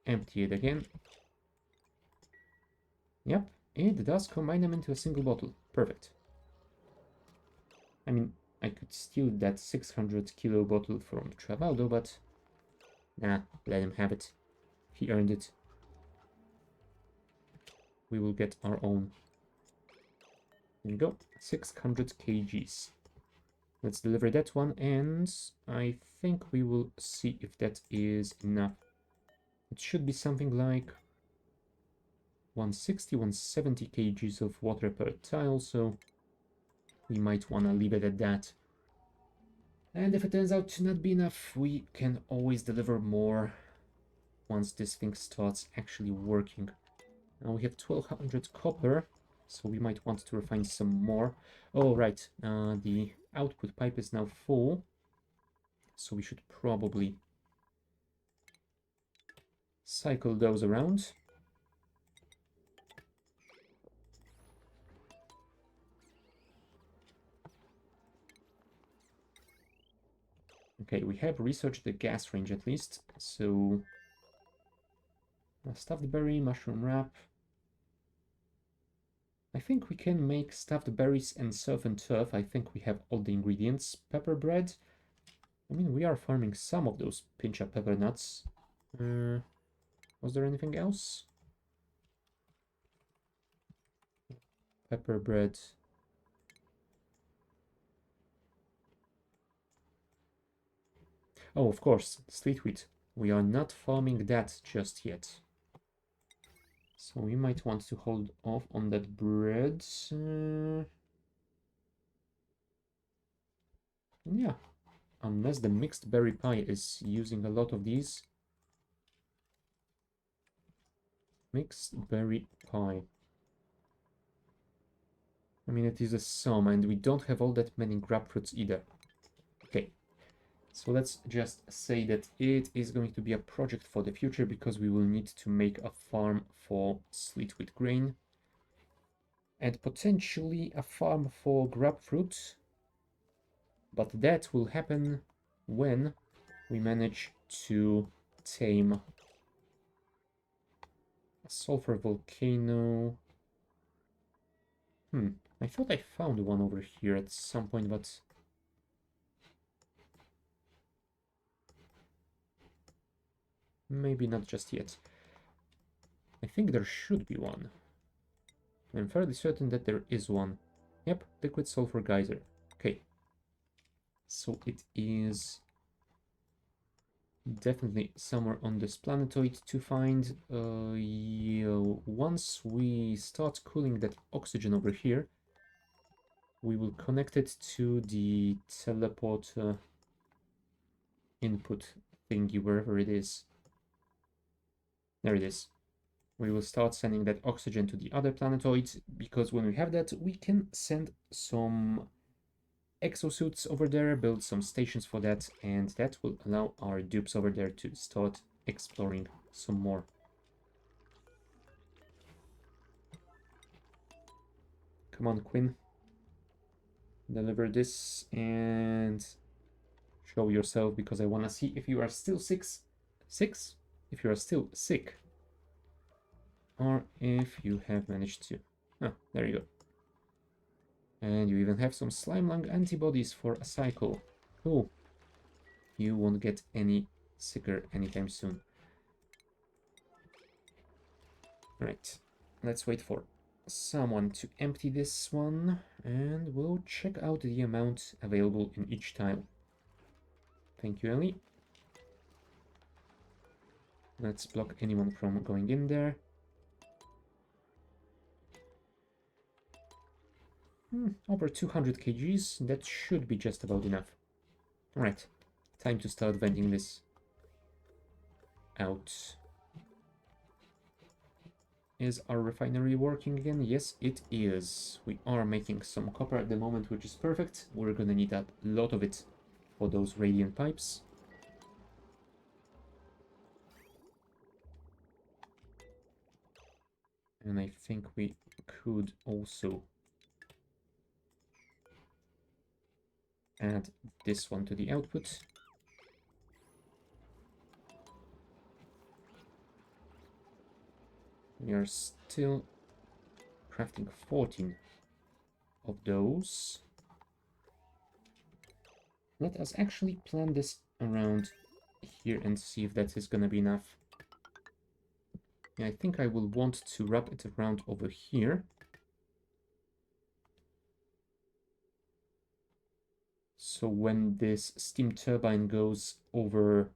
Empty it again. Yep, it does combine them into a single bottle. Perfect. I mean, I could steal that 600 kilo bottle from Travaldo, but nah, let him have it. He earned it. We will get our own. There we go, 600 kgs. Let's deliver that one, and I think we will see if that is enough. It should be something like 160, 170 kgs of water per tile, so we might want to leave it at that. And if it turns out to not be enough, we can always deliver more once this thing starts actually working. Now we have 1200 copper, so we might want to refine some more. Oh, right, the output pipe is now full, so we should probably cycle those around. Okay, we have researched the gas range at least, so stuffed berry, mushroom wrap. I think we can make stuffed berries and surf and turf. I think we have all the ingredients. Pepper bread. I mean, we are farming some of those pincha pepper nuts. Was there anything else? Pepper bread. Oh, of course, sleet wheat. We are not farming that just yet. So we might want to hold off on that bread. Yeah, unless the mixed berry pie is using a lot of these. Mixed berry pie. I mean, it is a sum, and we don't have all that many grapefruits either. Okay, so let's just say that it is going to be a project for the future, because we will need to make a farm for sleet wheat grain. And potentially a farm for grapefruit. But that will happen when we manage to tame a sulfur volcano. I thought I found one over here at some point, but maybe not just yet. I think there should be one. I'm fairly certain that there is one. Yep, liquid sulfur geyser. Okay. So it is definitely somewhere on this planetoid to find. Yeah, once we start cooling that oxygen over here, we will connect it to the teleporter input thingy, wherever it is. There it is. We will start sending that oxygen to the other planetoids, because when we have that, we can send some exosuits over there, build some stations for that, and that will allow our dupes over there to start exploring some more. Come on, Quinn. Deliver this and show yourself, because I want to see if you are still six? If you are still sick. Or if you have managed to... Oh, there you go. And you even have some slime lung antibodies for a cycle. Cool. You won't get any sicker anytime soon. Right. Let's wait for someone to empty this one, and we'll check out the amount available in each tile. Thank you, Ellie. Let's block anyone from going in there. Over 200 kgs, that should be just about enough. Alright, time to start venting this out. Is our refinery working again? Yes, it is. We are making some copper at the moment, which is perfect. We're gonna need a lot of it for those radiant pipes. And I think we could also add this one to the output. We are still crafting 14 of those. Let us actually plan this around here and see if that is gonna be enough. Yeah, I think I will want to wrap it around over here. So when this steam turbine goes over,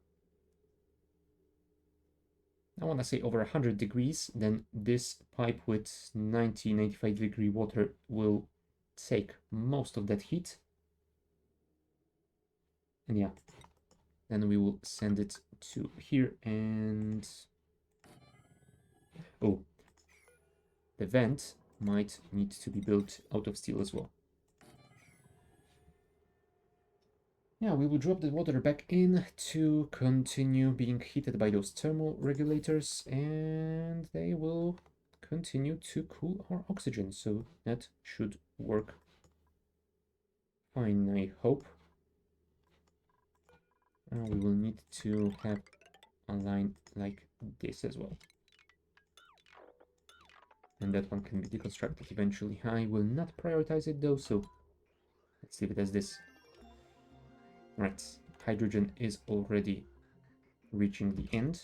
I want to say over 100 degrees, then this pipe with 90-95 degree water will take most of that heat. And yeah, then we will send it to here. And oh, the vent might need to be built out of steel as well. Yeah, we will drop the water back in to continue being heated by those thermal regulators, and they will continue to cool our oxygen, so that should work fine, I hope. We will need to have a line like this as well. And that one can be deconstructed eventually. I will not prioritize it though, so let's leave it as this. Right, hydrogen is already reaching the end.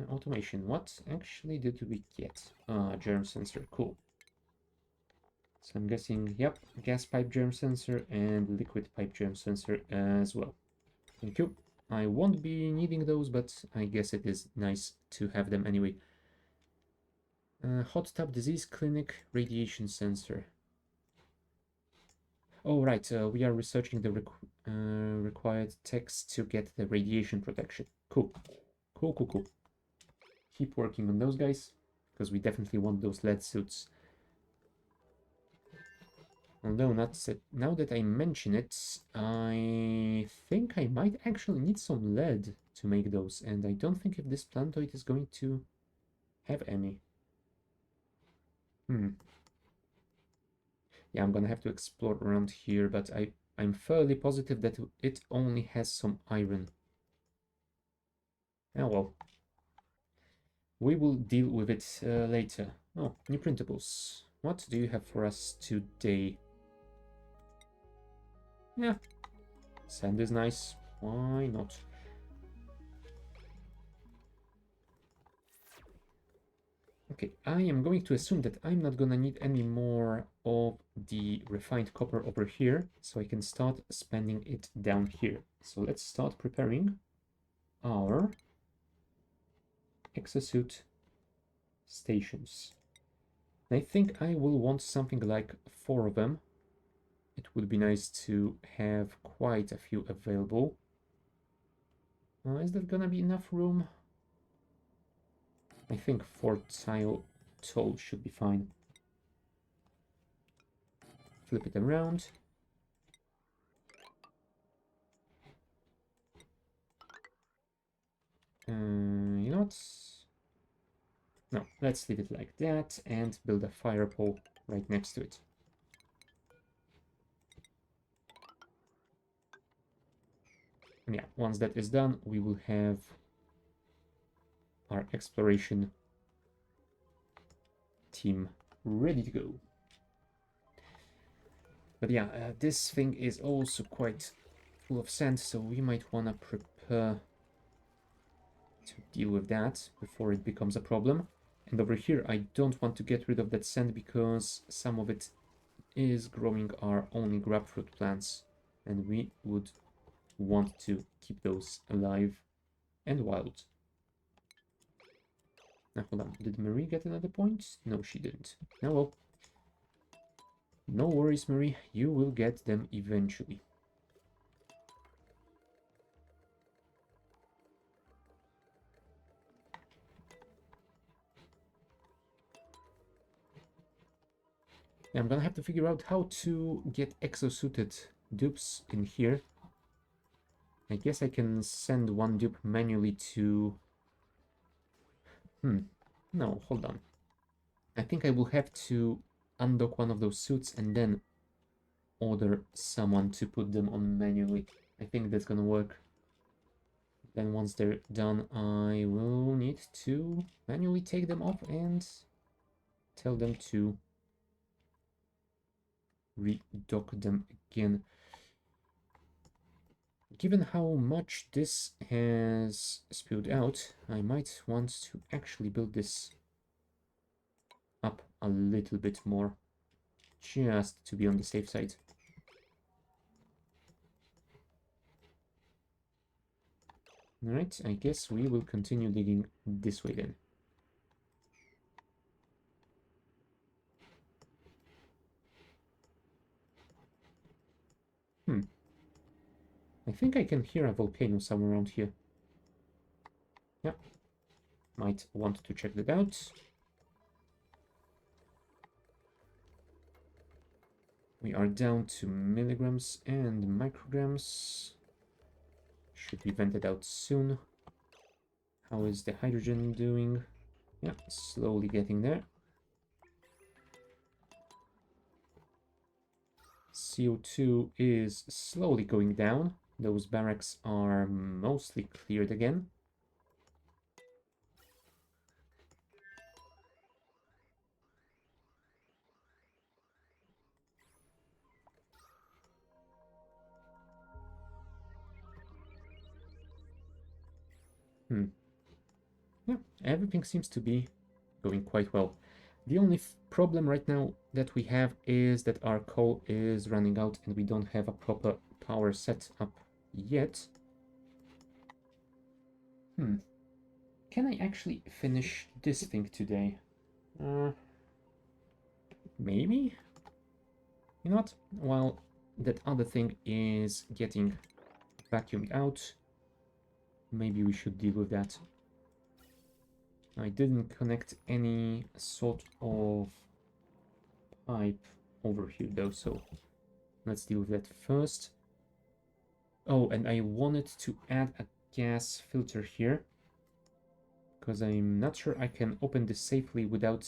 Automation, what actually did we get? Germ sensor, cool. So I'm guessing, yep, gas pipe germ sensor and liquid pipe germ sensor as well. Thank you. I won't be needing those, but I guess it is nice to have them anyway. Hot tub disease clinic radiation sensor. Oh, right, we are researching the required text to get the radiation protection. Cool. Cool, cool, cool. Keep working on those guys, because we definitely want those lead suits. Although, now that I mention it, I think I might actually need some lead to make those, and I don't think if this planetoid is going to have any. Yeah, I'm gonna have to explore around here, but I'm fairly positive that it only has some iron. Oh well. We will deal with it later. Oh, new printables. What do you have for us today? Yeah, sand is nice. Why not? Okay, I am going to assume that I'm not gonna need any more of the refined copper over here, so I can start spending it down here. So let's start preparing our exosuit stations. I think I will want something like 4 of them. It would be nice to have quite a few available. Is that gonna be enough room? I think 4 tile tall should be fine. Flip it around. You know what? No, let's leave it like that and build a fire pole right next to it. And yeah, once that is done, we will have our exploration team ready to go. But yeah, this thing is also quite full of sand, so we might want to prepare to deal with that before it becomes a problem. And over here, I don't want to get rid of that sand because some of it is growing our only grapefruit plants, and we would want to keep those alive and wild. Now, hold on. Did Marie get another point? No, she didn't. Now, well, no worries, Marie. You will get them eventually. Yeah, I'm gonna have to figure out how to get exosuited dupes in here. I guess I can send one dupe manually to... No, hold on. I think I will have to undock one of those suits and then order someone to put them on manually. I think that's gonna work. Then once they're done, I will need to manually take them off and tell them to redock them again. Given how much this has spewed out, I might want to actually build this up a little bit more, just to be on the safe side. Alright, I guess we will continue digging this way then. I think I can hear a volcano somewhere around here. Yeah, might want to check that out. We are down to milligrams and micrograms. Should be vented out soon. How is the hydrogen doing? Yeah, slowly getting there. CO2 is slowly going down. Those barracks are mostly cleared again. Yeah, everything seems to be going quite well. The only problem right now that we have is that our coal is running out and we don't have a proper power set up yet. Can I actually finish this thing today? Maybe? You know what? While that other thing is getting vacuumed out, maybe we should deal with that. I didn't connect any sort of pipe over here though, so let's deal with that first. Oh, and I wanted to add a gas filter here, because I'm not sure I can open this safely without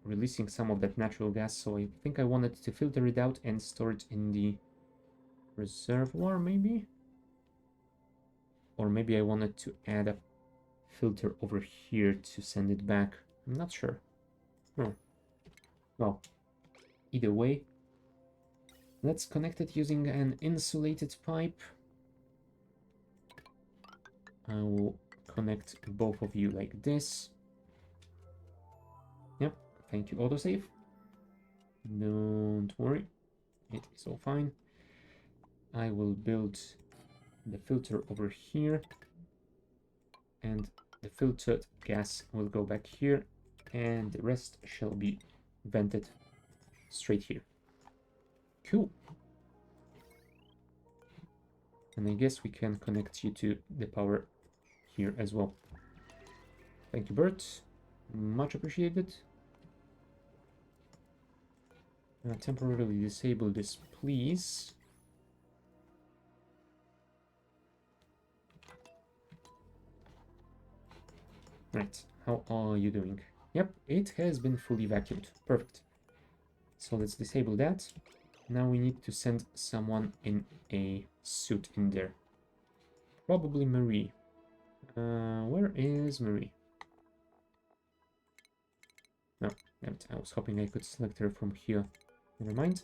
releasing some of that natural gas, so I think I wanted to filter it out and store it in the reservoir, maybe? Or maybe I wanted to add a filter over here to send it back. I'm not sure. Well, either way, let's connect it using an insulated pipe. I will connect both of you like this. Yep, thank you, autosave. Don't worry, it is all fine. I will build the filter over here, and the filtered gas will go back here, and the rest shall be vented straight here. Cool. And I guess we can connect you to the power here as well. Thank you, Bert. Much appreciated. Temporarily disable this, please. Right, how are you doing? Yep, it has been fully vacuumed. Perfect. So let's disable that. Now we need to send someone in a suit in there. Probably Marie. Where is Marie? No, damn it. I was hoping I could select her from here. Never mind.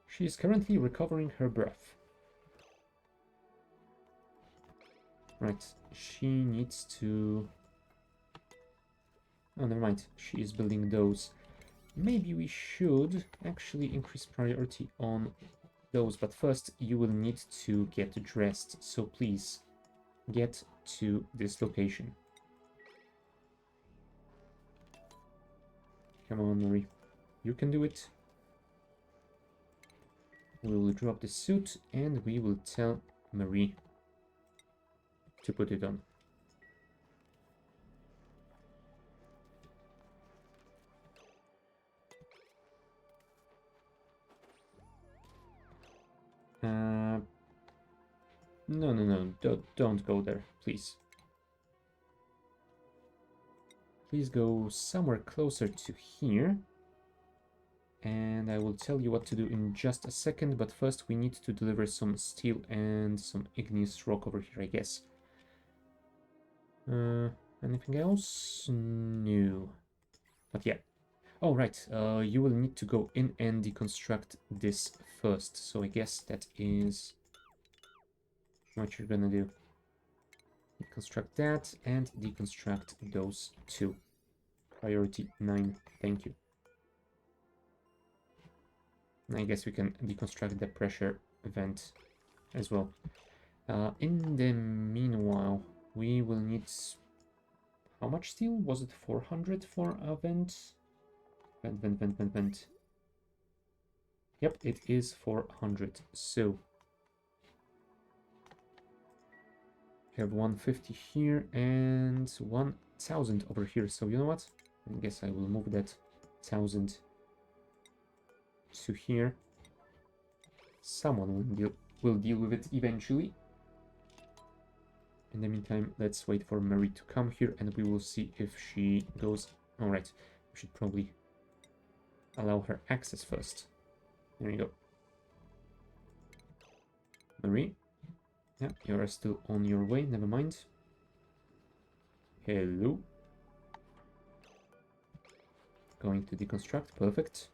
She is currently recovering her breath. Right, she needs to... Oh, never mind. She is building those. Maybe we should actually increase priority on those, but first you will need to get dressed. So please, get to this location. Come on, Marie. You can do it. We will drop the suit and we will tell Marie to put it on. No, don't go there, please. Please go somewhere closer to here. And I will tell you what to do in just a second, but first we need to deliver some steel and some igneous rock over here, I guess. Anything else? No. But yeah. Oh, right. You will need to go in and deconstruct this first. So I guess that is what you're gonna do. Deconstruct that and deconstruct those two. Priority 9. Thank you. I guess we can deconstruct the pressure vent as well. In the meanwhile, we will need... How much steel? Was it 400 for a vent? Vent. Yep, it is 400. So, we have 150 here and 1000 over here. So, you know what? I guess I will move that 1000 to here. Someone will deal with it eventually. In the meantime, let's wait for Marie to come here and we will see if she goes... Alright, we should probably allow her access first. There you go. Marie? Yeah, you are still on your way, never mind. Hello. Going to deconstruct, perfect.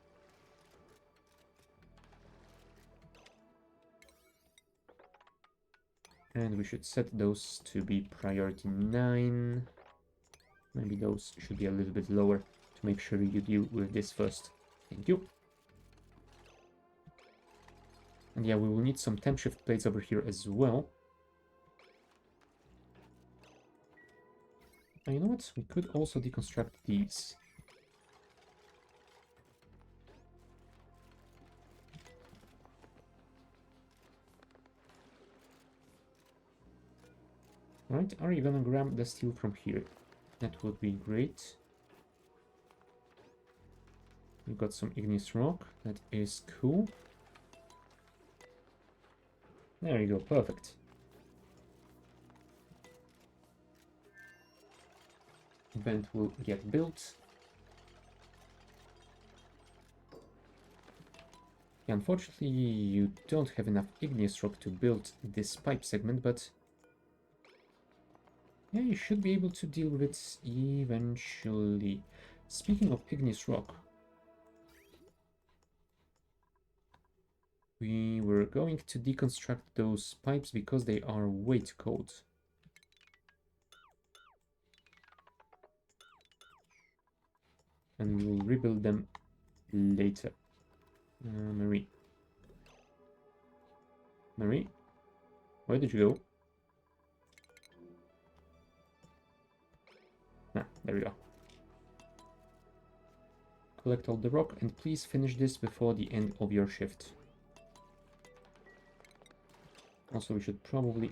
And we should set those to be priority 9. Maybe those should be a little bit lower to make sure you deal with this first. Thank you. And yeah, we will need some temp shift plates over here as well. And you know what? We could also deconstruct these. Right, are you gonna grab the steel from here? That would be great. We got some igneous rock. That is cool. There you go, perfect. Vent will get built. Yeah, unfortunately, you don't have enough igneous rock to build this pipe segment, but yeah, you should be able to deal with it eventually. Speaking of igneous rock, we were going to deconstruct those pipes because they are way too cold. And we will rebuild them later. Marie. Marie? Where did you go? Ah, there we go. Collect all the rock and please finish this before the end of your shift. Also, we should probably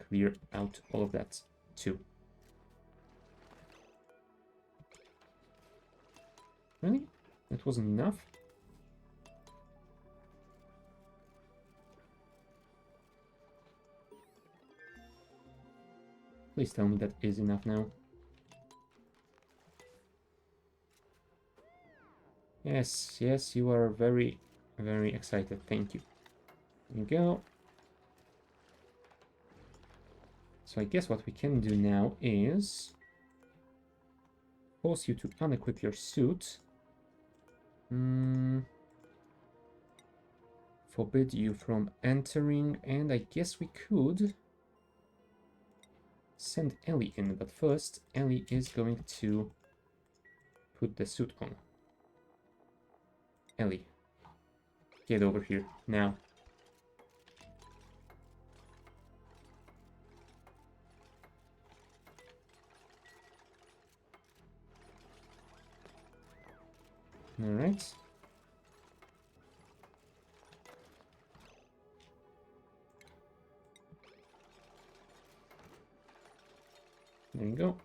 clear out all of that too. that wasn't enough. Please tell me that is enough now. Yes, yes, you are very, very excited. Thank you. There you go. So I guess what we can do now is force you to unequip your suit. Forbid you from entering, and I guess we could send Ellie in, but first Ellie is going to put the suit on. Ellie, get over here now. All right. There you go.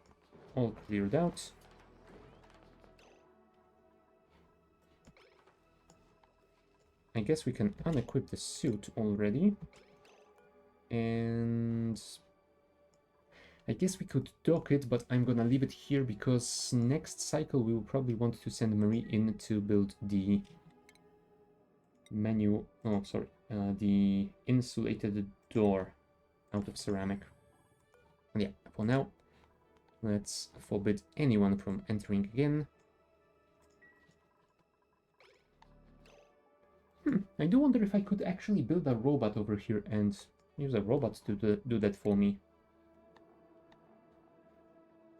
All cleared out. I guess we can unequip the suit already. And I guess we could dock it, but I'm gonna leave it here because next cycle we will probably want to send Marie in to build the menu. Oh, sorry. The insulated door out of ceramic. Yeah, for now, let's forbid anyone from entering again. I do wonder if I could actually build a robot over here and use a robot to do that for me.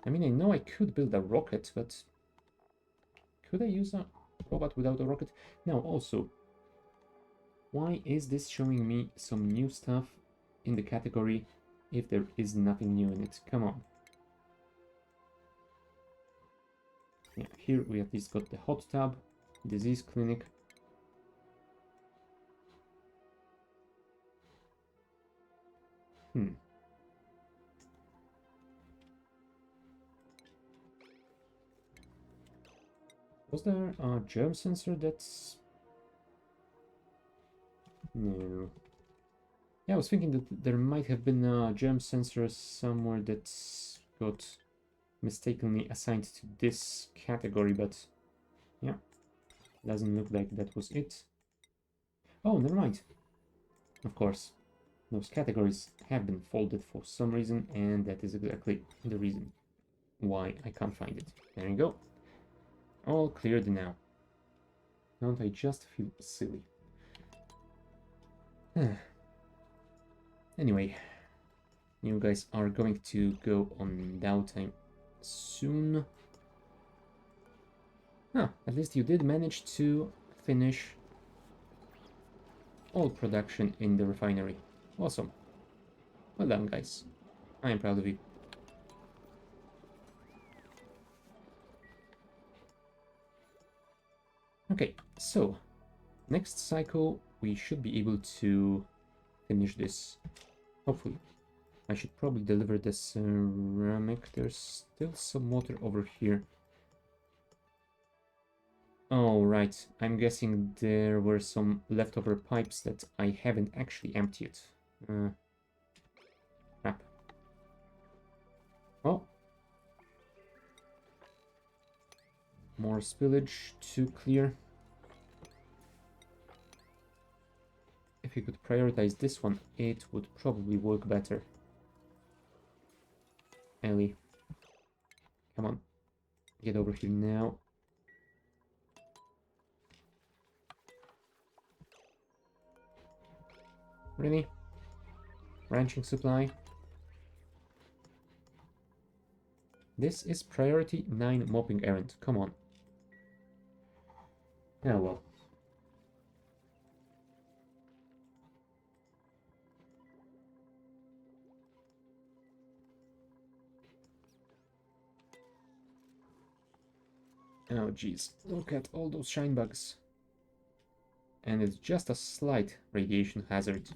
I mean, I know I could build a rocket, but could I use a robot without a rocket? Now, also, why is this showing me some new stuff in the category if there is nothing new in it? Come on. Yeah, here we at least got the hot tub, disease clinic. Was there a germ sensor that's... No. Yeah, I was thinking that there might have been a germ sensor somewhere that got mistakenly assigned to this category, but yeah, doesn't look like that was it. Oh, never mind. Of course, those categories have been folded for some reason, and that is exactly the reason why I can't find it. There you go. All cleared now. Don't I just feel silly? Anyway, you guys are going to go on downtime soon. At least you did manage to finish all production in the refinery. Awesome. Well done, guys. I am proud of you. Okay, so next cycle we should be able to finish this. Hopefully. I should probably deliver the ceramic. There's still some water over here. Oh, right. I'm guessing there were some leftover pipes that I haven't actually emptied. Crap. Oh. More spillage to clear. If you could prioritize this one, it would probably work better. Ellie. Come on. Get over here now. Really? Ranching supply. This is priority 9 mopping errand. Come on. Oh well. Oh jeez. Look at all those shine bugs. And it's just a slight radiation hazard.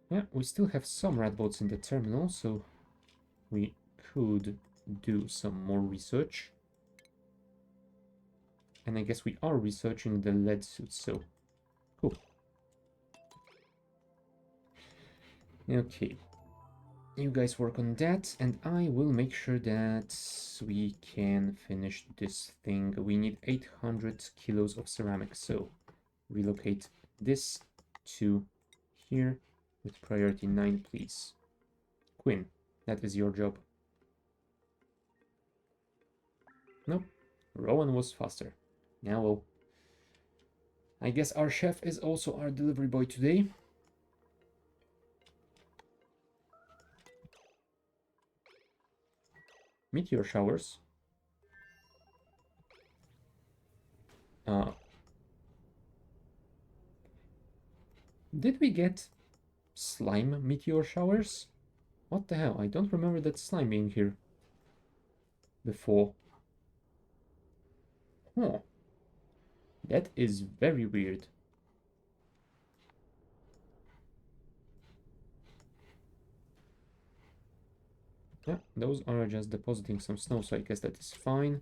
Yeah, we still have some rat boats in the terminal, so we could do some more research. And I guess we are researching the lead suits, so cool. Okay, you guys work on that, and I will make sure that we can finish this thing. We need 800 kilos of ceramic, so relocate this to here with priority 9, please. Quinn, that is your job. Nope, Rowan was faster. Now, well, I guess our chef is also our delivery boy today. Meteor showers. Did we get slime meteor showers? What the hell? I don't remember that slime being here before. Huh. That is very weird. Yeah, those are just depositing some snow, so I guess that is fine.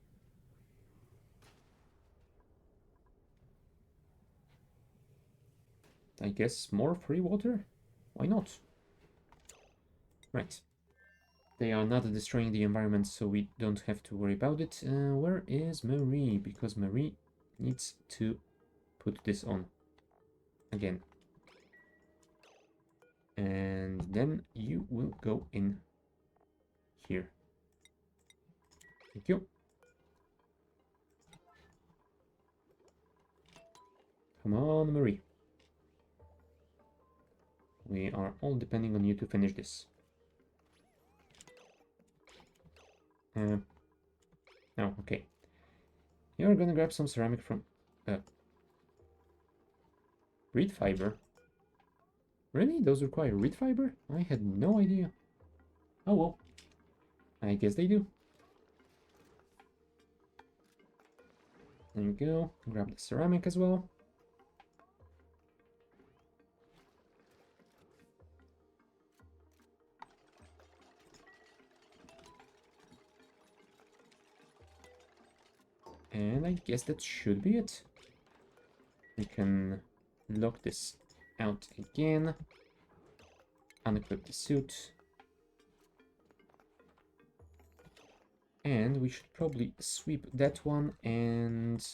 I guess more free water? Why not? Right. They are not destroying the environment, so we don't have to worry about it. Where is Marie? Because Marie needs to put this on again. And then you will go in here. Thank you. Come on, Marie. We are all depending on you to finish this. Oh, okay. You're gonna grab some ceramic from... reed fiber? Really? Those require reed fiber? I had no idea. Oh well. I guess they do. There you go. Grab the ceramic as well. And I guess that should be it. We can lock this out again. Unequip the suit. And we should probably sweep that one and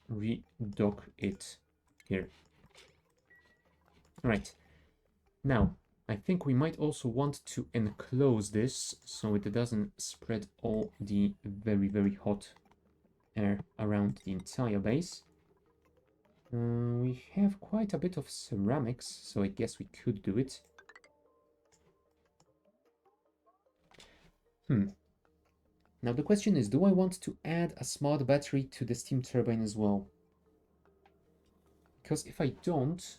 re-dock it here. Right. Now, I think we might also want to enclose this so it doesn't spread all the very, very hot air around the entire base. We have quite a bit of ceramics, so I guess we could do it. Now the question is, do I want to add a smart battery to the steam turbine as well? Because if I don't...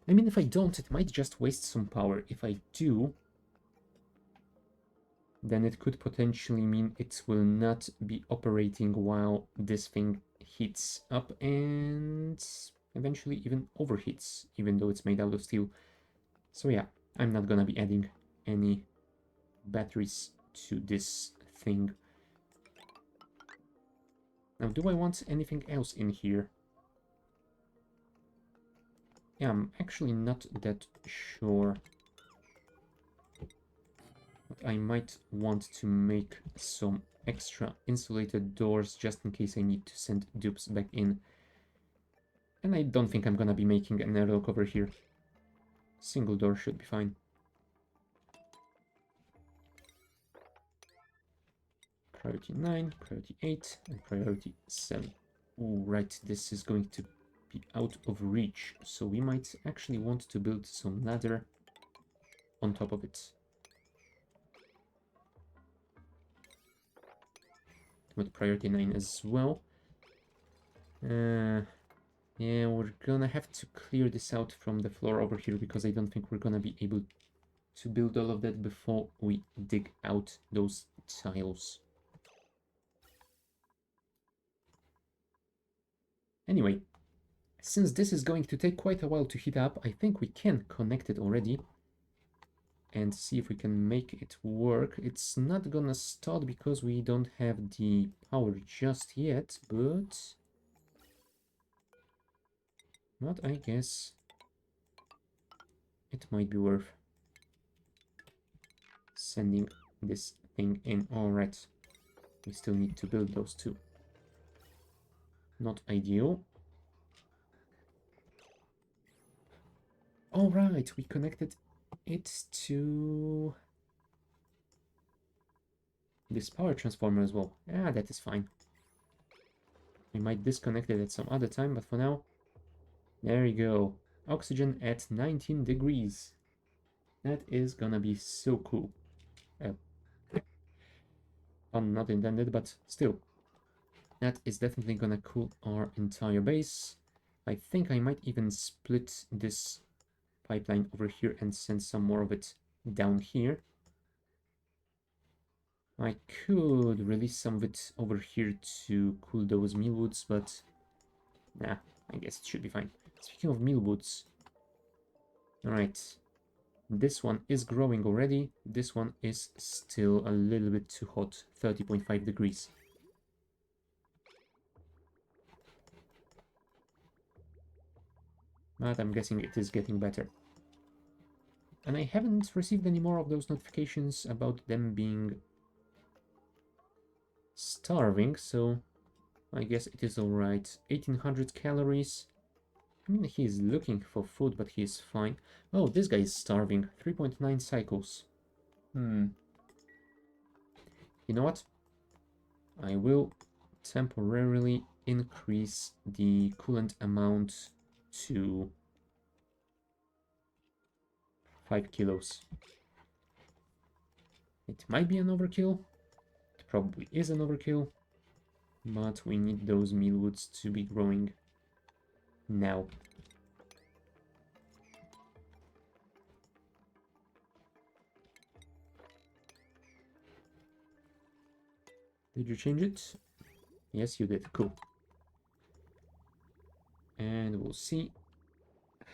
I mean, if I don't, it might just waste some power. If I do, then it could potentially mean it will not be operating while this thing heats up and eventually even overheats, even though it's made out of steel. So yeah, I'm not gonna be adding any batteries to this thing. Now, do I want anything else in here? Yeah, I'm actually not that sure. But I might want to make some extra insulated doors just in case I need to send dupes back in. And I don't think I'm gonna be making an airlock over here. Single door should be fine. Priority 9, priority 8, and priority 7. Ooh, right, this is going to be out of reach, so we might actually want to build some ladder on top of it. With priority 9 as well. Yeah, we're gonna have to clear this out from the floor over here because I don't think we're gonna be able to build all of that before we dig out those tiles. Anyway, since this is going to take quite a while to heat up, I think we can connect it already. and see if we can make it work. It's not gonna start because we don't have the power just yet, but I guess it might be worth sending this thing in. Alright, we still need to build those two. Not ideal. Alright, we connected it to this power transformer as well. Yeah, that is fine. We might disconnect it at some other time, but for now, there you go. Oxygen at 19 degrees. That is gonna be so cool. Pun not intended, but still. That is definitely gonna cool our entire base. I think I might even split this pipeline over here and send some more of it down here. I could release some of it over here to cool those mealwoods, but nah, I guess it should be fine. Speaking of mealwoods, alright, this one is growing already. This one is still a little bit too hot, 30.5 degrees. But I'm guessing it is getting better. And I haven't received any more of those notifications about them being starving, so I guess it is alright. 1800 calories. I mean, he's looking for food, but he's fine. Oh, this guy is starving. 3.9 cycles. You know what? I will temporarily increase the coolant amount to 5 kilos. It might be an overkill. It probably is an overkill. But we need those mealwoods to be growing now. Did you change it? Yes, you did. Cool. And we'll see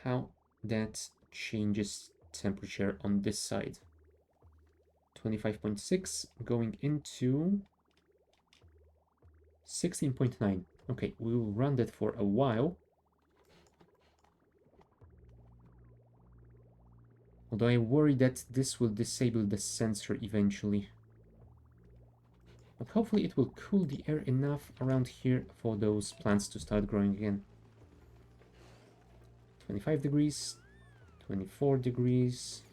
how that changes temperature on this side. 25.6 going into 16.9. Okay, we will run that for a while. Although I worry that this will disable the sensor eventually. But hopefully it will cool the air enough around here for those plants to start growing again. 25 degrees, 24 degrees.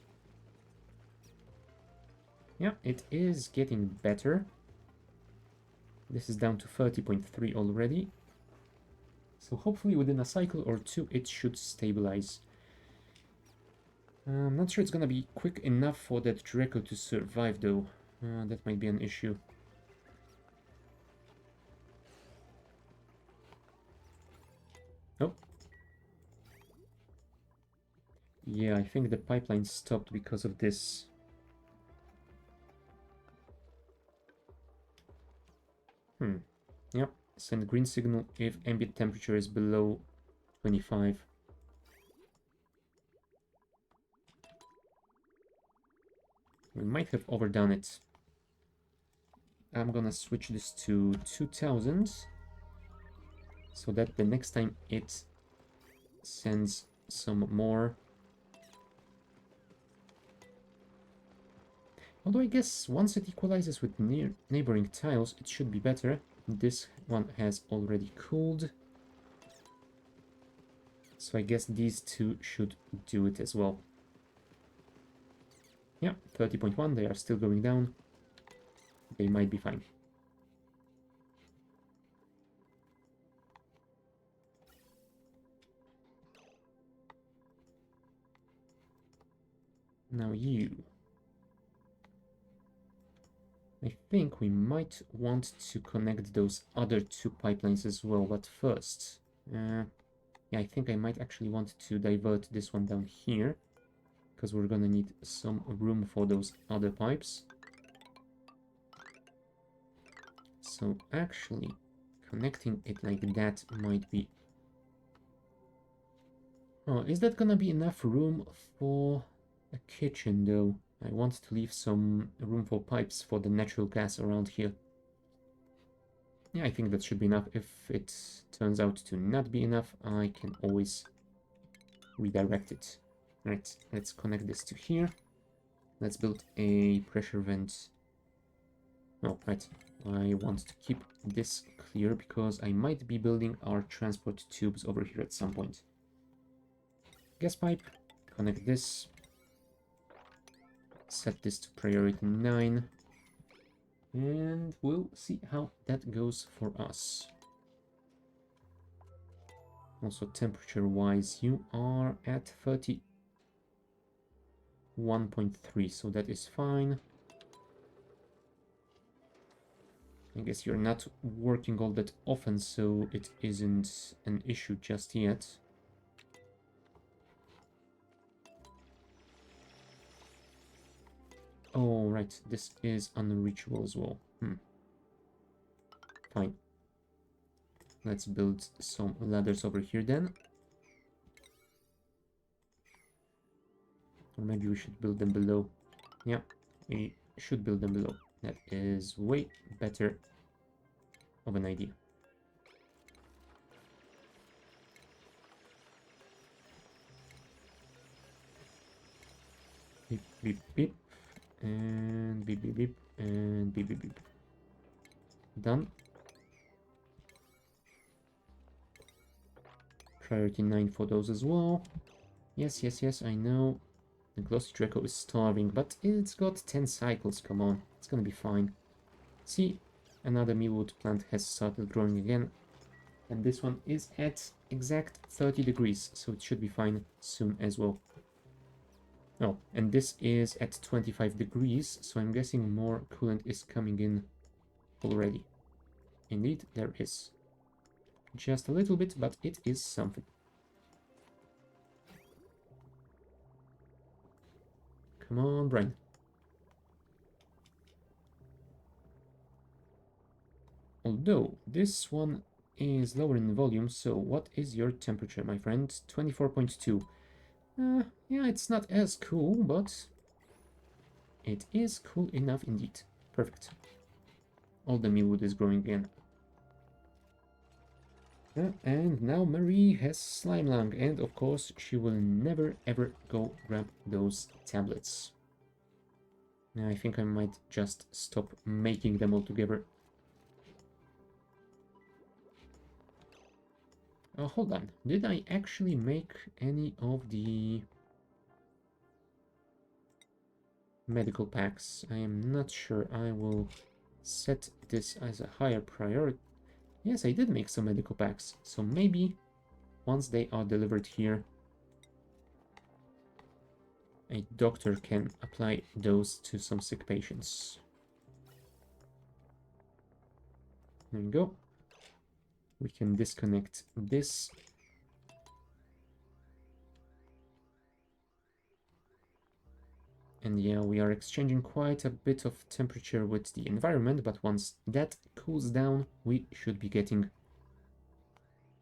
Yeah, it is getting better. This is down to 30.3 already. So hopefully within a cycle or two it should stabilize. I'm not sure it's gonna be quick enough for that Draco to survive though. That might be an issue. Oh. Yeah, I think the pipeline stopped because of this. Yep, send green signal if ambient temperature is below 25. We might have overdone it. I'm gonna switch this to 2000 so that the next time it sends some more. Although I guess once it equalizes with neighboring tiles, it should be better. This one has already cooled. So I guess these two should do it as well. Yeah, 30.1, they are still going down. They might be fine. Now you. I think we might want to connect those other two pipelines as well, but first, yeah, I think I might actually want to divert this one down here, because we're gonna need some room for those other pipes. So actually, connecting it like that might be... Oh, is that gonna be enough room for a kitchen though? I want to leave some room for pipes for the natural gas around here. Yeah, I think that should be enough. If it turns out to not be enough, I can always redirect it. Right, let's connect this to here. Let's build a pressure vent. Oh, right. I want to keep this clear because I might be building our transport tubes over here at some point. Gas pipe, connect this. Set this to priority 9. And we'll see how that goes for us. Also, temperature-wise, you are at 31.3, so that is fine. I guess you're not working all that often, so it isn't an issue just yet. Oh, right, this is unreachable as well. Fine. Let's build some ladders over here then. Or maybe we should build them below. Yeah, we should build them below. That is way better of an idea. Beep, beep, beep. And beep, beep, beep. And beep, beep, beep. Done. Priority 9 for those as well. Yes, yes, yes, I know. The glossy Draco is starving, but it's got 10 cycles, come on. It's gonna be fine. See, another mealwood plant has started growing again. And this one is at exact 30 degrees, so it should be fine soon as well. Oh, and this is at 25 degrees, so I'm guessing more coolant is coming in already. Indeed, there is. Just a little bit, but it is something. Come on, Brian. Although, this one is lower in volume, so what is your temperature, my friend? 24.2. Yeah, it's not as cool, but it is cool enough indeed. Perfect. All the mealwood is growing again. And now Marie has slime lung, and of course she will never ever go grab those tablets. I think I might just stop making them altogether. Oh, hold on. Did I actually make any of the medical packs? I am not sure. I will set this as a higher priority. Yes, I did make some medical packs. So maybe once they are delivered here, a doctor can apply those to some sick patients. There we go. We can disconnect this. And yeah, we are exchanging quite a bit of temperature with the environment, but once that cools down, we should be getting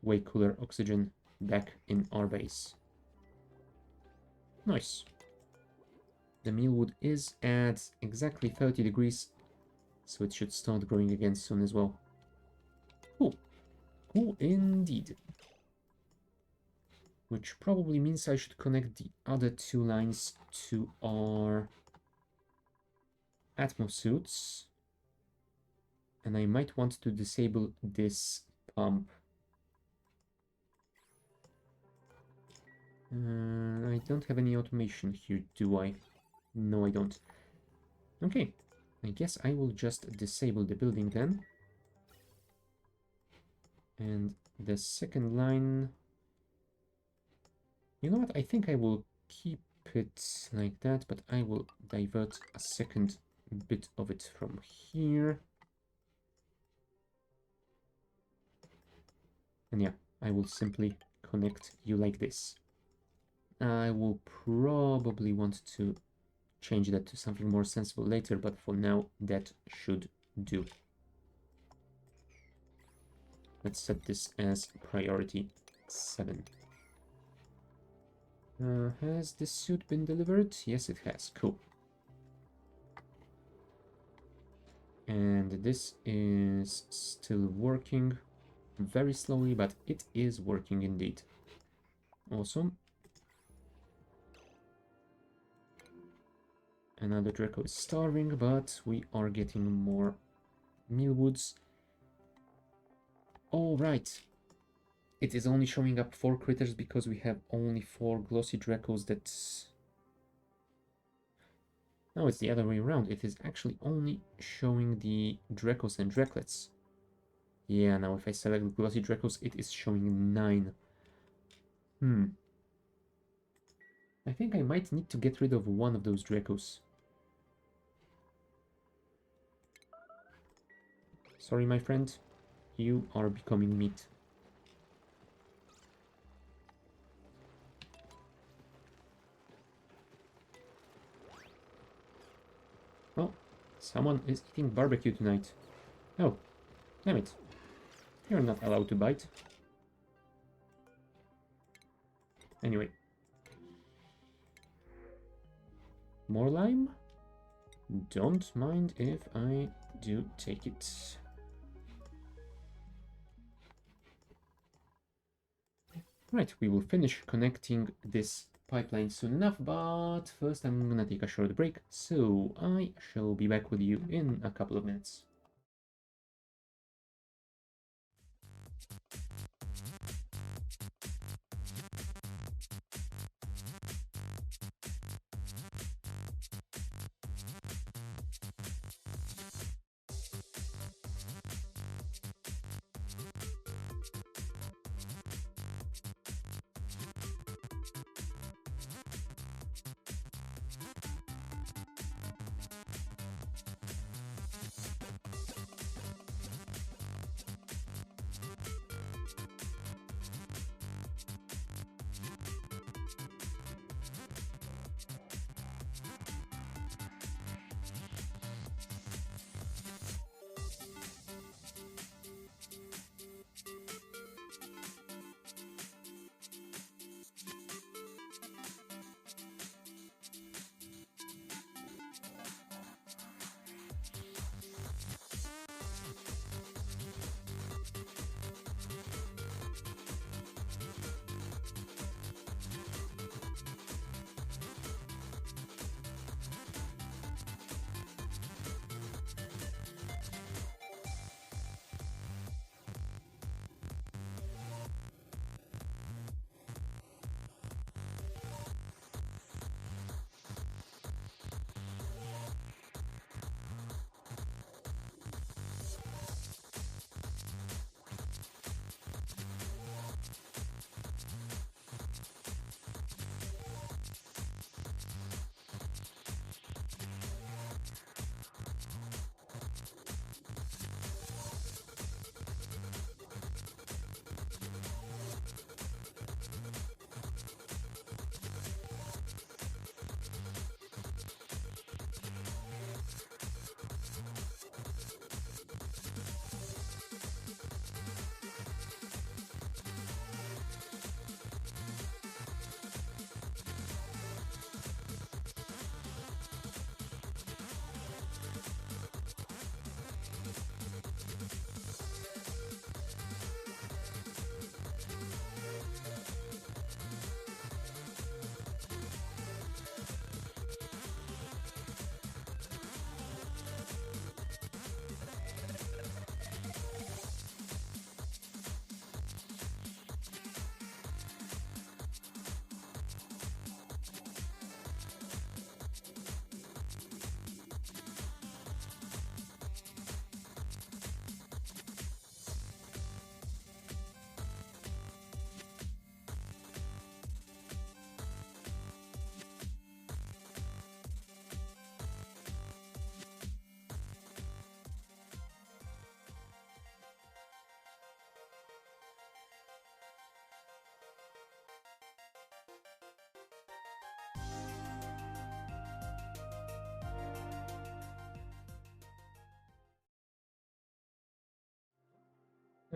way cooler oxygen back in our base. Nice. The mealwood is at exactly 30 degrees, so it should start growing again soon as well. Cool. Cool indeed. Which probably means I should connect the other 2 lines to our atmosuits. And I might want to disable this pump. I don't have any automation here, do I? No, I don't. Okay, I guess I will just disable the building then. And the second line... You know what, I think I will keep it like that, but I will divert a second bit of it from here. And yeah, I will simply connect you like this. I will probably want to change that to something more sensible later, but for now that should do. Let's set this as priority 7. Has this suit been delivered? Yes, it has. Cool. And this is still working very slowly, but it is working indeed. Awesome. Another Draco is starving, but we are getting more mealwoods. All right. It is only showing up 4 critters because we have only 4 glossy Dracos that... No, it's the other way around. It is actually only showing the Dracos and Draclets. Yeah, now if I select glossy Dracos, it is showing 9. I think I might need to get rid of one of those Dracos. Sorry, my friend. You are becoming meat. Oh, someone is eating barbecue tonight. Oh, damn it. You're not allowed to bite. Anyway. More lime? Don't mind if I do take it. Right, we will finish connecting this pipeline soon enough, but first I'm gonna take a short break, so I shall be back with you in a couple of minutes.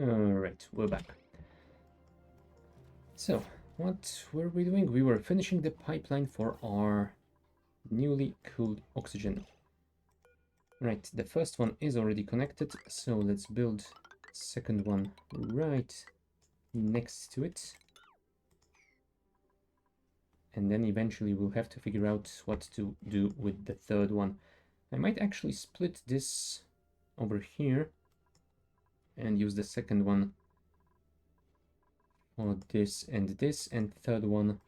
Alright, we're back. So, what were we doing? We were finishing the pipeline for our newly cooled oxygen. Right, the first one is already connected, so let's build second one right next to it. And then eventually we'll have to figure out what to do with the third one. I might actually split this over here and use the second one for this, and third one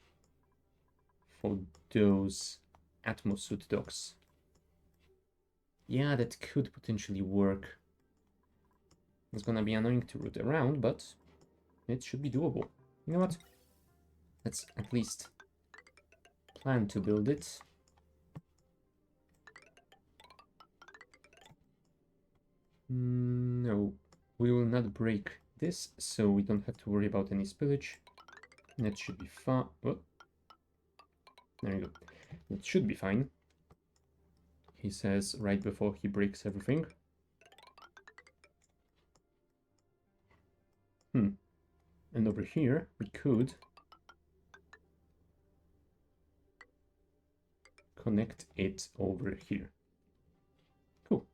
for those Atmosuit docks. Yeah, that could potentially work. It's gonna be annoying to route around, but it should be doable. You know what? Let's at least plan to build it. No, we will not break this, so we don't have to worry about any spillage. That should be fine. Oh, there you go. That should be fine. He says right before he breaks everything. And over here, we could connect it over here. Cool.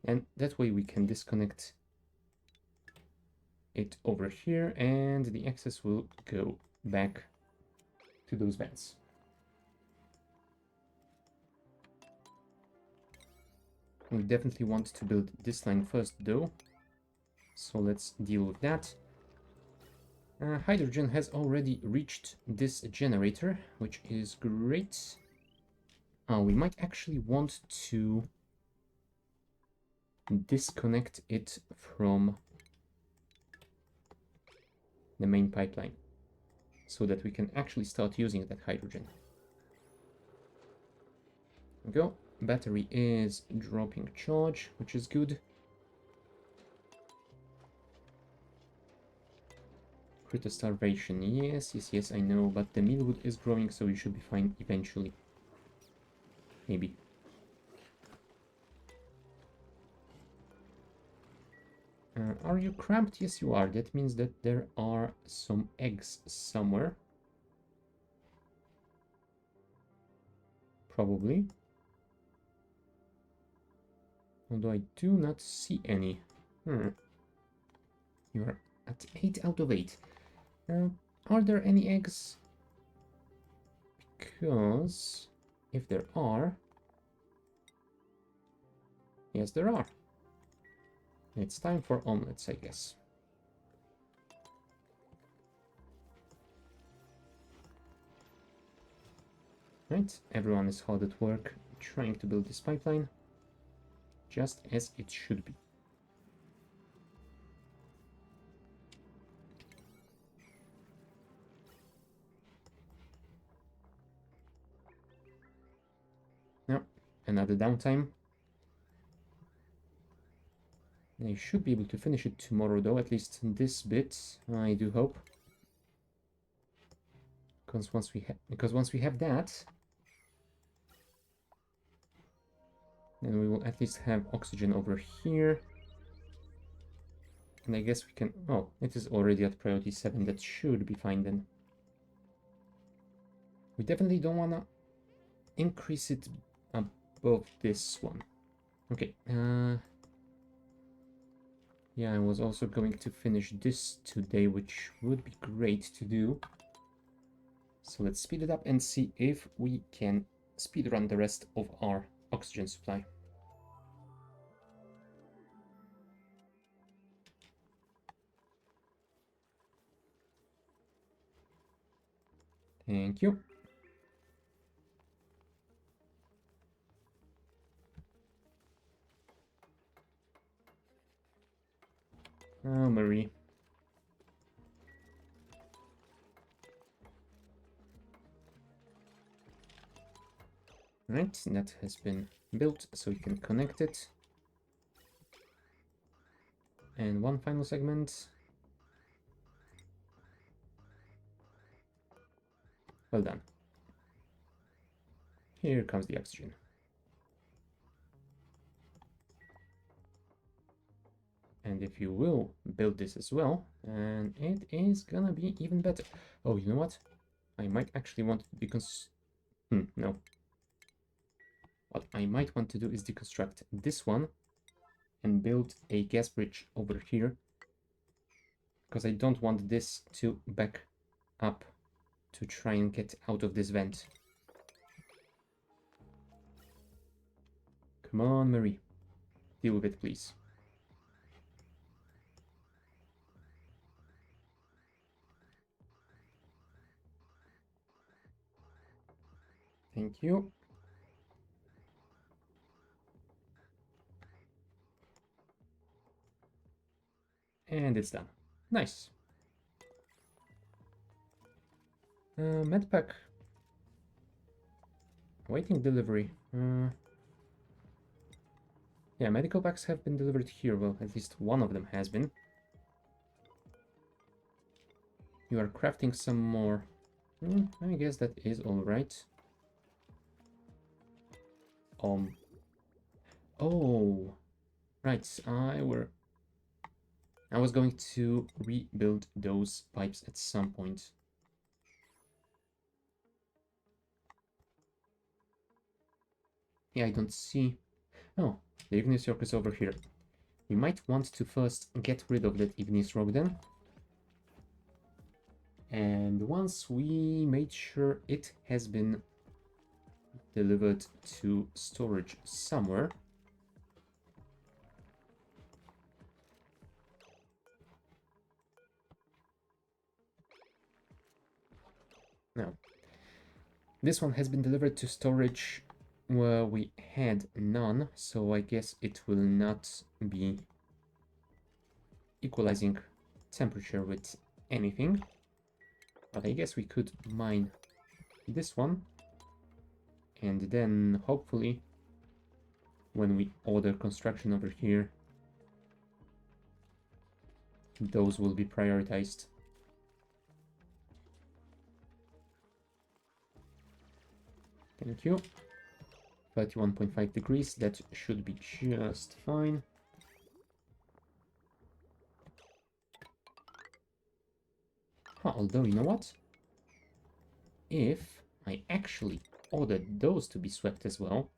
And that way we can disconnect it over here, and the access will go back to those vents. We definitely want to build this line first, though. So let's deal with that. Hydrogen has already reached this generator, which is great. We might actually want to disconnect it from the main pipeline so that we can actually start using that hydrogen. There we go. Battery is dropping charge, which is good. Critter starvation, yes, I know, but the mealwood is growing, so you should be fine eventually. Maybe. Are you cramped? Yes, you are. That means that there are some eggs somewhere. Probably. Although I do not see any. You are at 8 out of 8. Are there any eggs? Because if there are... Yes, there are. It's time for omelets, I guess. Right, everyone is hard at work trying to build this pipeline, just as it should be. Now, another downtime. I should be able to finish it tomorrow, though, at least this bit, I do hope. Because once we have that, then we will at least have oxygen over here. And I guess we can... Oh, it is already at priority 7. That should be fine then. We definitely don't want to increase it above this one. Okay. Yeah, I was also going to finish this today, which would be great to do. So let's speed it up and see if we can speedrun the rest of our oxygen supply. Thank you. Oh, Marie. Right, that has been built, so we can connect it. And one final segment. Well done. Here comes the oxygen. And if you will build this as well, and it is gonna be even better. Oh, you know what? I might actually want it because... no. What I might want to do is deconstruct this one and build a gas bridge over here, because I don't want this to back up to try and get out of this vent. Come on, Marie. Deal with it, please. Thank you. And it's done. Nice. Medpack. Waiting delivery. Yeah, medical packs have been delivered here. Well, at least one of them has been. You are crafting some more. I guess that is alright. Oh, right. I was going to rebuild those pipes at some point. Yeah, I don't see. Oh, the igneous rock is over here. We might want to first get rid of that igneous rock then. And once we made sure it has been delivered to storage somewhere. Now, this one has been delivered to storage where we had none, so I guess it will not be equalizing temperature with anything. But I guess we could mine this one, and then hopefully when we order construction over here, those will be prioritized. Thank you. 31.5 degrees, that should be just fine. Although, you know what? If I actually ordered those to be swept as well,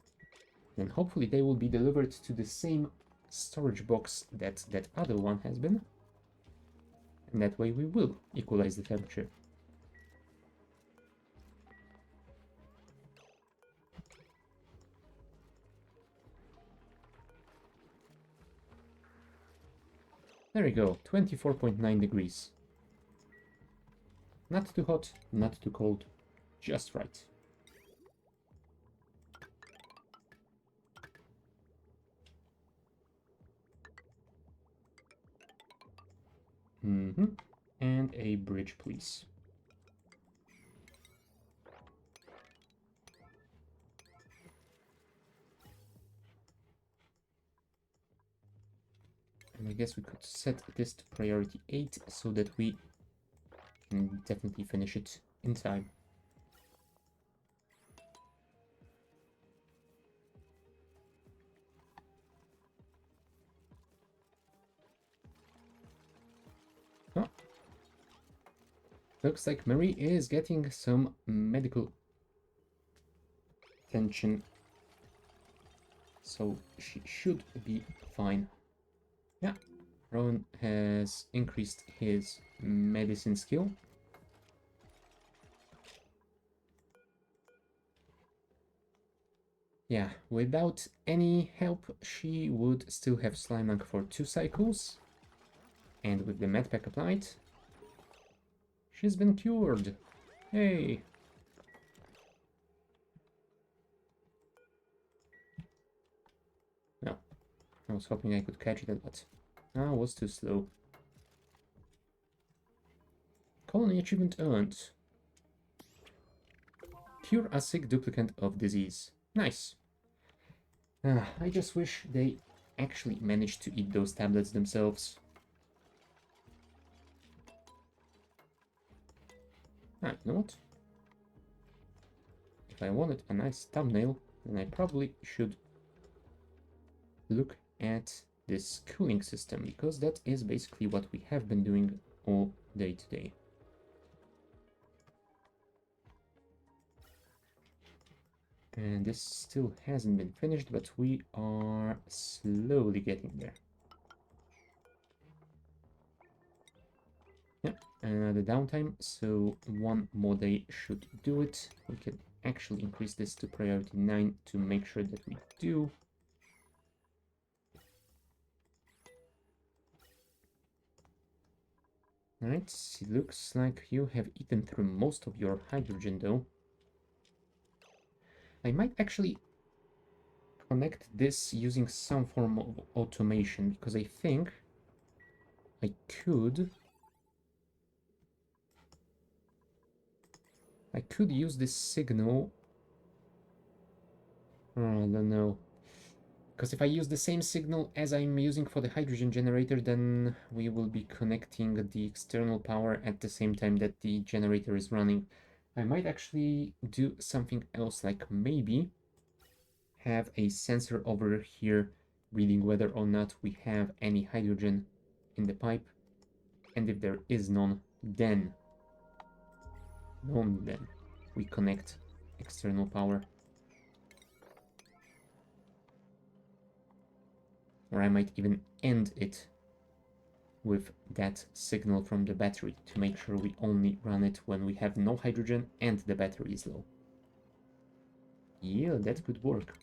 then hopefully they will be delivered to the same storage box that that other one has been. And that way we will equalize the temperature. There we go, 24.9 degrees. Not too hot, not too cold, just right. And a bridge, please. And I guess we could set this to priority 8 so that we can definitely finish it in time. Oh. Looks like Marie is getting some medical attention, so she should be fine. Yeah, Rowan has increased his medicine skill. Yeah, without any help, she would still have Slime Dunk for 2 cycles. And with the medpack applied, she's been cured. Hey! No, I was hoping I could catch that, but I was too slow. Colony achievement earned. Cure a sick duplicate of disease. Nice. I just wish they actually managed to eat those tablets themselves. You know what? If I wanted a nice thumbnail, then I probably should look at this cooling system, because that is basically what we have been doing all day today. And this still hasn't been finished, but we are slowly getting there. Yeah, another downtime, so one more day should do it. We can actually increase this to priority 9 to make sure that we do. Alright, it looks like you have eaten through most of your hydrogen though. I might actually connect this using some form of automation, because I think I could use this signal. Oh, I don't know. Because if I use the same signal as I'm using for the hydrogen generator, then we will be connecting the external power at the same time that the generator is running. I might actually do something else, like maybe have a sensor over here reading whether or not we have any hydrogen in the pipe. And if there is none, then we connect external power. Or I might even end it with that signal from the battery to make sure we only run it when we have no hydrogen and the battery is low. Yeah, that could work.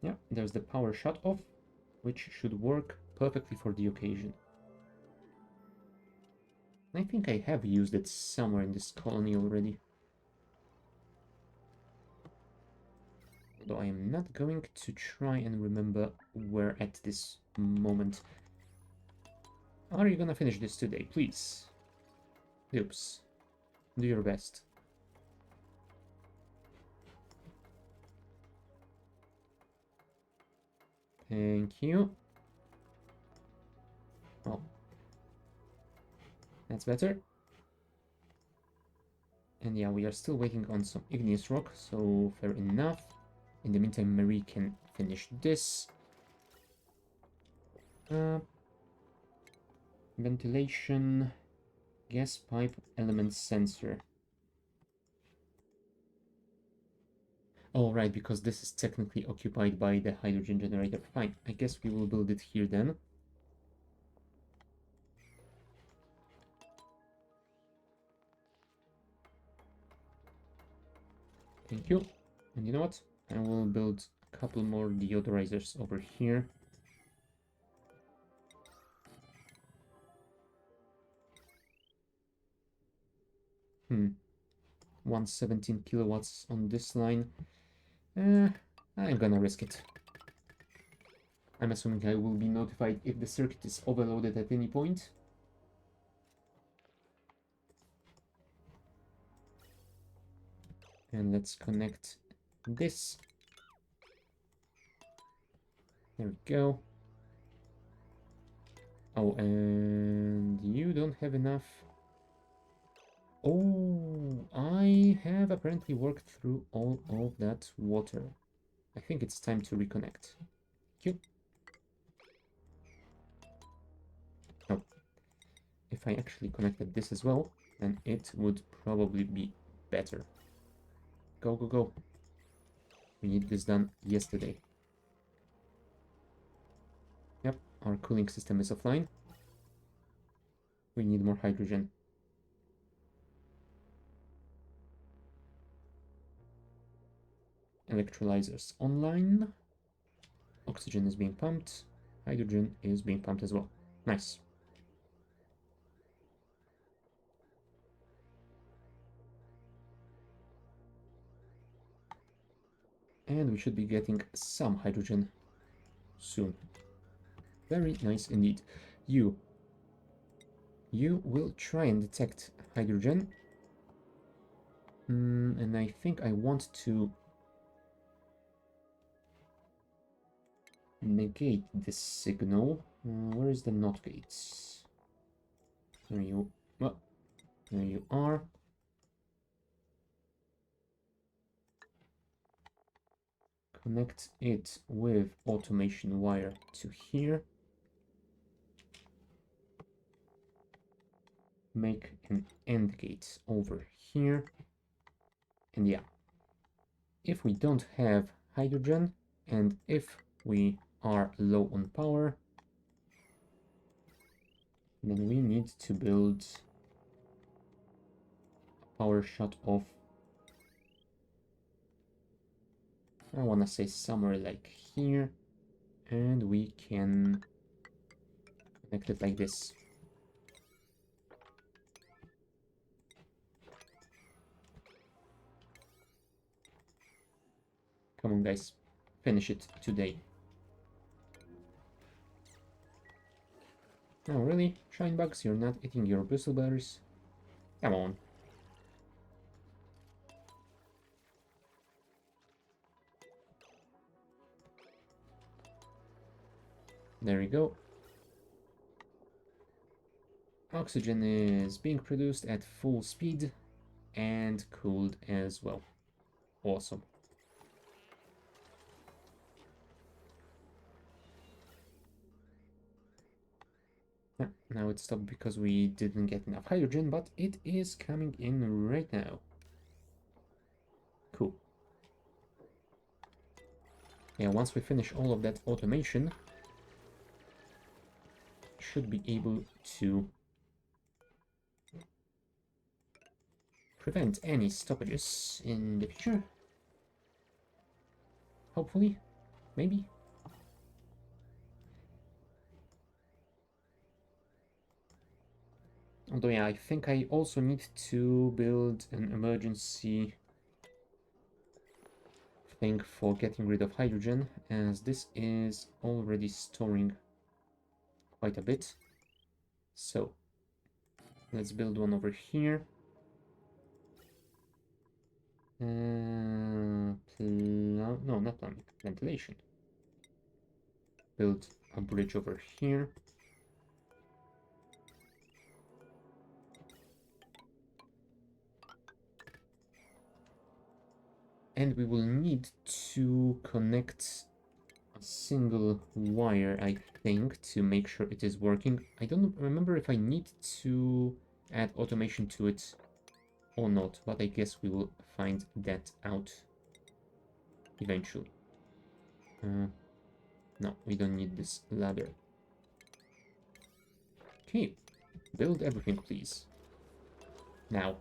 Yeah, there's the power shut off, which should work perfectly for the occasion. I think I have used it somewhere in this colony already. Although I am not going to try and remember where at this moment. Are you gonna finish this today, please? Dupes, do your best. Thank you. Oh, that's better. And yeah, we are still waiting on some igneous rock, so fair enough. In the meantime, Marie can finish this. Ventilation, gas pipe, element sensor. Oh, right, because this is technically occupied by the hydrogen generator. Fine, I guess we will build it here then. Thank you. And you know what? I will build a couple more deodorizers over here. Hmm. 117 kilowatts on this line. I'm gonna risk it. I'm assuming I will be notified if the circuit is overloaded at any point. And let's connect this. There we go. Oh, and you don't have enough. Oh, I have apparently worked through all of that water. I think it's time to reconnect. Thank you. Oh, if I actually connected this as well, then it would probably be better. Go, go, go. We need this done yesterday. Yep, our cooling system is offline. We need more hydrogen. Electrolyzers online. Oxygen is being pumped. Hydrogen is being pumped as well. Nice. And we should be getting some hydrogen soon. Very nice indeed. You will try and detect hydrogen. And I think I want to negate this signal. Where is the not gates? There you, well, there you are. Connect it with automation wire to here. make an end gate over here. And yeah, if we don't have hydrogen and if we are low on power, then we need to build a power shut of, I want to say somewhere like here, and we can connect it like this. Come on, guys, finish it today. Oh, really? Shinebugs, you're not eating your bristleberries? Come on. There we go. Oxygen is being produced at full speed and cooled as well. Awesome. Now it stopped because we didn't get enough hydrogen, but it is coming in right now. Cool. Yeah, once we finish all of that automation, should be able to prevent any stoppages in the future. Hopefully, maybe. Although yeah, I think I also need to build an emergency thing for getting rid of hydrogen, as this is already storing quite a bit. So let's build one over here. No, not plumbing, ventilation. Build a bridge over here. And we will need to connect a single wire, I think, to make sure it is working. I don't remember if I need to add automation to it or not, but I guess we will find that out eventually. No, we don't need this ladder. Okay, build everything, please. Now.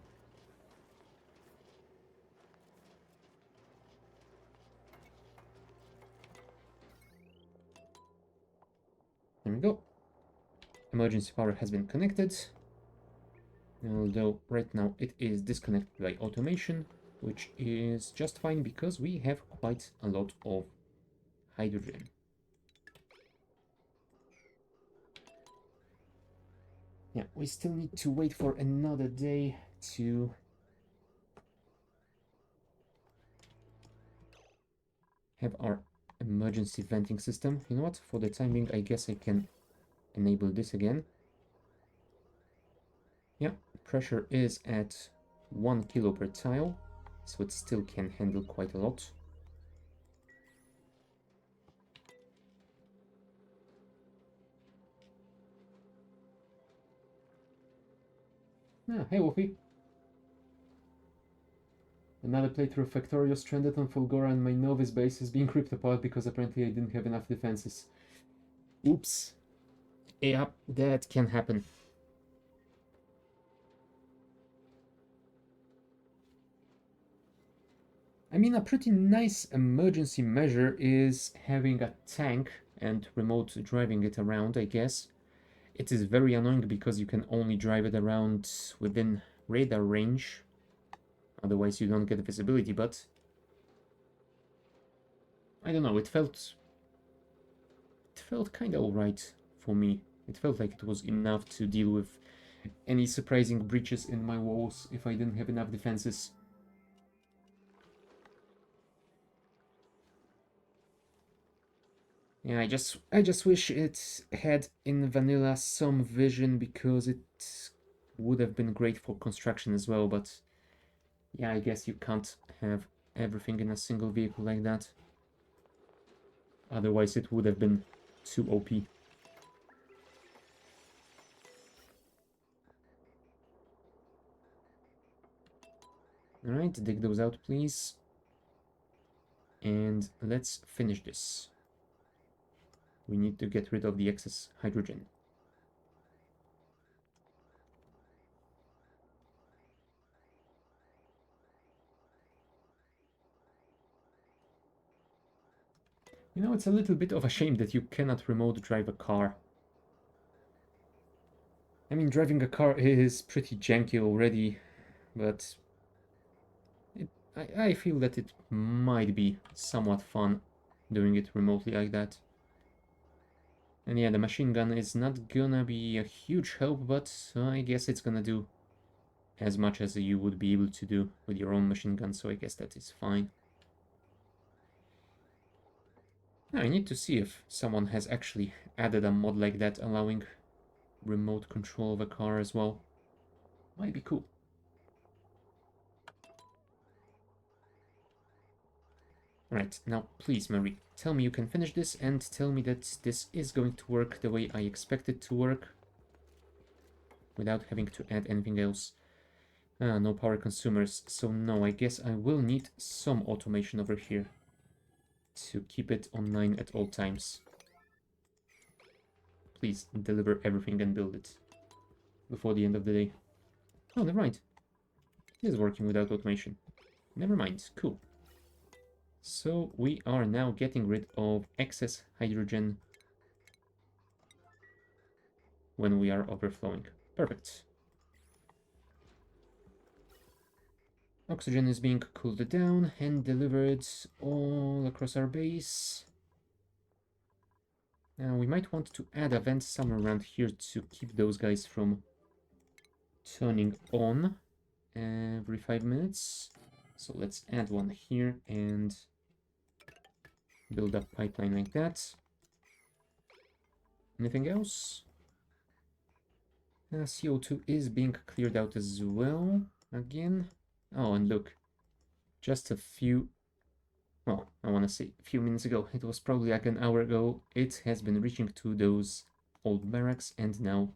There we go. Emergency power has been connected. Although right now it is disconnected by automation, which is just fine because we have quite a lot of hydrogen. Yeah, we still need to wait for another day to have our emergency venting system. You know what? For the time being, I guess I can enable this again. Yeah, pressure is at 1 kilo per tile, so it still can handle quite a lot. Ah, hey Wolfie. Another playthrough of Factorio stranded on Fulgora and my novice base is being ripped apart because apparently I didn't have enough defenses. Oops. Yeah, that can happen. I mean, a pretty nice emergency measure is having a tank and remote driving it around, I guess. It is very annoying because you can only drive it around within radar range. Otherwise you don't get visibility, but I don't know, it felt kind of alright for me. It felt like it was enough to deal with any surprising breaches in my walls if I didn't have enough defenses. Yeah, I just wish it had in vanilla some vision, because it would have been great for construction as well, but yeah, I guess you can't have everything in a single vehicle like that. Otherwise it would have been too OP. Alright, dig those out, please. And let's finish this. We need to get rid of the excess hydrogen. You know, it's a little bit of a shame that you cannot remote drive a car. I mean, driving a car is pretty janky already, but I feel that it might be somewhat fun doing it remotely like that. And yeah, the machine gun is not gonna be a huge help, but I guess it's gonna do as much as you would be able to do with your own machine gun, so I guess that is fine. Now, I need to see if someone has actually added a mod like that allowing remote control of a car as well. Might be cool. Right, now please, Marie, tell me you can finish this and tell me that this is going to work the way I expect it to work without having to add anything else. No power consumers, so no, I guess I will need some automation over here to keep it online at all times. Please deliver everything and build it before the end of the day. Oh, never mind. It is working without automation. Never mind, cool. So we are now getting rid of excess hydrogen when we are overflowing. Perfect. Oxygen is being cooled down and delivered all across our base. Now we might want to add a vent somewhere around here to keep those guys from turning on every 5 minutes. So let's add one here and build a pipeline like that. Anything else? CO2 is being cleared out as well. Again. Oh, and look. Just a few... Well, I want to say a few minutes ago. It was probably like an hour ago. It has been reaching to those old barracks, and now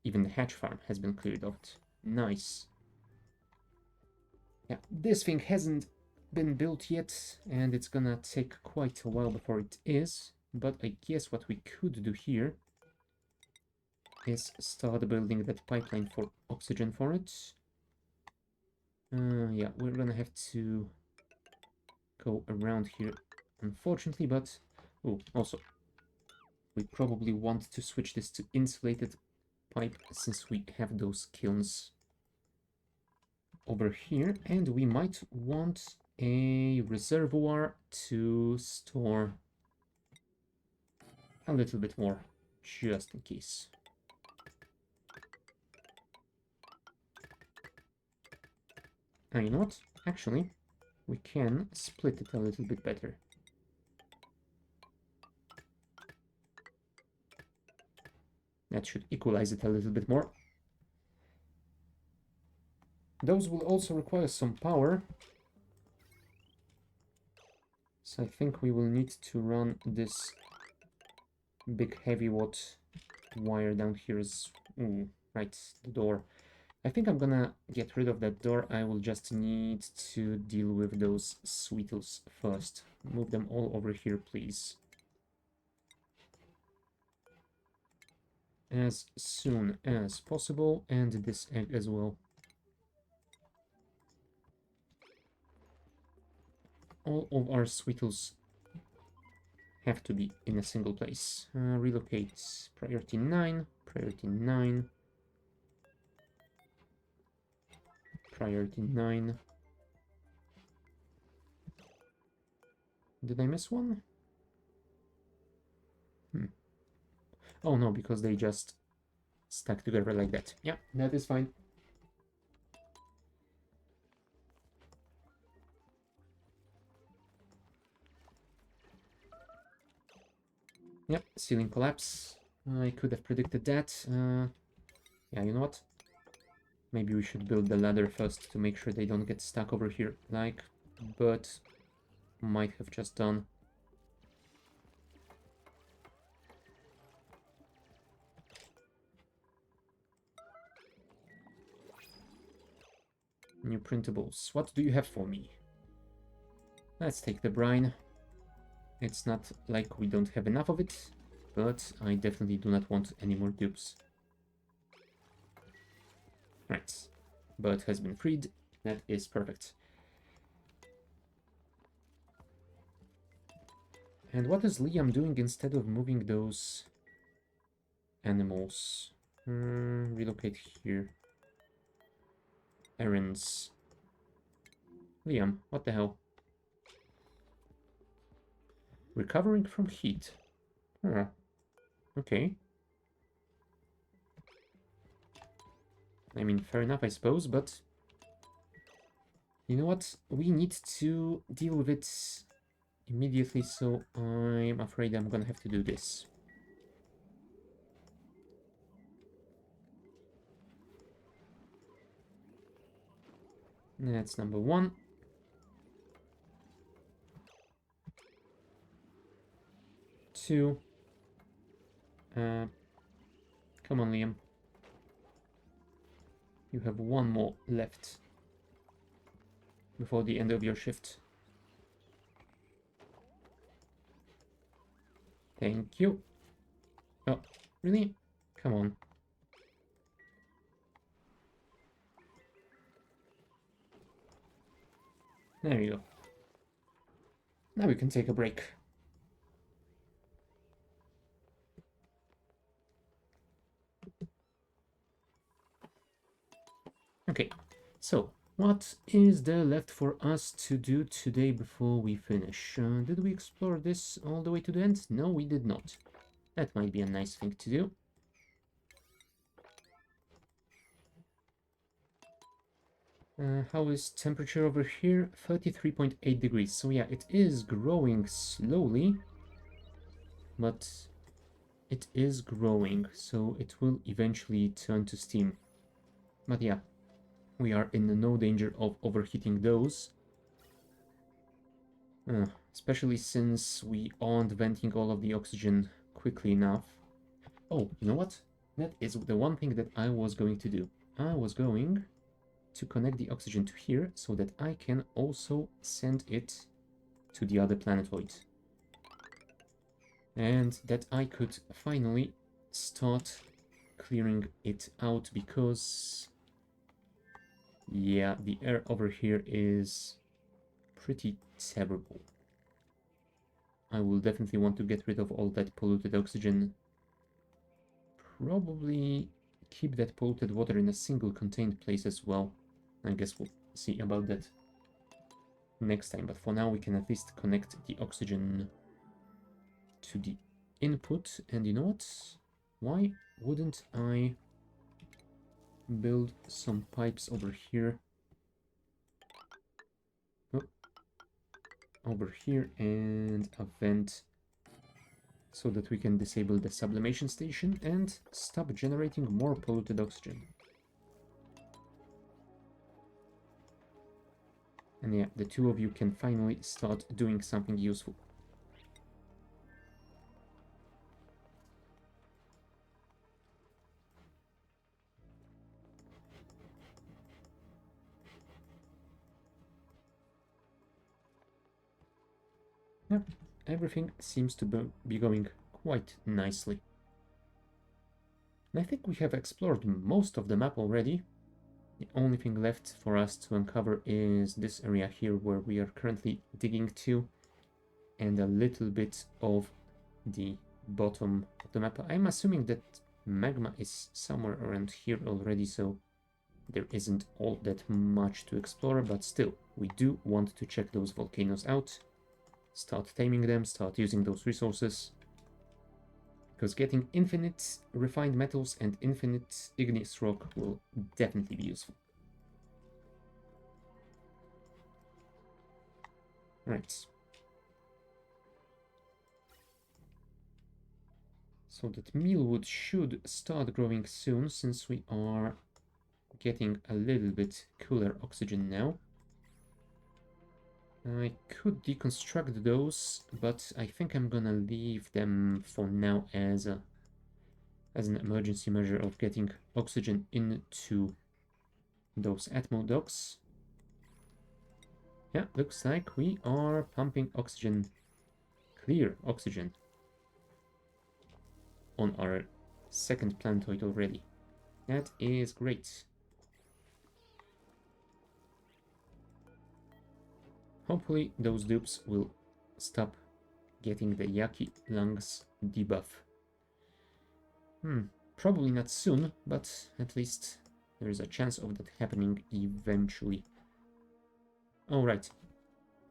even the hatch farm has been cleared out. Nice. Yeah, this thing hasn't been built yet, and it's gonna take quite a while before it is. But I guess what we could do here is start building that pipeline for oxygen for it. Yeah, we're gonna have to go around here, unfortunately, but... Oh, also, we probably want to switch this to insulated pipe since we have those kilns over here, and we might want a reservoir to store a little bit more, just in case. You know what? Actually, we can split it a little bit better. That should equalize it a little bit more. Those will also require some power. So I think we will need to run this big heavy watt wire down here as... Ooh, right, the door. I think I'm gonna get rid of that door. I will just need to deal with those sweetles first. Move them all over here, please. As soon as possible, and this egg as well. All of our sweetles have to be in a single place. Relocate priority 9, priority 9, priority 9. Did I miss one? Oh no, because they just stack together like that. Yeah, that is fine. Yep, ceiling collapse. I could have predicted that. Yeah, you know what? Maybe we should build the ladder first to make sure they don't get stuck over here, like Bert might have just done. New printables. What do you have for me? Let's take the brine. It's not like we don't have enough of it, but I definitely do not want any more dupes. Right. Bird has been freed. That is perfect. And what is Liam doing instead of moving those animals? Relocate here. Errands. Liam, what the hell? Recovering from heat. Huh. Okay. I mean, fair enough, I suppose, but... You know what? We need to deal with it immediately, so I'm afraid I'm gonna have to do this. That's number one. Two. Come on, Liam. You have one more left before the end of your shift. Thank you. Oh, really? Come on. There you go. Now we can take a break. Okay, so what is there left for us to do today before we finish? Did we explore this all the way to the end? No, we did not. That might be a nice thing to do. How is temperature over here? 33.8 degrees. So yeah, it is growing slowly, but it is growing, so it will eventually turn to steam. But yeah, we are in no danger of overheating those. Especially since we aren't venting all of the oxygen quickly enough. Oh, you know what? That is the one thing that I was going to do. I was going to connect the oxygen to here so that I can also send it to the other planetoid. And that I could finally start clearing it out because... yeah, the air over here is pretty terrible. I will definitely want to get rid of all that polluted oxygen. Probably keep that polluted water in a single contained place as well. I guess we'll see about that next time, but for now we can at least connect the oxygen to the input. And you know what? Why wouldn't I build some pipes over here? Oh, over here, and a vent so that we can disable the sublimation station and stop generating more polluted oxygen. And yeah, the two of you can finally start doing something useful. Yep, everything seems to be going quite nicely. And I think we have explored most of the map already. The only thing left for us to uncover is this area here where we are currently digging to, and a little bit of the bottom of the map. I'm assuming that magma is somewhere around here already, so there isn't all that much to explore, but still, we do want to check those volcanoes out, start taming them, start using those resources, because getting infinite refined metals and infinite igneous rock will definitely be useful. Right. So that mealwood should start growing soon, since we are getting a little bit cooler oxygen now. I could deconstruct those, but I think I'm gonna leave them for now as an emergency measure of getting oxygen into those Atmo docks. Yeah, looks like we are pumping oxygen, clear oxygen, on our second planetoid already. That is great. Hopefully those dupes will stop getting the yucky lungs debuff. Probably not soon, but at least there is a chance of that happening eventually. Alright,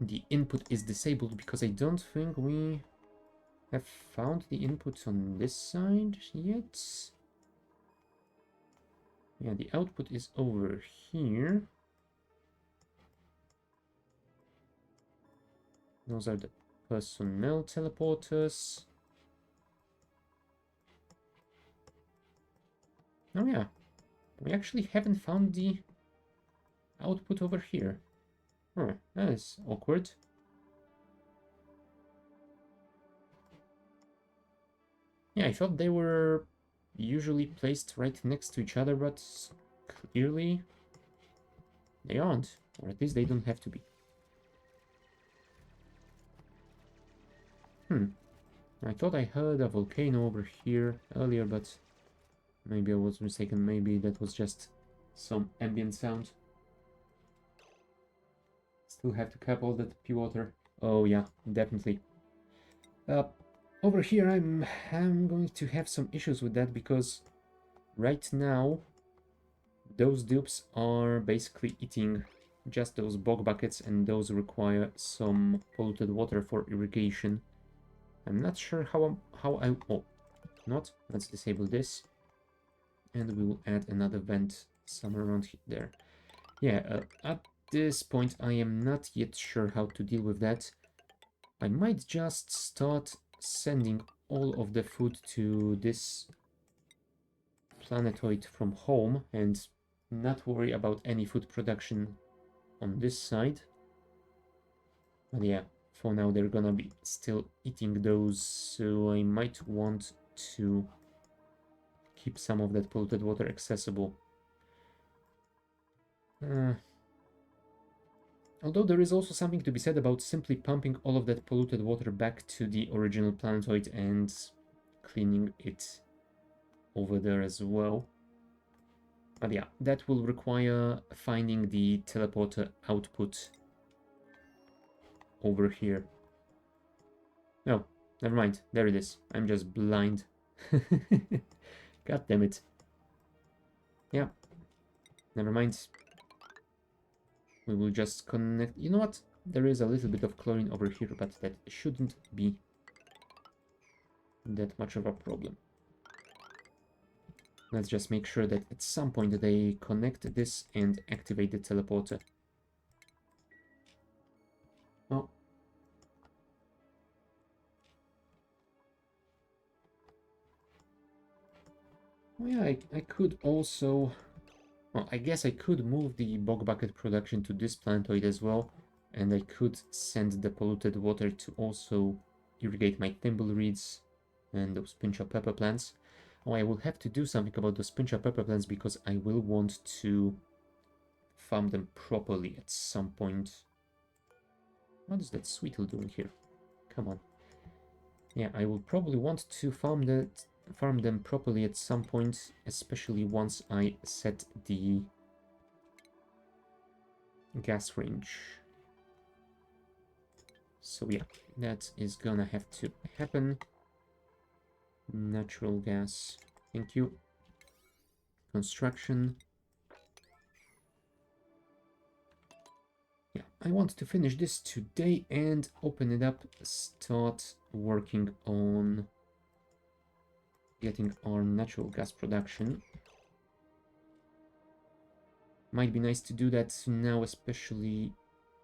the input is disabled because I don't think we have found the input on this side yet. Yeah, the output is over here. Those are the personnel teleporters. Oh yeah, we actually haven't found the output over here. Oh, that is awkward. Yeah, I thought they were usually placed right next to each other, but clearly they aren't, or at least they don't have to be. I thought I heard a volcano over here earlier, but maybe I was mistaken. Maybe that was just some ambient sound. Still have to cap all that pure water. Oh yeah, definitely. Over here I'm going to have some issues with that because right now those dupes are basically eating just those bog buckets, and those require some polluted water for irrigation. I'm not sure oh, not. Let's disable this, and we will add another vent somewhere around there. Yeah, at this point I am not yet sure how to deal with that. I might just start sending all of the food to this planetoid from home and not worry about any food production on this side. But yeah, for now they're gonna be still eating those, so I might want to keep some of that polluted water accessible. Although there is also something to be said about simply pumping all of that polluted water back to the original planetoid and cleaning it over there as well. But yeah, that will require finding the teleporter output over here. No, never mind. There it is. I'm just blind. God damn it. Yeah, never mind. We will just connect. You know what? There is a little bit of chlorine over here, but that shouldn't be that much of a problem. Let's just make sure that at some point they connect this and activate the teleporter. Oh. Oh yeah, I could also... Well, I guess I could move the bog bucket production to this planetoid as well, and I could send the polluted water to also irrigate my thimbleweeds and those pinch of pepper plants. Oh, I will have to do something about those pinch of pepper plants because I will want to farm them properly at some point. What is that sweetle doing here? Come on. Yeah, I will probably want to farm them properly at some point, especially once I set the gas range. So yeah, that is gonna have to happen. Natural gas, thank you. Construction. Yeah, I want to finish this today and open it up, start working on getting our natural gas production. Might be nice to do that now, especially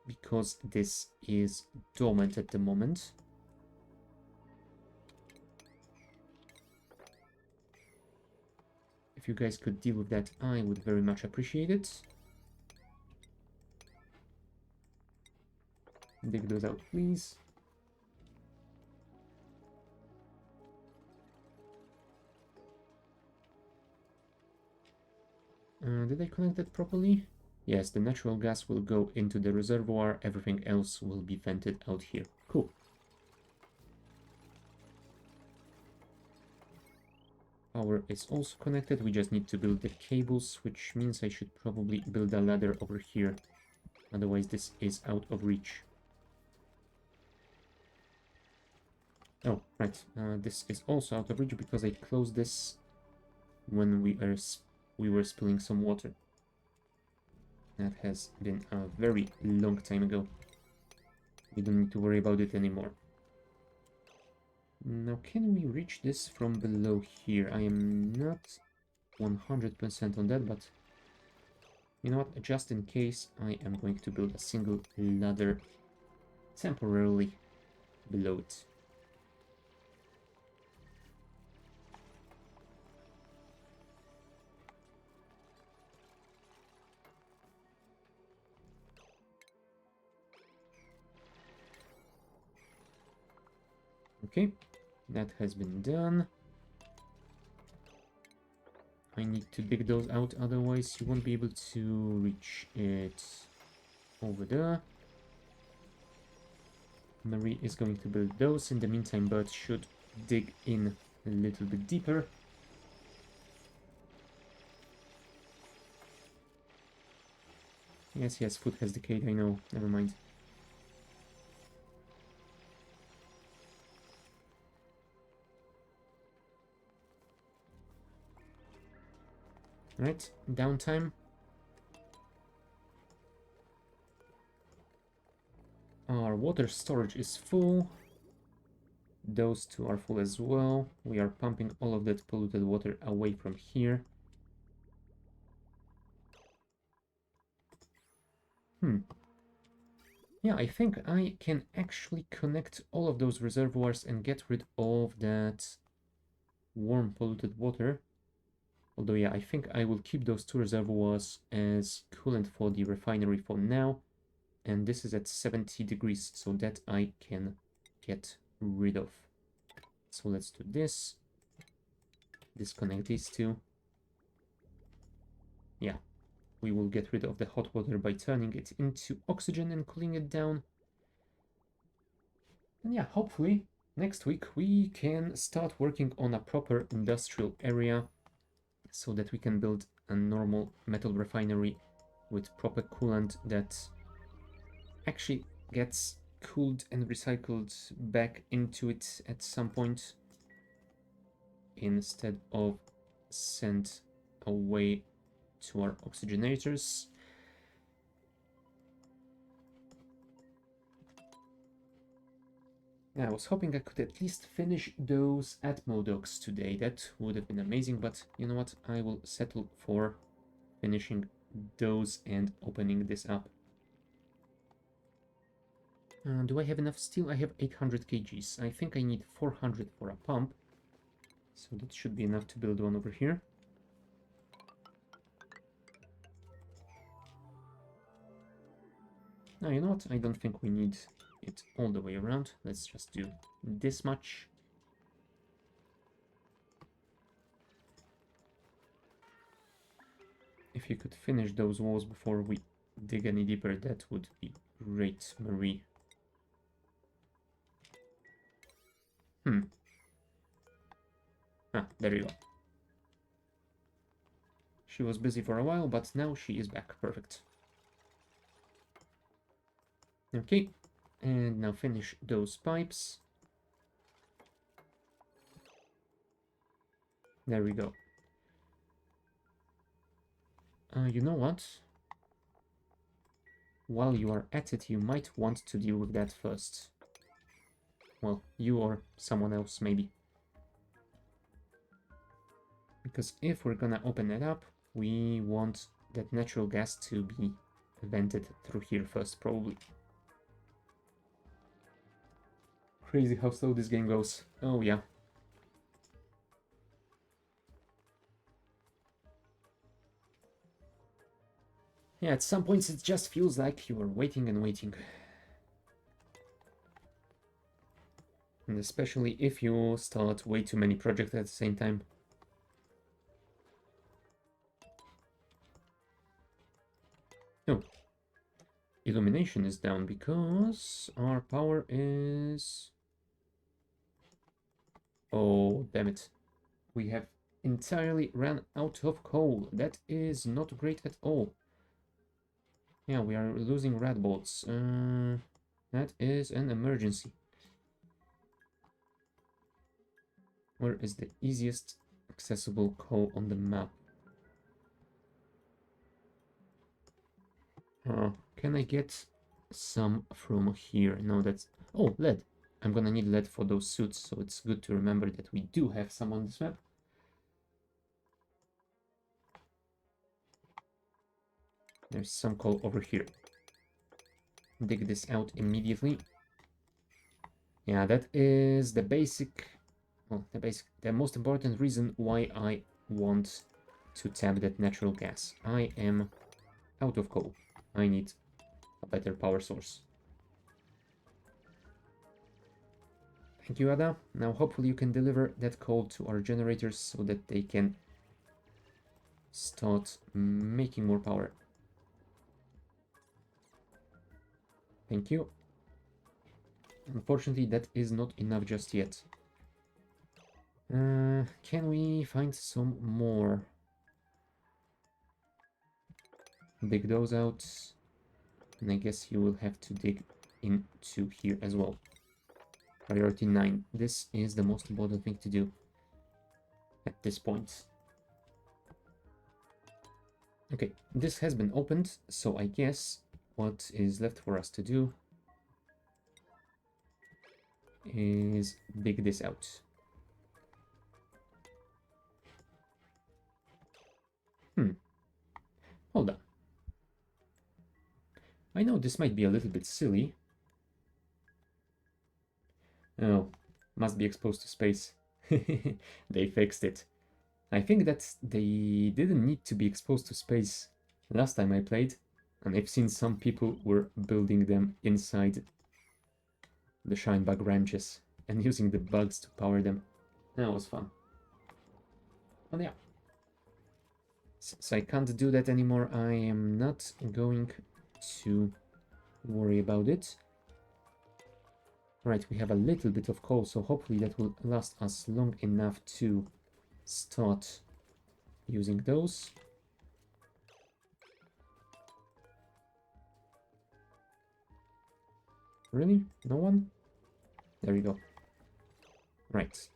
because this is dormant at the moment. If you guys could deal with that, I would very much appreciate it. Dig those out, please. Did I connect that properly? Yes, the natural gas will go into the reservoir, everything else will be vented out here. Cool. Power is also connected, we just need to build the cables, which means I should probably build a ladder over here. Otherwise this is out of reach. Oh, right. This is also out of reach because I closed this when we were spilling some water. That has been a very long time ago. We don't need to worry about it anymore. Now, can we reach this from below here? I am not 100% on that, but you know what? Just in case, I am going to build a single ladder temporarily below it. Okay, that has been done. I need to dig those out, otherwise you won't be able to reach it over there. Marie is going to build those. In the meantime, Bert should dig in a little bit deeper. Yes, food has decayed, I know. Never mind. Right, downtime. Our water storage is full. Those two are full as well. We are pumping all of that polluted water away from here. Yeah, I think I can actually connect all of those reservoirs and get rid of that warm polluted water. Although, yeah, I think I will keep those two reservoirs as coolant for the refinery for now. And this is at 70 degrees, so that I can get rid of. So let's do this. Disconnect these two. Yeah, we will get rid of the hot water by turning it into oxygen and cooling it down. And yeah, hopefully next week we can start working on a proper industrial area so that we can build a normal metal refinery with proper coolant that actually gets cooled and recycled back into it at some point instead of sent away to our oxygenators. Yeah, I was hoping I could at least finish those Atmo dogs today. That would have been amazing, but you know what? I will settle for finishing those and opening this up. Do I have enough steel? I have 800 kgs. I think I need 400 for a pump. So that should be enough to build one over here. Now, you know what? I don't think we need it all the way around. Let's just do this much. If you could finish those walls before we dig any deeper, that would be great, Marie. Ah, there you go. She was busy for a while, but now she is back. Perfect. Okay, and now finish those pipes. There we go. You know what? While you are at it, you might want to deal with that first. Well, you or someone else, maybe. Because if we're gonna open it up, we want that natural gas to be vented through here first, probably. Crazy how slow this game goes. Oh yeah. Yeah, at some points it just feels like you are waiting and waiting. And especially if you start way too many projects at the same time. No. Illumination is down because our power is... Oh, damn it. We have entirely ran out of coal. That is not great at all. Yeah, we are losing rat bolts. That is an emergency. Where is the easiest accessible coal on the map? Can I get some from here? No, that's... Oh, lead. I'm gonna need lead for those suits, so it's good to remember that we do have some on this map. There's some coal over here. Dig this out immediately. Yeah, that is the basic... Well, the most important reason why I want to tap that natural gas. I am out of coal. I need a better power source. Thank you, Ada. Now hopefully you can deliver that coal to our generators so that they can start making more power. Thank you. Unfortunately, that is not enough just yet. Can we find some more? Dig those out. And I guess you will have to dig into here as well. Priority 9. This is the most important thing to do at this point. Okay, this has been opened, so I guess what is left for us to do is dig this out. Hold on. I know this might be a little bit silly. Oh, must be exposed to space. They fixed it. I think that they didn't need to be exposed to space last time I played, and I've seen some people were building them inside the Shinebug ranches and using the bugs to power them. That was fun. Well, yeah. Since I can't do that anymore, I am not going to worry about it. Right, we have a little bit of coal, so hopefully that will last us long enough to start using those. Really? No one? There we go. Right.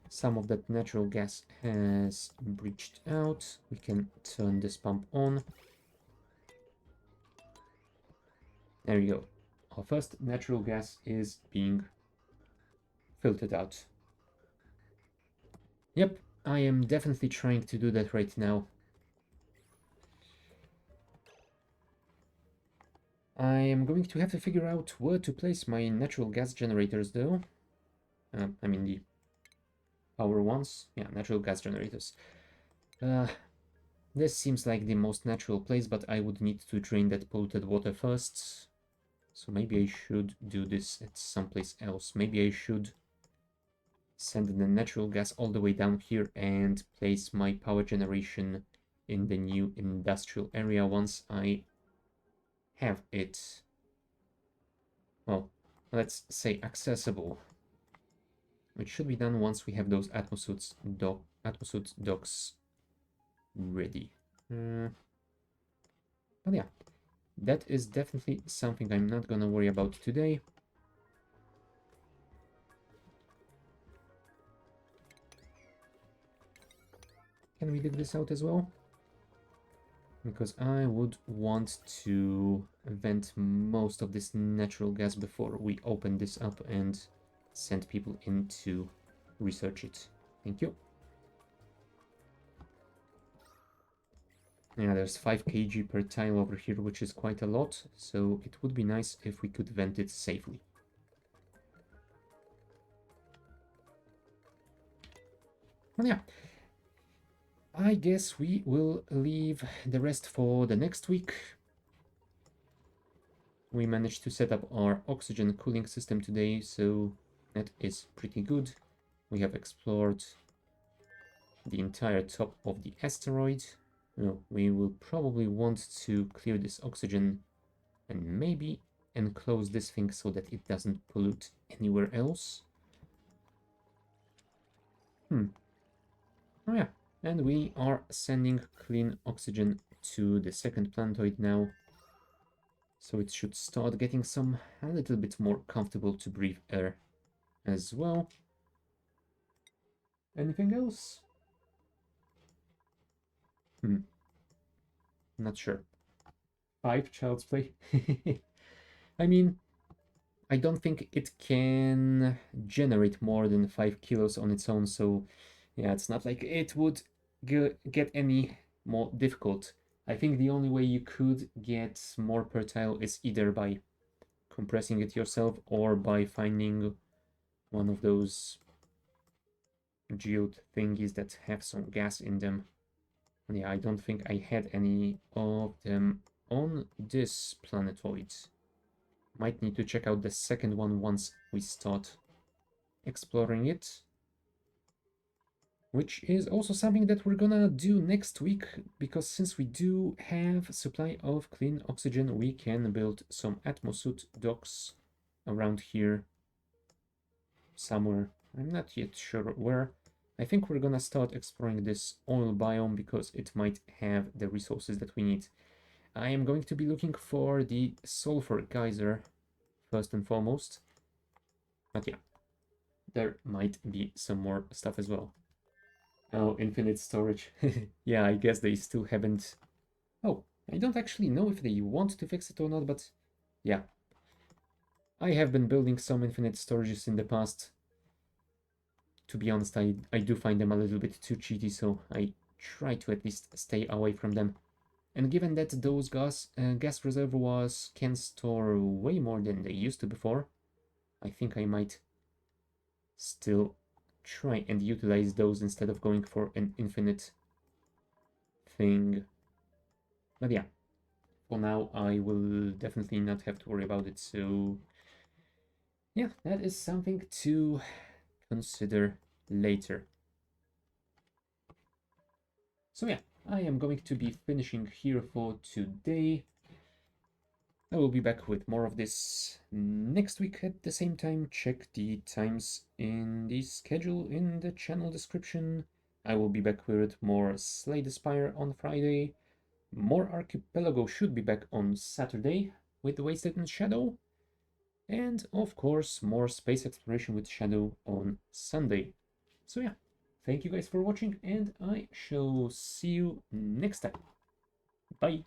Some of that natural gas has breached out. We can turn this pump on. There you go. Our first natural gas is being filtered out. Yep, I am definitely trying to do that right now. I am going to have to figure out where to place my natural gas generators though. I mean the power ones. Yeah, natural gas generators. This seems like the most natural place, but I would need to drain that polluted water first. So maybe I should do this at someplace else. Maybe I should send the natural gas all the way down here and place my power generation in the new industrial area once I have it, well, let's say accessible. Which should be done once we have those Atmosuits docks ready. But yeah, that is definitely something I'm not gonna worry about today. Can we dig this out as well? Because I would want to vent most of this natural gas before we open this up and send people in to research it. Thank you. Yeah, there's 5 kg per tile over here, which is quite a lot, so it would be nice if we could vent it safely. Well, yeah, I guess we will leave the rest for the next week. We managed to set up our oxygen cooling system today, so that is pretty good. We have explored the entire top of the asteroid. No, we will probably want to clear this oxygen and maybe enclose this thing so that it doesn't pollute anywhere else. Oh yeah, and we are sending clean oxygen to the second planetoid now. So it should start getting a little bit more comfortable to breathe air as well. Anything else? Not sure. 5 child's play? I mean, I don't think it can generate more than 5 kilos on its own, so yeah, it's not like it would get any more difficult. I think the only way you could get more per tile is either by compressing it yourself or by finding one of those geode thingies that have some gas in them. And yeah, I don't think I had any of them on this planetoid. Might need to check out the second one once we start exploring it. Which is also something that we're gonna do next week, because since we do have supply of clean oxygen, we can build some atmosuit docks around here somewhere. I'm not yet sure where. I think we're gonna start exploring this oil biome because it might have the resources that we need. I am going to be looking for the sulfur geyser first and foremost. But yeah, there might be some more stuff as well. Oh, infinite storage. Yeah, I guess they still haven't... Oh, I don't actually know if they want to fix it or not, but yeah. I have been building some infinite storages in the past. To be honest, I do find them a little bit too cheaty, so I try to at least stay away from them. And given that those gas reservoirs can store way more than they used to before, I think I might still try and utilize those instead of going for an infinite thing. But yeah, for now I will definitely not have to worry about it, so yeah, that is something to consider later. So yeah, I am going to be finishing here for today. I will be back with more of this next week at the same time. Check the times in the schedule in the channel description. I will be back with more Slay the Spire on Friday. More Archipelago should be back on Saturday with the Wasted Shadow. And of course, more space exploration with Shadow on Sunday. So yeah, thank you guys for watching, and I shall see you next time. Bye!